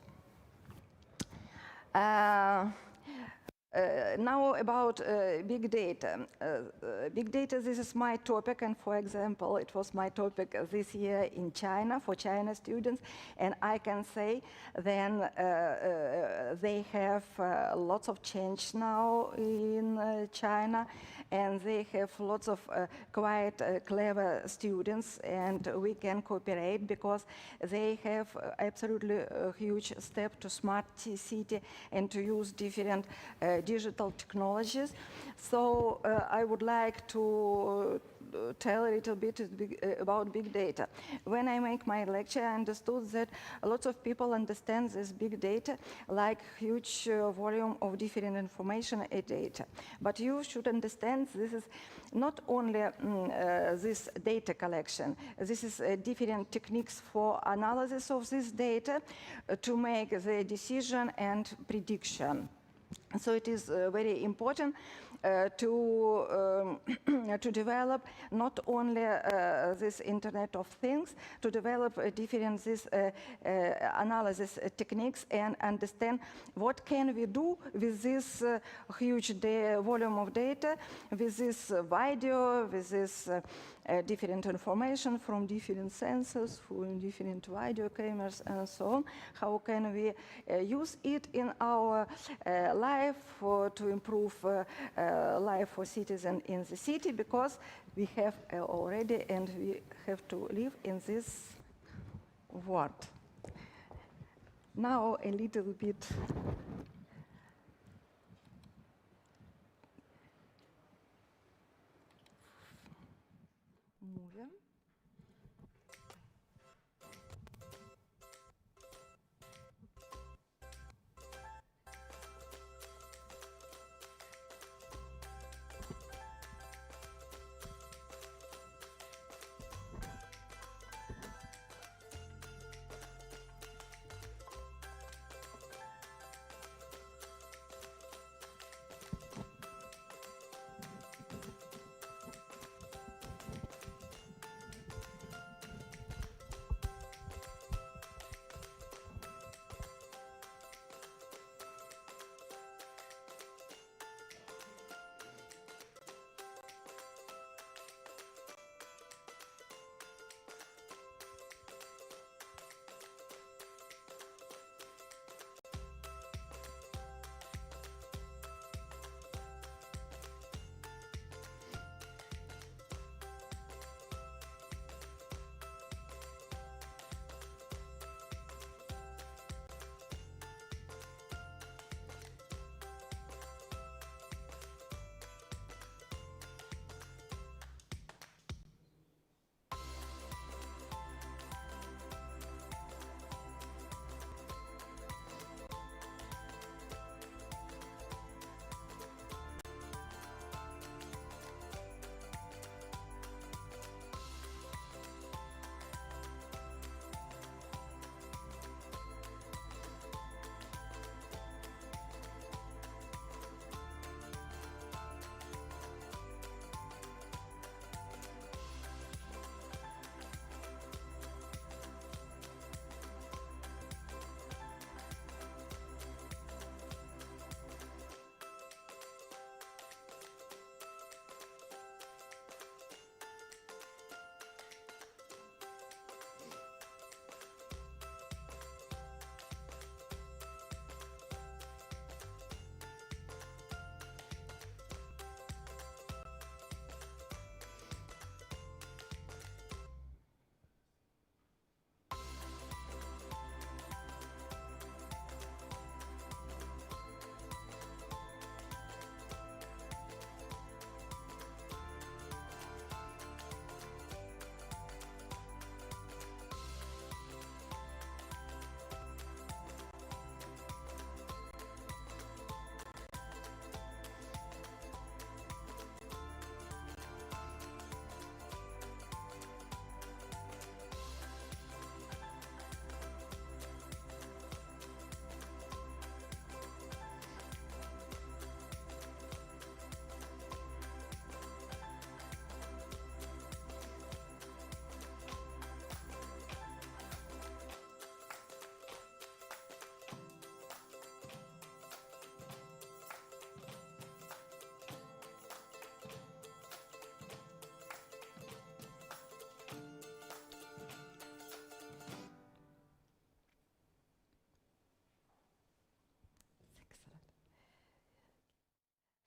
Now about big data. Big data, this is my topic, and for example, it was my topic this year in China for China students, and I can say then they have lots of change now in China, and they have lots of quite clever students, and we can cooperate because they have absolutely a huge step to smart city and to use different digital technologies. So I would like to tell a little bit about big data. When I make my lecture, I understood that a lot of people understand this big data like huge volume of different information and data. But you should understand this is not only this data collection. This is different techniques for analysis of this data to make the decision and prediction. So it is very important to develop not only this Internet of Things, to develop different this analysis techniques and understand what can we do with this huge volume of data, with this video, with this different information from different sensors, from different video cameras and so on. How can we use it in our life to improve life for citizens in the city, because we have already and we have to live in this world. Now a little bit moving.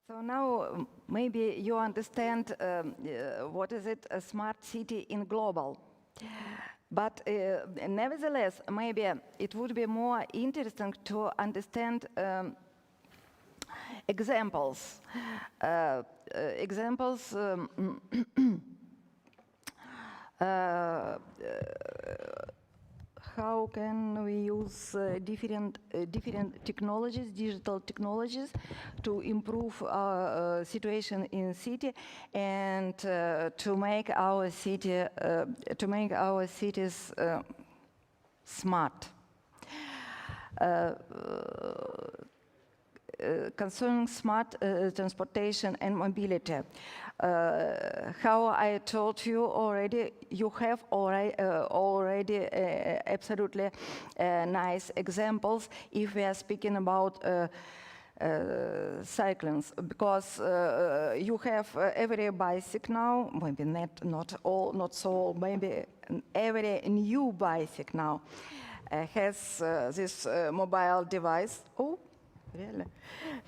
So now maybe you understand what is it, a smart city in global. But nevertheless, maybe it would be more interesting to understand examples. How can we use different technologies, digital technologies, to improve our situation in city and to make our cities smart. Concerning smart transportation and mobility, how I told you already, you have already absolutely nice examples if we are speaking about cycling, because you have every bicycle now, maybe not so, maybe every new bicycle now has this mobile device. Oh, really?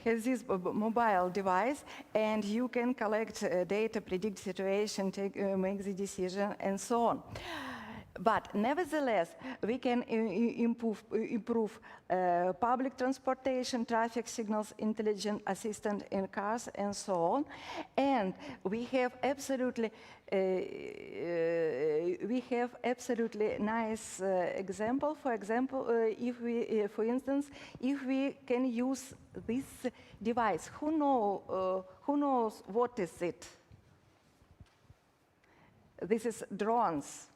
Has this mobile device, and you can collect data, predict situation, make the decision, and so on. But nevertheless, we can improve public transportation, traffic signals, intelligent assistant in cars, and so on. And we have absolutely nice example. For example, if we, for instance, if we can use this device, who knows what is it? This is drones.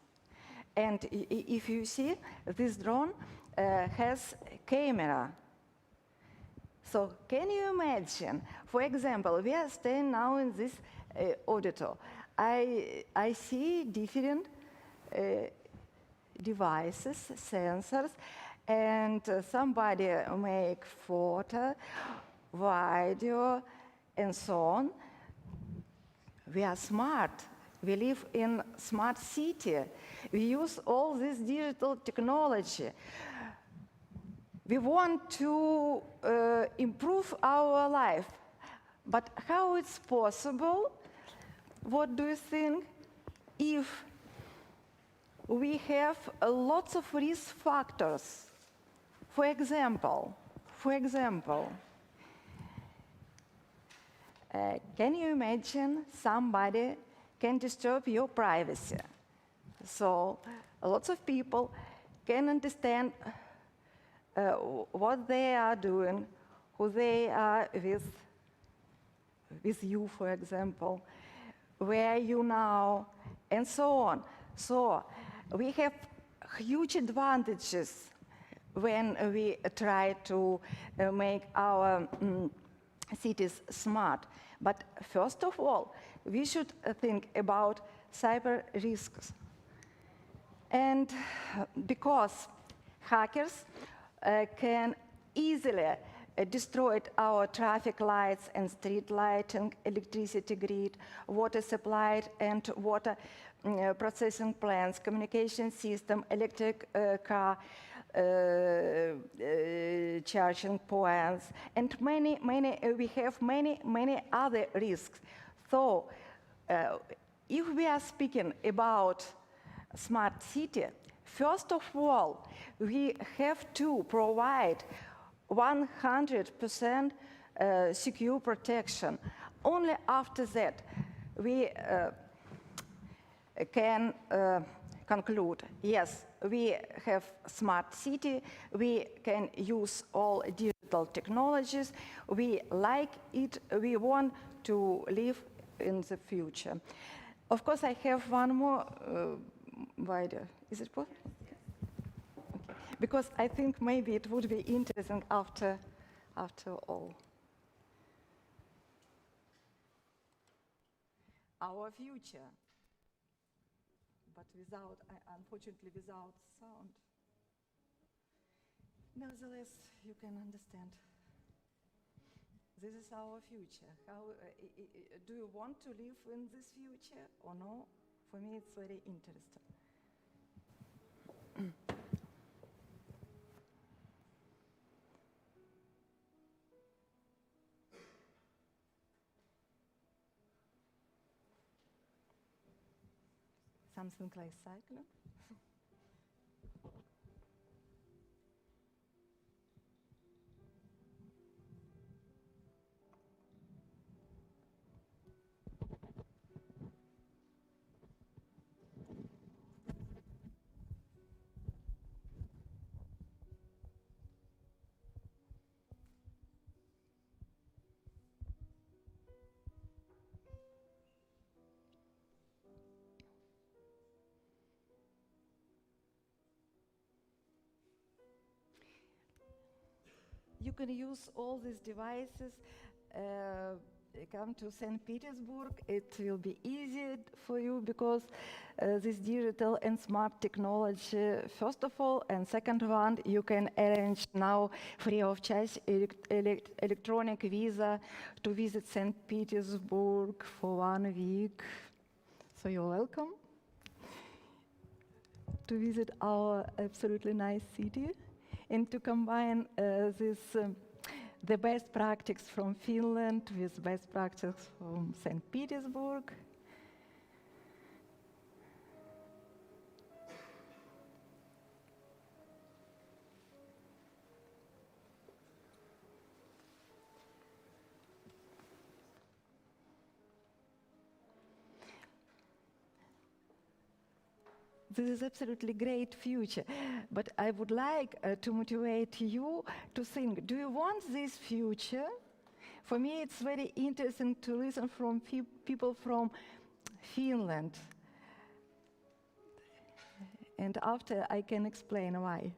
And if you see, this drone has camera. So can you imagine, for example, we are staying now in this auditor. I see different devices, sensors, and somebody make photo, video, and so on. We are smart. We live in smart city. We use all this digital technology. We want to improve our life. But how it's possible? What do you think? If we have lots of risk factors. For example, can you imagine somebody can disturb your privacy? So lots of people can understand what they are doing, who they are with you, for example, where you now, and so on. So we have huge advantages when we try to make our cities smart. But first of all, we should think about cyber risks. And because hackers can easily destroy our traffic lights and street lighting, electricity grid, water supply and water processing plants, communication system, electric car charging points, and we have many other risks. So if we are speaking about smart city, first of all, we have to provide 100% secure protection. Only after that, we can conclude, yes, we have smart city, we can use all digital technologies, we like it, we want to live in the future. Of course, I have one more video. Is it possible? Okay. Because I think maybe it would be interesting after all. Our future, but unfortunately without sound. Nevertheless, you can understand. This is our future. How do you want to live in this future or no? For me, it's very interesting. Something like cycling. can use all these devices. Come to St. Petersburg, it will be easy for you because this digital and smart technology, first of all, and second one, you can arrange now free of charge electronic visa to visit St. Petersburg for 1 week. So you're welcome to visit our absolutely nice city and to combine the best practice from Finland with best practice from St. Petersburg. This is absolutely great future, but I would like to motivate you to think, do you want this future? For me, it's very interesting to listen from people from Finland. And after I can explain why.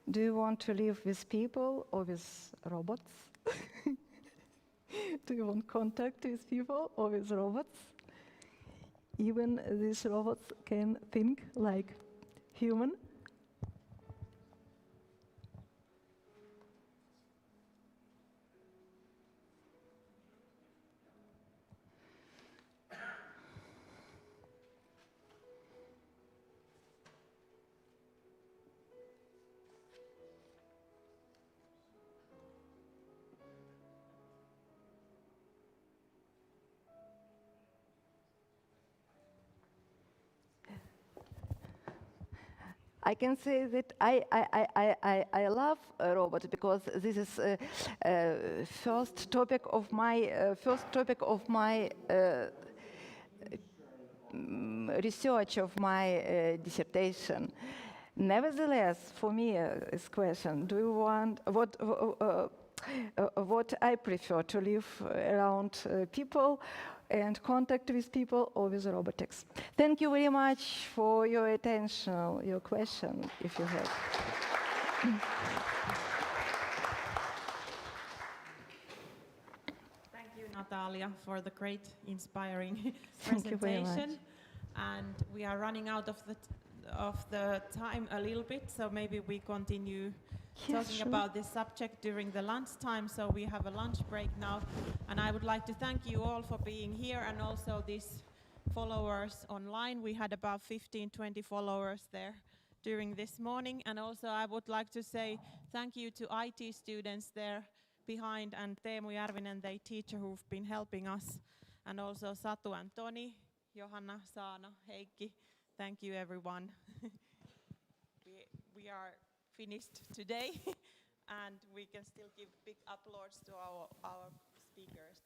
Do you want to live with people or with robots? Do you want contact with people or with robots? Even these robots can think like human. I can say that I love robots because this is first topic of my research of my dissertation. Nevertheless, for me, this question: do you want what I prefer to live around people and contact with people or with robotics? Thank you very much for your attention, your question, if you have. Thank you, Natalia, for the great, inspiring Thank you very presentation. much. And we are running out of the time a little bit, so maybe we continue talking sure. about this subject during the lunchtime. So we have a lunch break now, and I would like to thank you all for being here, and also these followers online. We had about 15-20 followers there during this morning, and also I would like to say thank you to IT students there behind, and Teemu Järvinen, their teacher, who've been helping us, and also Satu and Toni, Johanna, Saana, Heikki. Thank you, everyone. we are finished today, and we can still give big applause to our speakers.